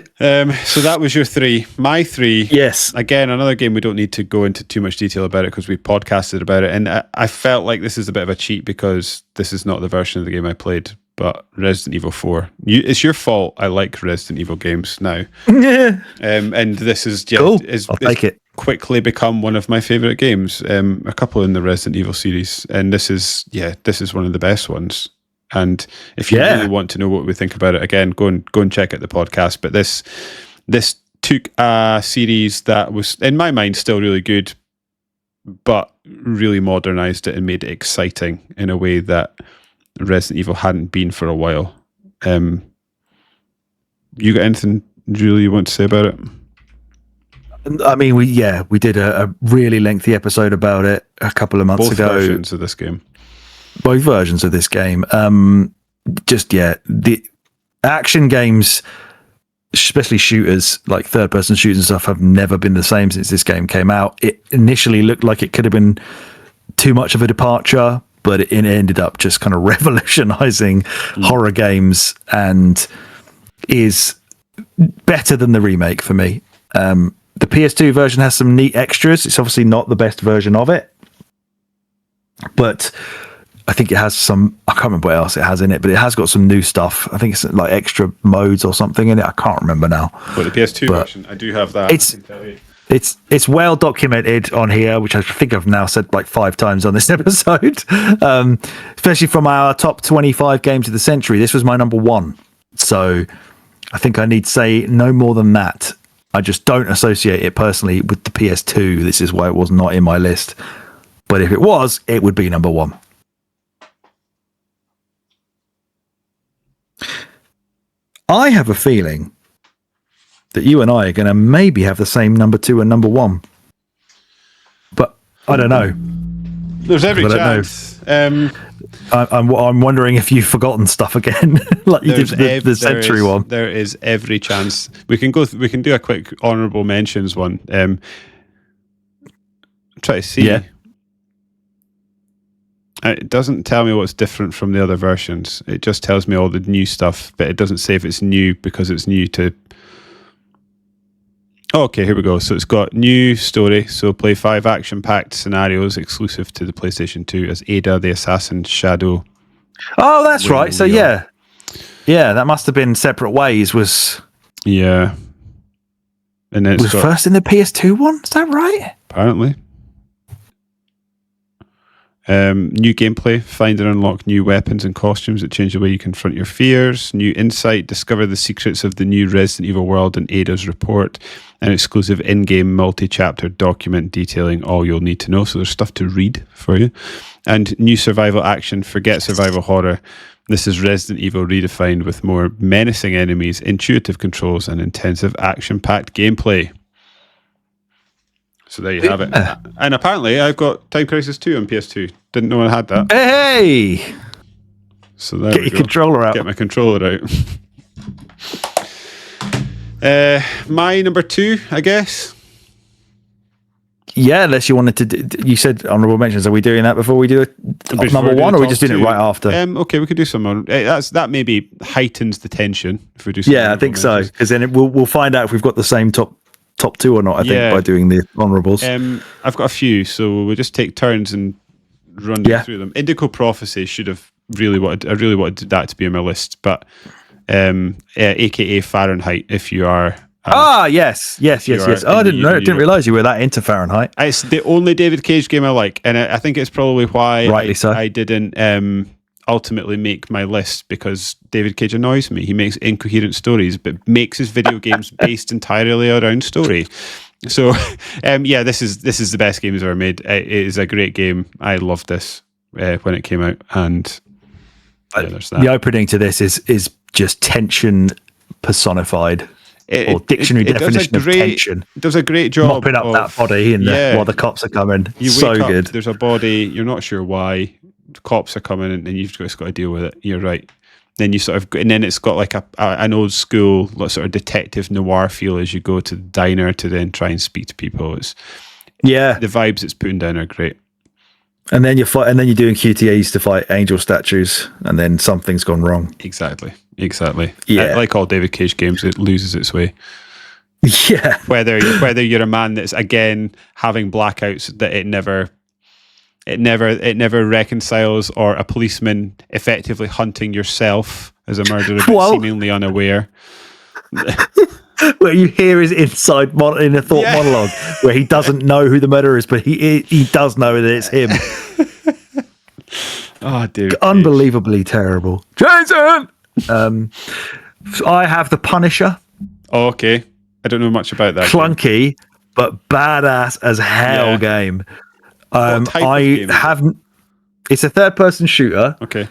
that was your 3. My 3. Yes. Again, another game we don't need to go into too much detail about it because we podcasted about it, and I felt like this is a bit of a cheat because this is not the version of the game I played. But Resident Evil 4. It's your fault. I like Resident Evil games now. Yeah. And this is just cool. I'll take it. Quickly become one of my favorite games. A couple in the Resident Evil series, and this is one of the best ones. And if you really want to know what we think about it, again, go and check out the podcast. But this took a series that was, in my mind, still really good, but really modernized it and made it exciting in a way that Resident Evil hadn't been for a while. You got anything, Julie, you want to say about it? I mean, we did a really lengthy episode about it a couple of months ago. Both versions of this game. Both versions of this game. The action games, especially shooters, like third-person shooters and stuff, have never been the same since this game came out. It initially looked like it could have been too much of a departure, but it ended up just kind of revolutionizing horror games and is better than the remake for me. The PS2 version has some neat extras. It's obviously not the best version of it, but I think it has some, I can't remember what else it has in it, but it has got some new stuff. I think it's like extra modes or something in it. I can't remember now. But the PS2 version, I do have that. It's well documented on here, which I think I've now said like 5 times on this episode, especially from our top 25 games of the century. This was my number 1. So I think I need to say no more than that. I just don't associate it personally with the PS2. This is why it was not in my list. But if it was, it would be number 1. I have a feeling that you and I are going to maybe have the same number 2 and number 1. But I don't know. There's every chance. I'm wondering if you've forgotten stuff again, like you did the Century one. There is every chance we can go. We can do a quick honourable mentions one. Try to see. Yeah. It doesn't tell me what's different from the other versions. It just tells me all the new stuff, but it doesn't say if it's new because it's new to. Oh, okay, here we go. So it's got new story. So play 5 action-packed scenarios exclusive to the PlayStation 2 as Ada, the Assassin Shadow. Oh, that's right. So yeah, that must have been separate ways. Yeah, and then was first in the PS2 one. Is that right? Apparently. New gameplay, find and unlock new weapons and costumes that change the way you confront your fears. New insight, discover the secrets of the new Resident Evil world in Ada's report. An exclusive in-game multi-chapter document detailing all you'll need to know. So there's stuff to read for you. And new survival action, forget survival horror. This is Resident Evil redefined with more menacing enemies, intuitive controls, and intensive action-packed gameplay. So there you have it. And apparently I've got Time Crisis 2 on PS2. Didn't know I had that. Hey! So there Get your controller out. Get my controller out. My number 2, I guess. Yeah, unless you wanted to you said honourable mentions. Are we doing that before we do number 1, or are we just doing it right after? Okay, we could do some more. That maybe heightens the tension if we do some. Yeah, I think so, because then we'll find out if we've got the same top 2 or not, I think, by doing the honourables. I've got a few, so we'll just take turns and run through them. Indigo Prophecy should have I really wanted that to be on my list, but aka Fahrenheit, if you are... yes. Oh, I didn't know. I didn't realise you were that into Fahrenheit. It's the only David Cage game I like, and I think it's probably why I didn't ultimately make my list, because David Cage annoys me. He makes incoherent stories, but makes his video games based entirely around story. So, this is the best game he's ever made. It is a great game. I loved this when it came out, and there's that. The opening to this is just tension personified. Or dictionary definition of tension. Does a great job mopping up that body while the cops are coming. So good. There's a body. You're not sure why. The cops are coming, and you've just got to deal with it. You're right. Then you and then it's got like an old school sort of detective noir feel as you go to the diner to then try and speak to people. The vibes it's putting down are great. And then you're doing QTEs to fight angel statues, and then something's gone wrong. Exactly. Yeah, like all David Cage games, it loses its way. Yeah. Whether you're a man that's again having blackouts that it never reconciles, or a policeman effectively hunting yourself as a murderer but seemingly unaware. Where you hear his inside in a thought monologue where he doesn't know who the murderer is, but he does know that it's him. Oh, dude. Unbelievably terrible. Jason! I have The Punisher. Oh, okay. I don't know much about that. Clunky, game, but badass as hell game. It's a third-person shooter. Okay.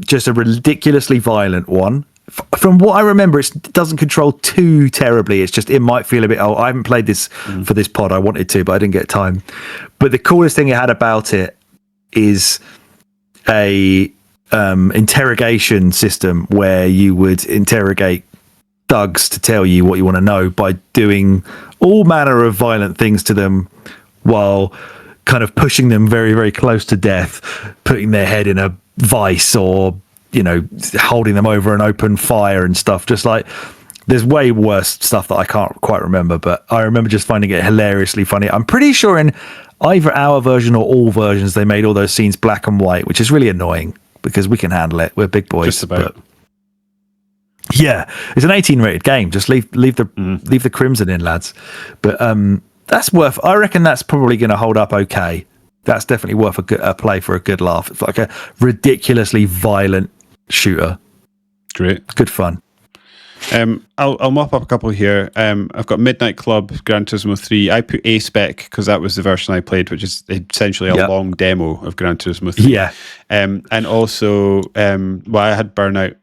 Just a ridiculously violent one. From what I remember, it doesn't control too terribly. It's just, it might feel a bit old. I haven't played this for this pod. I wanted to, but I didn't get time. But the coolest thing it had about it is a interrogation system where you would interrogate thugs to tell you what you want to know by doing all manner of violent things to them while kind of pushing them very, very close to death, putting their head in a vice, or holding them over an open fire and stuff. Just like, there's way worse stuff that I can't quite remember, but I remember just finding it hilariously funny. I'm pretty sure in either our version or all versions, they made all those scenes black and white, which is really annoying because we can handle it. We're big boys. Just about. Yeah, it's an 18 rated game. Just leave the crimson in, lads. But I reckon that's probably going to hold up okay. That's definitely worth a play for a good laugh. It's like a ridiculously violent shooter. Great. Good fun. I'll mop up a couple here. I've got Midnight Club, Gran Turismo 3. I put A-Spec because that was the version I played, which is essentially a long demo of Gran Turismo 3. Yeah. And also, I had Burnout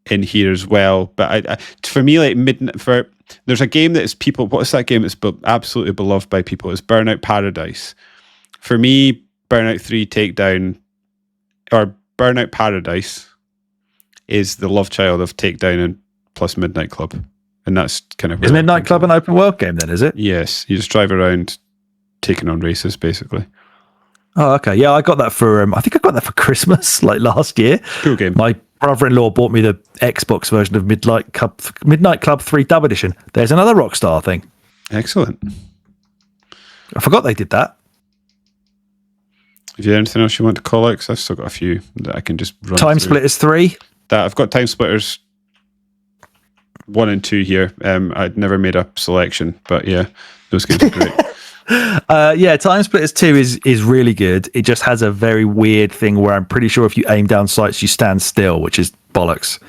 in here as well. But for me, like there's a game that is people. What's that game that's absolutely beloved by people? It's Burnout Paradise. For me, Burnout 3 Takedown or Burnout Paradise is the love child of Takedown and plus Midnight Club, and that's kind of is Midnight Club an open world game then? Is it? Yes, you just drive around taking on races basically. Oh, okay. Yeah, I got that for. I think I got that for Christmas, like last year. Cool game. My brother-in-law bought me the Xbox version of Midnight Club 3 Dub Edition. There's another Rockstar thing. Excellent. I forgot they did that. Have you anything else you want to call out? Because I've still got a few that I can just run Time through. Splitters 3. That I've got Time Splitters 1 and 2 here. I'd never made a selection, but yeah, those games are great. Yeah, Time Splitters 2 is really good. It just has a very weird thing where I'm pretty sure if you aim down sights, you stand still, which is bollocks.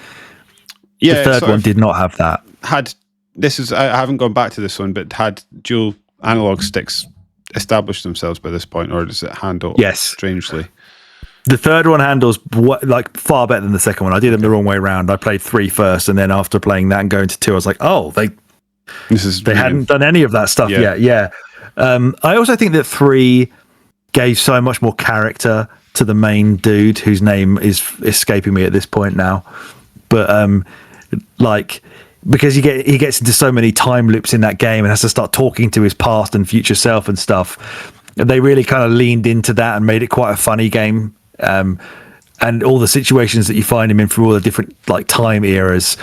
Yeah, the third one did not have that. I haven't gone back to this one, but had dual analog sticks established themselves by this point, or does it handle strangely? The third one handles like far better than the second one. I did them the wrong way around. I played 3 first, and then after playing that and going to 2, I was like, oh, they hadn't done any of that stuff yet. Yeah. I also think that 3 gave so much more character to the main dude, whose name is escaping me at this point now. But like, because he gets into so many time loops in that game and has to start talking to his past and future self and stuff. They really kind of leaned into that and made it quite a funny game. And all the situations that you find him in through all the different like time eras,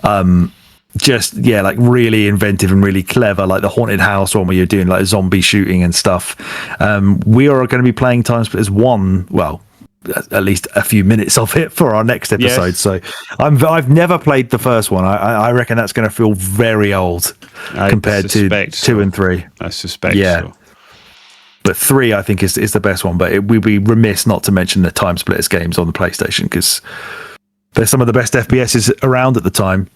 like really inventive and really clever, like the haunted house one where you're doing like zombie shooting and stuff. We are going to be playing Time Splitters 1, well, at least a few minutes of it for our next episode. Yes. So I've never played the first one. I reckon that's going to feel very old compared to 2 and 3. I suspect so. But 3, I think, is the best one. But we'd be remiss not to mention the Time Splitters games on the PlayStation, because they're some of the best FPSs around at the time.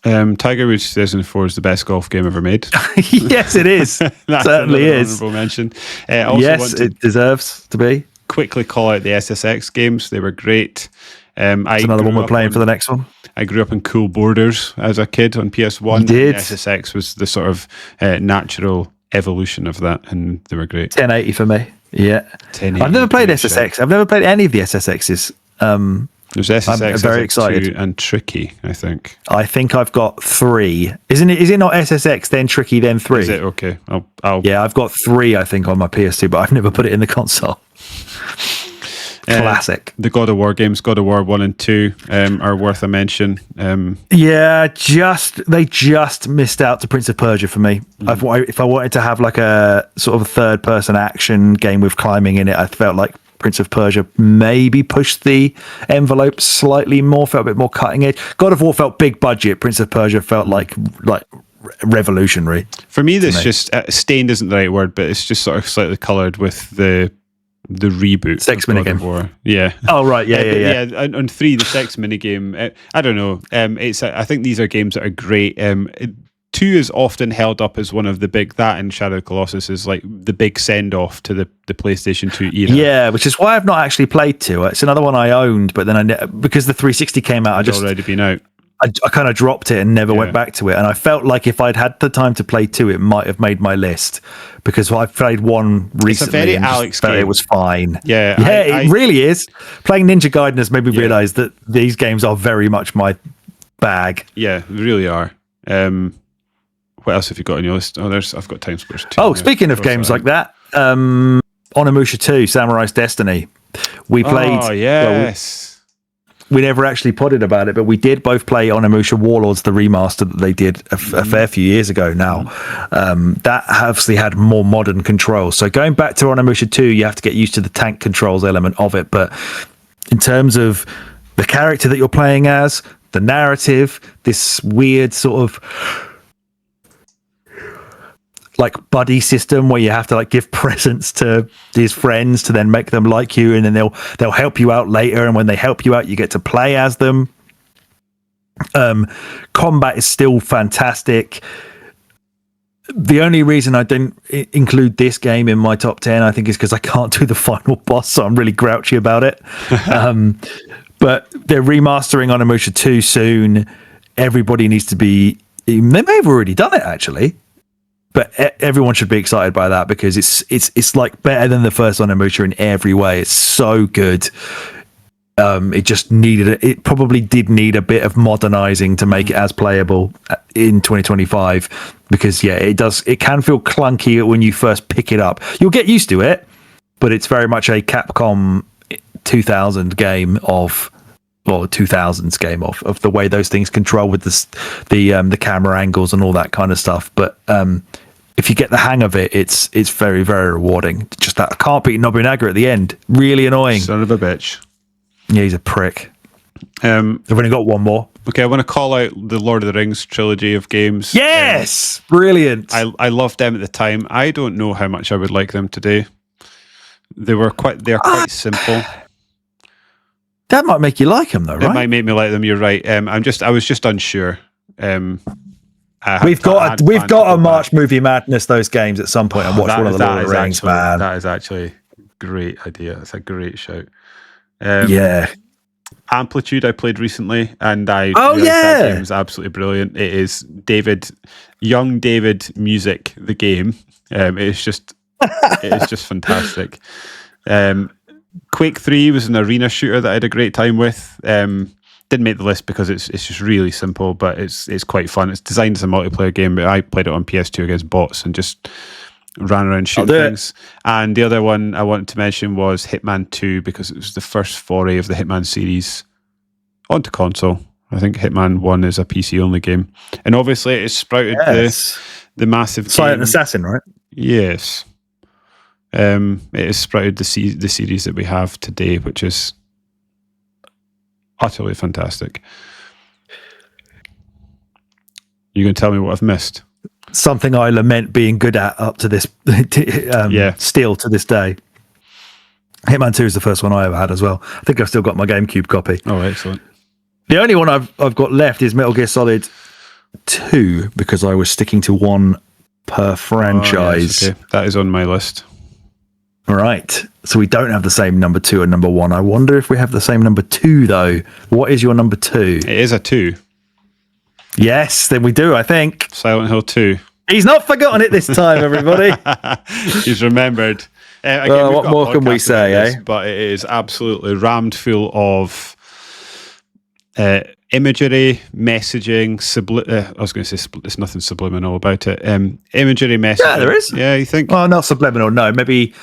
Tiger Woods 2004 is the best golf game ever made. Yes, it is. Certainly is. Honorable mention. Yes, it deserves to be. Quickly call out the SSX games. They were great. That's another one we're playing for the next one. I grew up in Cool Borders as a kid on PS1. You did. SSX was the sort of natural evolution of that, and they were great. 1080 for me. Yeah. I've never played SSX. I've never played any of the SSXs. There's SSX, I'm very excited. And Tricky, I think. I think I've got 3. Is it not SSX, then Tricky, then 3? Is it? Okay. Yeah, I've got 3, I think, on my PS2, but I've never put it in the console. Classic. The God of War games, God of War 1 and 2, are worth a mention. Yeah, they just missed out to Prince of Persia for me. If I wanted to have like a sort of third-person action game with climbing in it, I felt like Prince of Persia maybe pushed the envelope slightly more, felt a bit more cutting edge. God of War felt big budget. Prince of Persia felt like revolutionary. For me, this just stained isn't the right word, but it's just sort of slightly coloured with the reboot. Sex minigame. Yeah. Oh right, yeah. On 3, the sex minigame. I don't know. I think these are games that are great. 2 is often held up as one of the big, that and Shadow of the Colossus is like the big send off to the PlayStation 2 era. Yeah, which is why I've not actually played 2. It's another one I owned, but then because the 360 came out, It's already been out. I kind of dropped it and never went back to it. And I felt like if I'd had the time to play 2, it might have made my list, because I've played 1 recently. It's a very Alex game. It was fine. Yeah, it really is. Playing Ninja Gaiden has made me realise that these games are very much my bag. Yeah, they really are. What else have you got on your list? I've got Time Splitters 2. Oh, speaking of games like that, Onimusha 2, Samurai's Destiny. We played. Oh, yes. We never actually podded about it, but we did both play Onimusha Warlords, the remaster that they did a fair few years ago now. That obviously had more modern controls. So going back to Onimusha 2, you have to get used to the tank controls element of it. But in terms of the character that you're playing as, the narrative, this weird sort of like buddy system where you have to like give presents to these friends to then make them like you, and then they'll help you out later, and when they help you out you get to play as them. Combat is still fantastic. The only reason I didn't include this game in my top 10, I think, is because I can't do the final boss, so I'm really grouchy about it. But they're remastering Onimusha 2 soon. Everybody needs to be... They may have already done it, actually. but everyone should be excited by that because it's like better than the first Onimusha in every way. It's so good. It just it probably did need a bit of modernizing to make it as playable in 2025 because it can feel clunky when you first pick it up. You'll get used to it, but it's very much a Capcom 2000 game of 2000s game of the way those things control with the camera angles and all that kind of stuff. But if you get the hang of it, it's very, very rewarding. Just that I can't beat Nobunaga at the end. Really annoying. Son of a bitch. Yeah, he's a prick. I've only got one more. Okay, I want to call out the Lord of the Rings trilogy of games. Yes! Brilliant. I loved them at the time. I don't know how much I would like them today. They're quite simple. That might make you like them, though, right? It might make me like them. You're right. I was just unsure. We've got a March Movie Madness those games at some point and watch one of the Lord of the Rings, man. That is actually a great idea. It's a great shout. Amplitude I played recently, and that game is absolutely brilliant. It is young David music. The game, it is just fantastic. Quake 3 was an arena shooter that I had a great time with. Didn't make the list because it's just really simple, but it's quite fun. It's designed as a multiplayer game, but I played it on PS2 against bots and just ran around shooting things. And the other one I wanted to mention was Hitman 2 because it was the first foray of the Hitman series onto console. I think Hitman 1 is a PC only game. And obviously it sprouted the massive Silent Assassin, right? Yes. It has sprouted the series that we have today, which is utterly fantastic. You going to tell me what I've missed? Something I lament being good at up to this, still to this day. Hitman 2 is the first one I ever had as well. I think I've still got my GameCube copy. Oh, excellent. The only one I've got left is Metal Gear Solid 2 because I was sticking to one per franchise. Oh, yes, okay. That is on my list. Right. So we don't have the same number 2 and number 1. I wonder if we have the same number 2 though. What is your number 2? It is a 2. Yes, then we do, I think. Silent Hill 2. He's not forgotten it this time, everybody. He's remembered. Again, what more can we say, But it is absolutely rammed full of imagery, messaging, I was going to say there's nothing subliminal about it. Imagery, messaging. Yeah, there is. Yeah, you think? Well, not subliminal, no. Maybe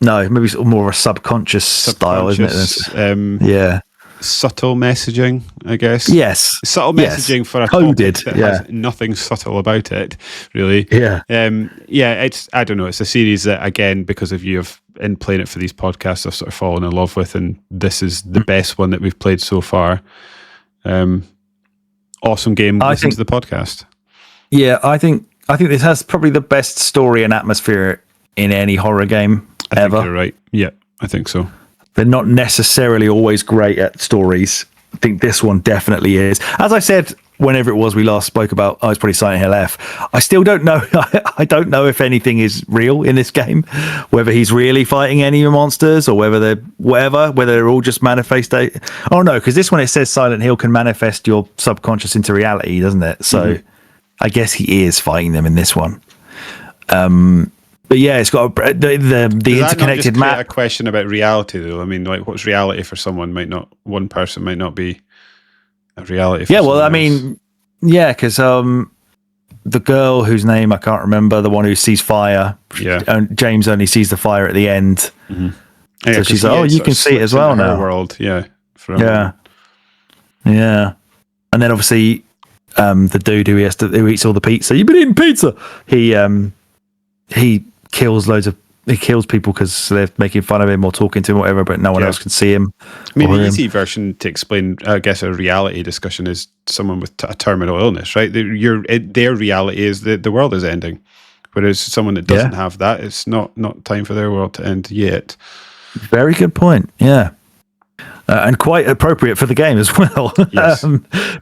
sort of more of a subconscious style, isn't it? Yeah. Subtle messaging, I guess. Yes. Subtle messaging for a coded. That has nothing subtle about it, really. Yeah. It's, I don't know, it's a series that, again, because of you in playing it for these podcasts, I've sort of fallen in love with, and this is the best one that we've played so far. Awesome game. Listen to the podcast. Yeah, I think this has probably the best story and atmosphere in any horror game ever. I think you're right. Yeah, I think so. They're not necessarily always great at stories. I think this one definitely is. As I said, whenever it was we last spoke about, it's probably Silent Hill F. I still don't know. I don't know if anything is real in this game, whether he's really fighting any monsters or whether they're all just manifestation. Oh no, because this one it says Silent Hill can manifest your subconscious into reality, doesn't it? So I guess he is fighting them in this one. But yeah, it's got the interconnected map. A question about reality, though. I mean, like, what's reality for someone? One person might not be a reality. For someone else. Mean, yeah, because the girl whose name I can't remember, the one who sees fire. Yeah, James only sees the fire at the end. Mm-hmm. Yeah, so she's like, you can see it as well now. World, yeah, yeah, and then obviously the dude who eats all the pizza. You've been eating pizza. He kills people because they're making fun of him or talking to him or whatever, but no one else can see him. I mean, the easy version to explain, I guess, a reality discussion is someone with a terminal illness, right? Their reality is that the world is ending, whereas someone that doesn't have that, it's not time for their world to end yet. Very good point. Yeah. And quite appropriate for the game as well, yes.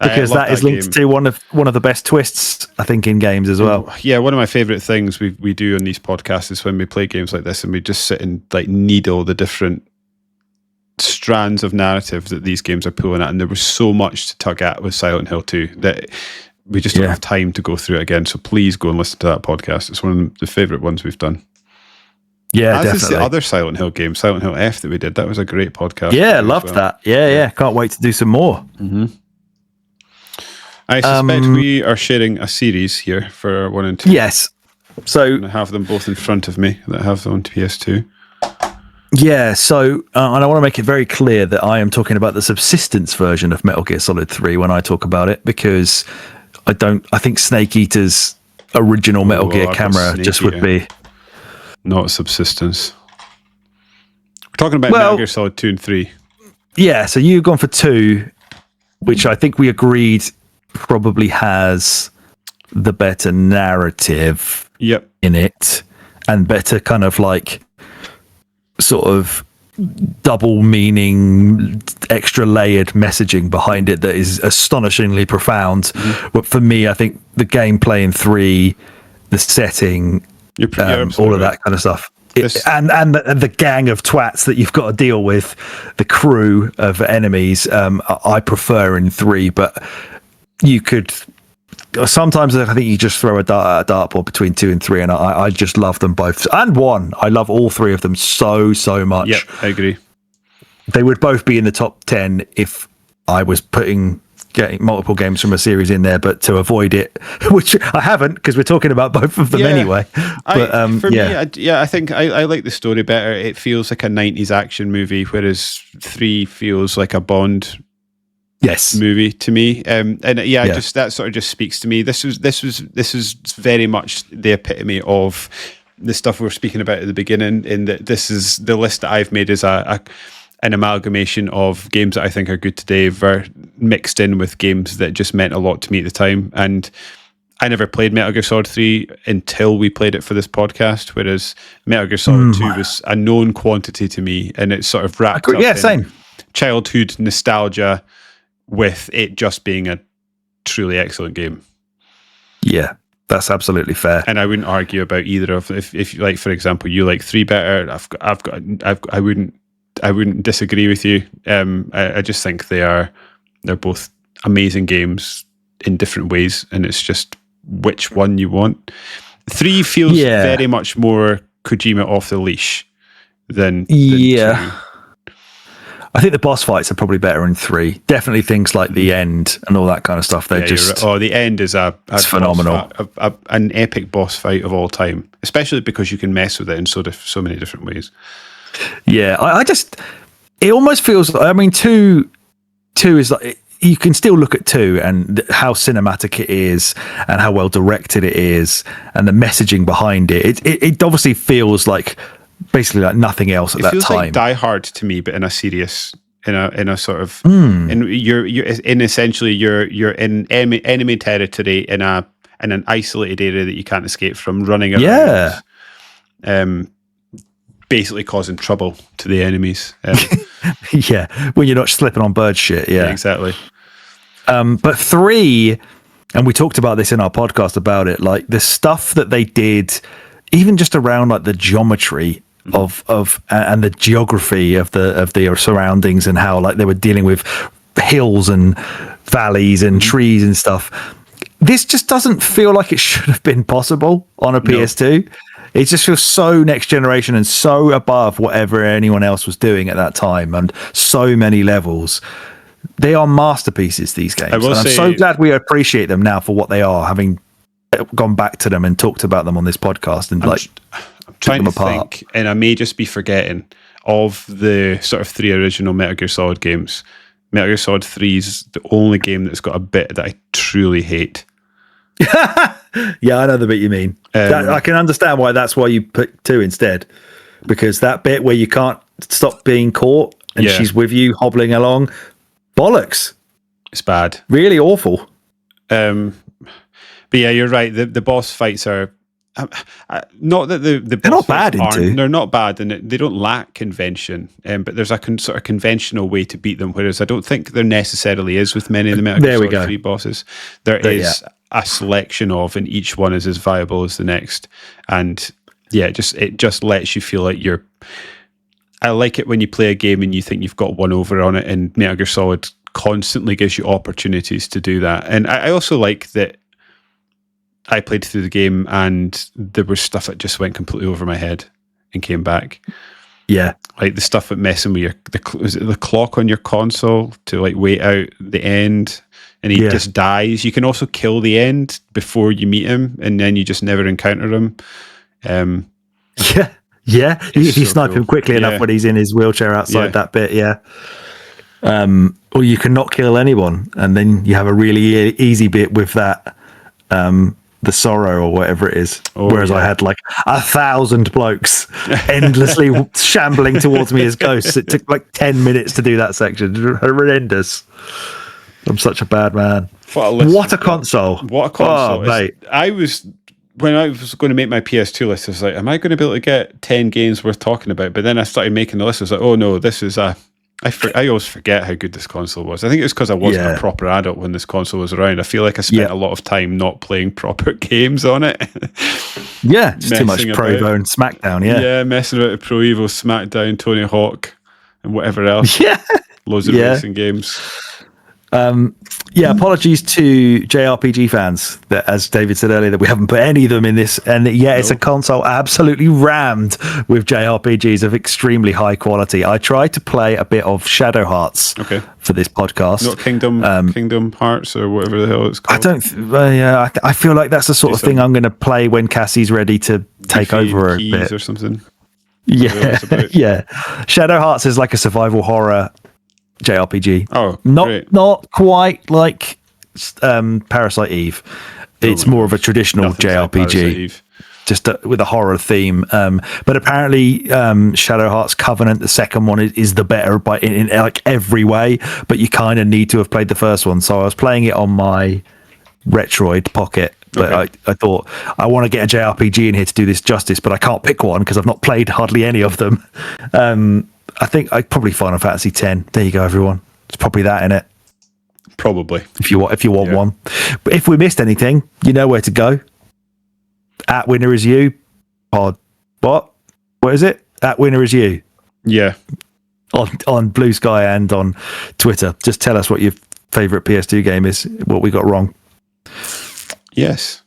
Because that is linked to one of the best twists, I think, in games as well. Yeah, one of my favourite things we do on these podcasts is when we play games like this and we just sit and like needle the different strands of narrative that these games are pulling at, and there was so much to tug at with Silent Hill 2 that we just don't have time to go through it again. So please go and listen to that podcast. It's one of the favourite ones we've done. Yeah, As definitely. is the other Silent Hill game, Silent Hill F, that we did. That was a great podcast. Yeah, loved that. Yeah. Can't wait to do some more. Mm-hmm. I suspect we are sharing a series here for 1 and 2. Yes. So I have them both in front of me that have them on PS2. Yeah, so and I want to make it very clear that I am talking about the subsistence version of Metal Gear Solid 3 when I talk about it, because I think Snake Eater's original Metal Gear camera just would be not subsistence. We're talking about Metal Gear Solid 2 and 3. Yeah, so you've gone for 2, which I think we agreed probably has the better narrative in it, and better kind of like sort of double meaning, extra layered messaging behind it that is astonishingly profound. But for me, I think the gameplay in 3, the setting, all of that kind of stuff, and the gang of twats that you've got to deal with, the crew of enemies, I prefer in 3. But you could sometimes, I think you just throw a dartboard between 2 and 3, and I just love them both. And 1, I love all 3 of them so much. Yeah, I agree. They would both be in the top 10 if I was getting multiple games from a series in there, but to avoid it, which I haven't, because we're talking about both of them anyway. But for me, I think I like the story better. It feels like a 90s action movie, whereas 3 feels like a Bond movie to me. Just that sort of just speaks to me. This was very much the epitome of the stuff we were speaking about at the beginning, in that this is the list that I've made is an amalgamation of games that I think are good today, mixed in with games that just meant a lot to me at the time. And I never played Metal Gear Solid 3 until we played it for this podcast, whereas Metal Gear Solid 2 was a known quantity to me, and it sort of wrapped up in childhood nostalgia with it just being a truly excellent game. Yeah, that's absolutely fair. And I wouldn't argue about either of. If like, for example, you like 3 better, I wouldn't disagree with you. I just think they're both amazing games in different ways, and it's just which one you want. 3 feels very much more Kojima off the leash than 2. I think the boss fights are probably better in 3. Definitely things like the end and all that kind of stuff. They're just the end is it's phenomenal, an epic boss fight of all time, especially because you can mess with it in so many different ways. Yeah, it almost feels. I mean, 2 is like, you can still look at 2 and how cinematic it is and how well directed it is and the messaging behind it. It obviously feels like basically like nothing else at that time. It feels like Die Hard to me, but in a serious, in a sort of, and you're essentially you're in enemy territory in an isolated area that you can't escape from, running around, basically causing trouble to the enemies. When you're not slipping on bird shit. Yeah, exactly. But 3, and we talked about this in our podcast about it, like the stuff that they did, even just around like the geometry of and the geography of the surroundings, and how like they were dealing with hills and valleys and trees and stuff. This just doesn't feel like it should have been possible on a PS2. It just feels so next generation and so above whatever anyone else was doing at that time, and so many levels. They are masterpieces, these games. And I'm so glad we appreciate them now for what they are, having gone back to them and talked about them on this podcast and I'm trying to think, and I may just be forgetting, of the sort of 3 original Metal Gear Solid games. Metal Gear Solid 3 is the only game that's got a bit that I truly hate. Yeah, I know the bit you mean. I can understand that's why you put 2 instead, because that bit where you can't stop being caught and she's with you hobbling along, bollocks. It's bad. Really awful. But yeah, you're right. The boss fights are not that the they're not bad in 2. They're not bad, and they don't lack convention. But there's a sort of conventional way to beat them, whereas I don't think there necessily is with many of the Metal Gear Solid 3 bosses. There is a selection of, and each one is as viable as the next. And yeah, it just lets you feel like I like it when you play a game and you think you've got one over on it, and Metal Gear Solid constantly gives you opportunities to do that. And I also like that I played through the game and there was stuff that just went completely over my head and came back. Yeah. Like the stuff with messing with is it the clock on your console to like wait out the end, and he just dies. You can also kill the end before you meet him, and then you just never encounter him. Yeah. If you snipe him quickly enough when he's in his wheelchair outside that bit, or you can not kill anyone, and then you have a really easy bit with that. The sorrow or whatever it is. Whereas I had like 1,000 blokes endlessly shambling towards me as ghosts. It took like 10 minutes to do that section. Horrendous. I'm such a bad man. What a console. What a console. Oh, mate. When I was going to make my PS2 list, I was like, am I going to be able to get 10 games worth talking about? But then I started making the list. I was like, oh no, this is I always forget how good this console was. I think it was because I wasn't a proper adult when this console was around. I feel like I spent a lot of time not playing proper games on it. It's too much Pro Evo and SmackDown, Yeah, messing about with Pro Evo, SmackDown, Tony Hawk, and whatever else. Loads of racing games. Apologies to JRPG fans that, as David said earlier, that we haven't put any of them in this, and it's a console absolutely rammed with JRPGs of extremely high quality. I tried to play a bit of Shadow Hearts for this podcast. Not Kingdom Hearts or whatever the hell it's called. I feel like that's the sort of thing I'm going to play when Cassie's ready to take over a bit or something. Yeah. Shadow Hearts is like a survival horror JRPG. Not quite like Parasite Eve. It's more of a traditional JRPG, just with a horror theme. But apparently, Shadow Hearts Covenant, the second one, is the better in like every way. But you kind of need to have played the first one. So I was playing it on my Retroid Pocket. But I thought I want to get a JRPG in here to do this justice, but I can't pick one because I've not played hardly any of them. I think probably Final Fantasy X. There you go, everyone. It's probably that in it. Probably. If you want one. But if we missed anything, you know where to go. At Winner Is You pod. What is it? At Winner Is You. Yeah. On Blue Sky and on Twitter. Just tell us what your favourite PS2 game is, what we got wrong. Yes.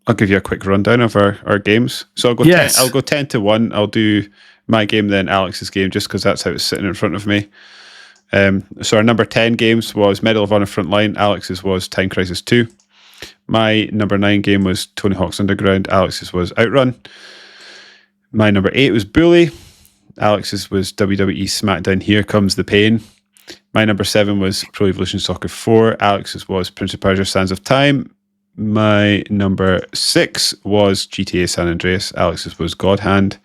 I'll give you a quick rundown of our games. So I'll go 10-1. I'll do my game, then Alex's game, just because that's how it's sitting in front of me. So our number 10 games was Medal of Honor Frontline. Alex's was Time Crisis 2. My number 9 game was Tony Hawk's Underground. Alex's was Outrun. My number 8 was Bully. Alex's was WWE SmackDown Here Comes the Pain. My number 7 was Pro Evolution Soccer 4. Alex's was Prince of Persia Sands of Time. My number 6 was GTA San Andreas. Alex's was God Hand.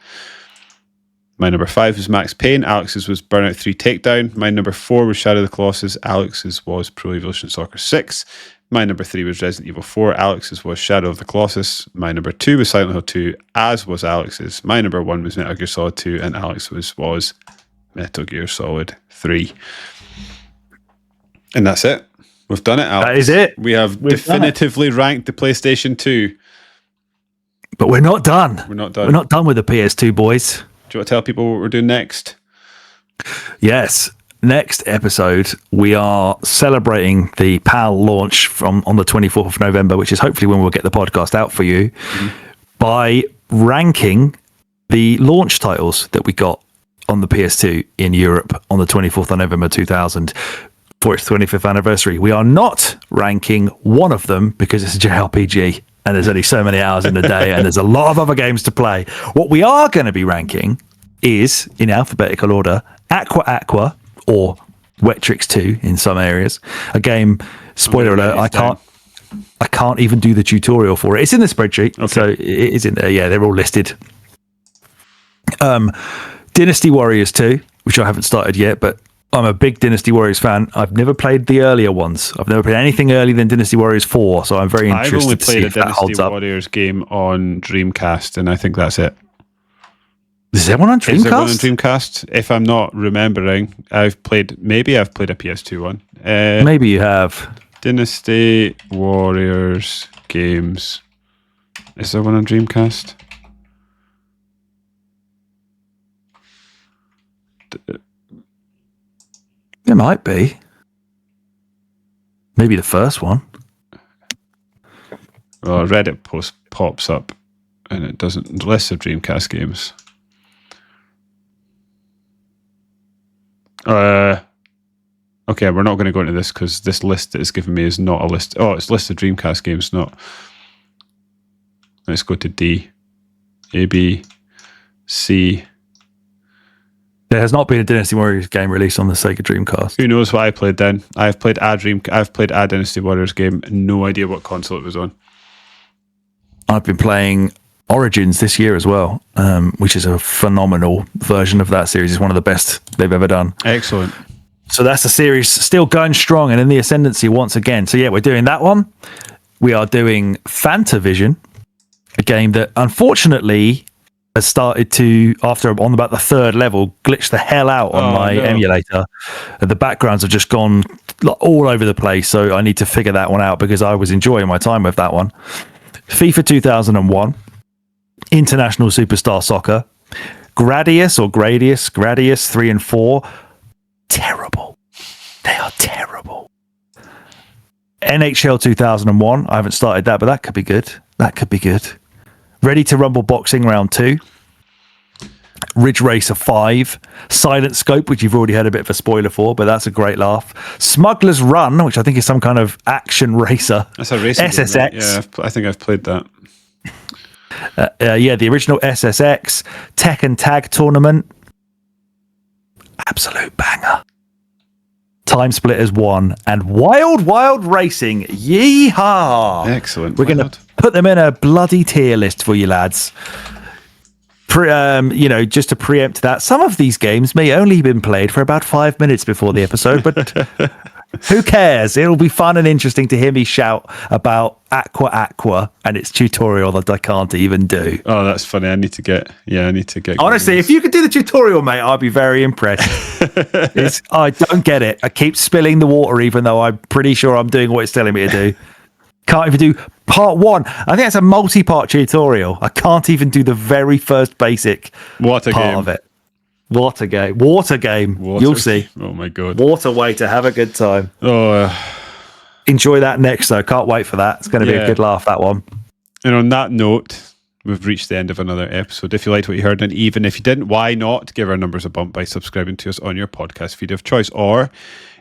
My number 5 was Max Payne. Alex's was Burnout 3 Takedown. My number 4 was Shadow of the Colossus. Alex's was Pro Evolution Soccer 6. My number 3 was Resident Evil 4. Alex's was Shadow of the Colossus. My number 2 was Silent Hill 2, as was Alex's. My number 1 was Metal Gear Solid 2, and Alex's was Metal Gear Solid 3. And that's it. We've done it, Alex. That is it. We have definitively ranked the PlayStation 2. But we're not done. We're not done. We're not done with the PS2, boys. Do you want to tell people what we're doing next? Yes. Next episode, we are celebrating the PAL launch on the 24th of November, which is hopefully when we'll get the podcast out for you, by ranking the launch titles that we got on the PS2 in Europe on the 24th of November 2000. For its 25th anniversary. We are not ranking one of them because it's a JRPG and there's only so many hours in the day and there's a lot of other games to play. What we are going to be ranking is, in alphabetical order, Aqua Aqua, or Wetrix 2 in some areas. A game, spoiler alert, I can't even do the tutorial for it. It's in the spreadsheet, so it is in there. Yeah, they're all listed. Dynasty Warriors 2, which I haven't started yet, but I'm a big Dynasty Warriors fan. I've never played the earlier ones. I've never played anything earlier than Dynasty Warriors 4, so I'm very interested to see if that holds up. I've only played a Dynasty Warriors game on Dreamcast, and I think that's it. Is there one on Dreamcast? Is there one on Dreamcast? If I'm not remembering, maybe I've played a PS2 one. Maybe you have. Dynasty Warriors games. Is there one on Dreamcast? It might be. Maybe the first one. Well, a Reddit post pops up and it doesn't list of Dreamcast games. Okay, we're not going to go into this because this list that it's given me is not a list. Oh, it's a list of Dreamcast games, not. Let's go to D. A, B, C. There has not been a Dynasty Warriors game released on the Sega Dreamcast. Who knows what I played then? I've played a Dynasty Warriors game. No idea what console it was on. I've been playing Origins this year as well, which is a phenomenal version of that series. It's one of the best they've ever done. Excellent. So that's the series still going strong and in the ascendancy once again. So yeah, we're doing that one. We are doing Fantavision, a game that unfortunately has started to, after on about the third level, glitch the hell out on my emulator. The backgrounds have just gone all over the place. So I need to figure that one out because I was enjoying my time with that one. FIFA 2001, International Superstar Soccer, Gradius 3 and 4. Terrible. They are terrible. NHL 2001. I haven't started that, but that could be good. Ready to Rumble Boxing Round 2. Ridge Racer 5. Silent Scope, which you've already had a bit of a spoiler for, but that's a great laugh. Smuggler's Run, which I think is some kind of action racer. That's a racing SSX. game, right? Yeah, I think I've played that. The original SSX. Tekken Tag Tournament. Absolute banger. Time Splitters 1 and Wild Racing. Yeehaw! Excellent. We're going to put them in a bloody tier list for you lads. Just to preempt that, some of these games may only been played for about 5 minutes before the episode, but who cares? It'll be fun and interesting to hear me shout about Aqua and its tutorial that I can't even do. Oh, that's funny. I need to get. Honestly, if you could do the tutorial, mate, I'd be very impressed. I don't get it. I keep spilling the water, even though I'm pretty sure I'm doing what it's telling me to do. Can't even do part 1. I think that's a multi-part tutorial. I can't even do the very first basic part of it. What a game. You'll see. Oh my god. What a way to have a good time. Enjoy that next though. Can't wait for that. It's going to be a good laugh, that one. And on that note, we've reached the end of another episode. If you liked what you heard, and even if you didn't, why not give our numbers a bump by subscribing to us on your podcast feed of choice? Or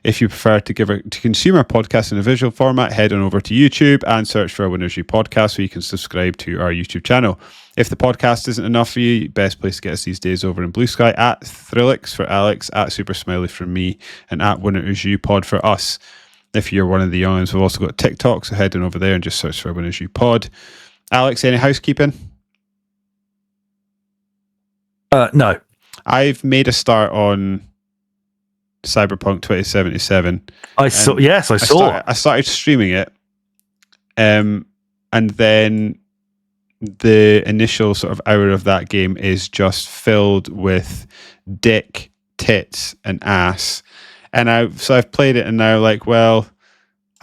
if you prefer to consume our podcast in a visual format, head on over to YouTube and search for our Winners U podcast so you can subscribe to our YouTube channel. If the podcast isn't enough for you, best place to get us these days over in Blue Sky at Thrillix for Alex, at Super Smiley for me, and at Winners U Pod for us. If you're one of the youngins, we've also got TikTok, so head on over there and just search for Winners U Pod. Alex, any housekeeping? No. I've made a start on Cyberpunk 2077. I saw. I started streaming it, and then the initial sort of hour of that game is just filled with dick, tits, and ass. And I've played it, and now I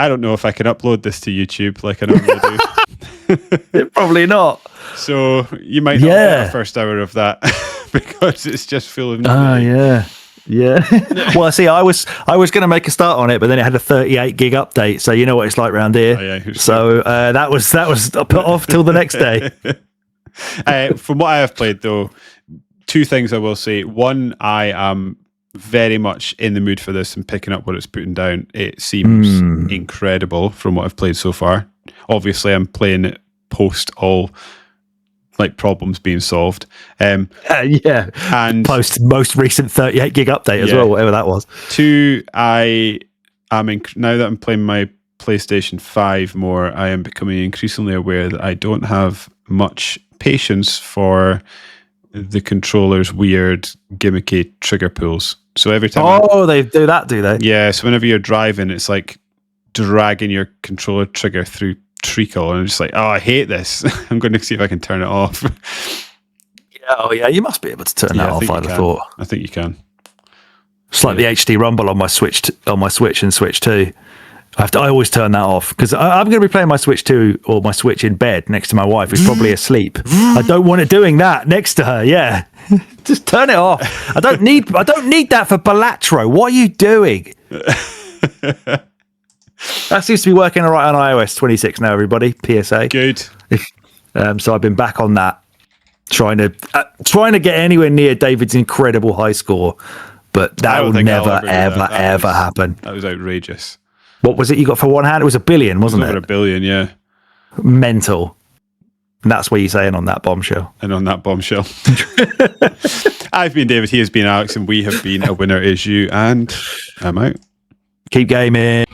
don't know if I can upload this to YouTube like I normally do. Probably not. So you might not get the first hour of that because it's just full of nudity. Yeah. Well, see, I was going to make a start on it, but then it had a 38 gig update, so you know what it's like around here. So that was put off till the next day. From what I have played, though, 2 things I will say. One, I am very much in the mood for this and picking up what it's putting down. It seems incredible from what I've played so far. Obviously, I'm playing it post all problems being solved. And post most recent 38 gig update as well, whatever that was. 2, I am now that I'm playing my PlayStation 5 more, I am becoming increasingly aware that I don't have much patience for the controller's weird gimmicky trigger pulls. So every time they do that, do they? Yeah, so whenever you're driving, it's like dragging your controller trigger through treacle, and I'm just like, I hate this. I'm going to see if I can turn it off. Yeah, you must be able to turn that off. I'd have thought. I think you can. It's like the HD Rumble on my Switch, and Switch 2. I always turn that off because I'm going to be playing my Switch 2 or my Switch in bed next to my wife, who's probably asleep. I don't want it doing that next to her. Yeah, Just turn it off. I don't need that for Balatro. What are you doing? That seems to be working all right on iOS 26 now, everybody. PSA. Good. So I've been back on that, trying to get anywhere near David's incredible high score, but that will never, ever happen. That was outrageous. What was it you got for one hand? It was 1 billion, wasn't it? Over 1 billion, yeah. Mental. And that's what you're saying on that bombshell. And on that bombshell. I've been David, he has been Alex, and we have been A Winner Is You, and I'm out. Keep gaming.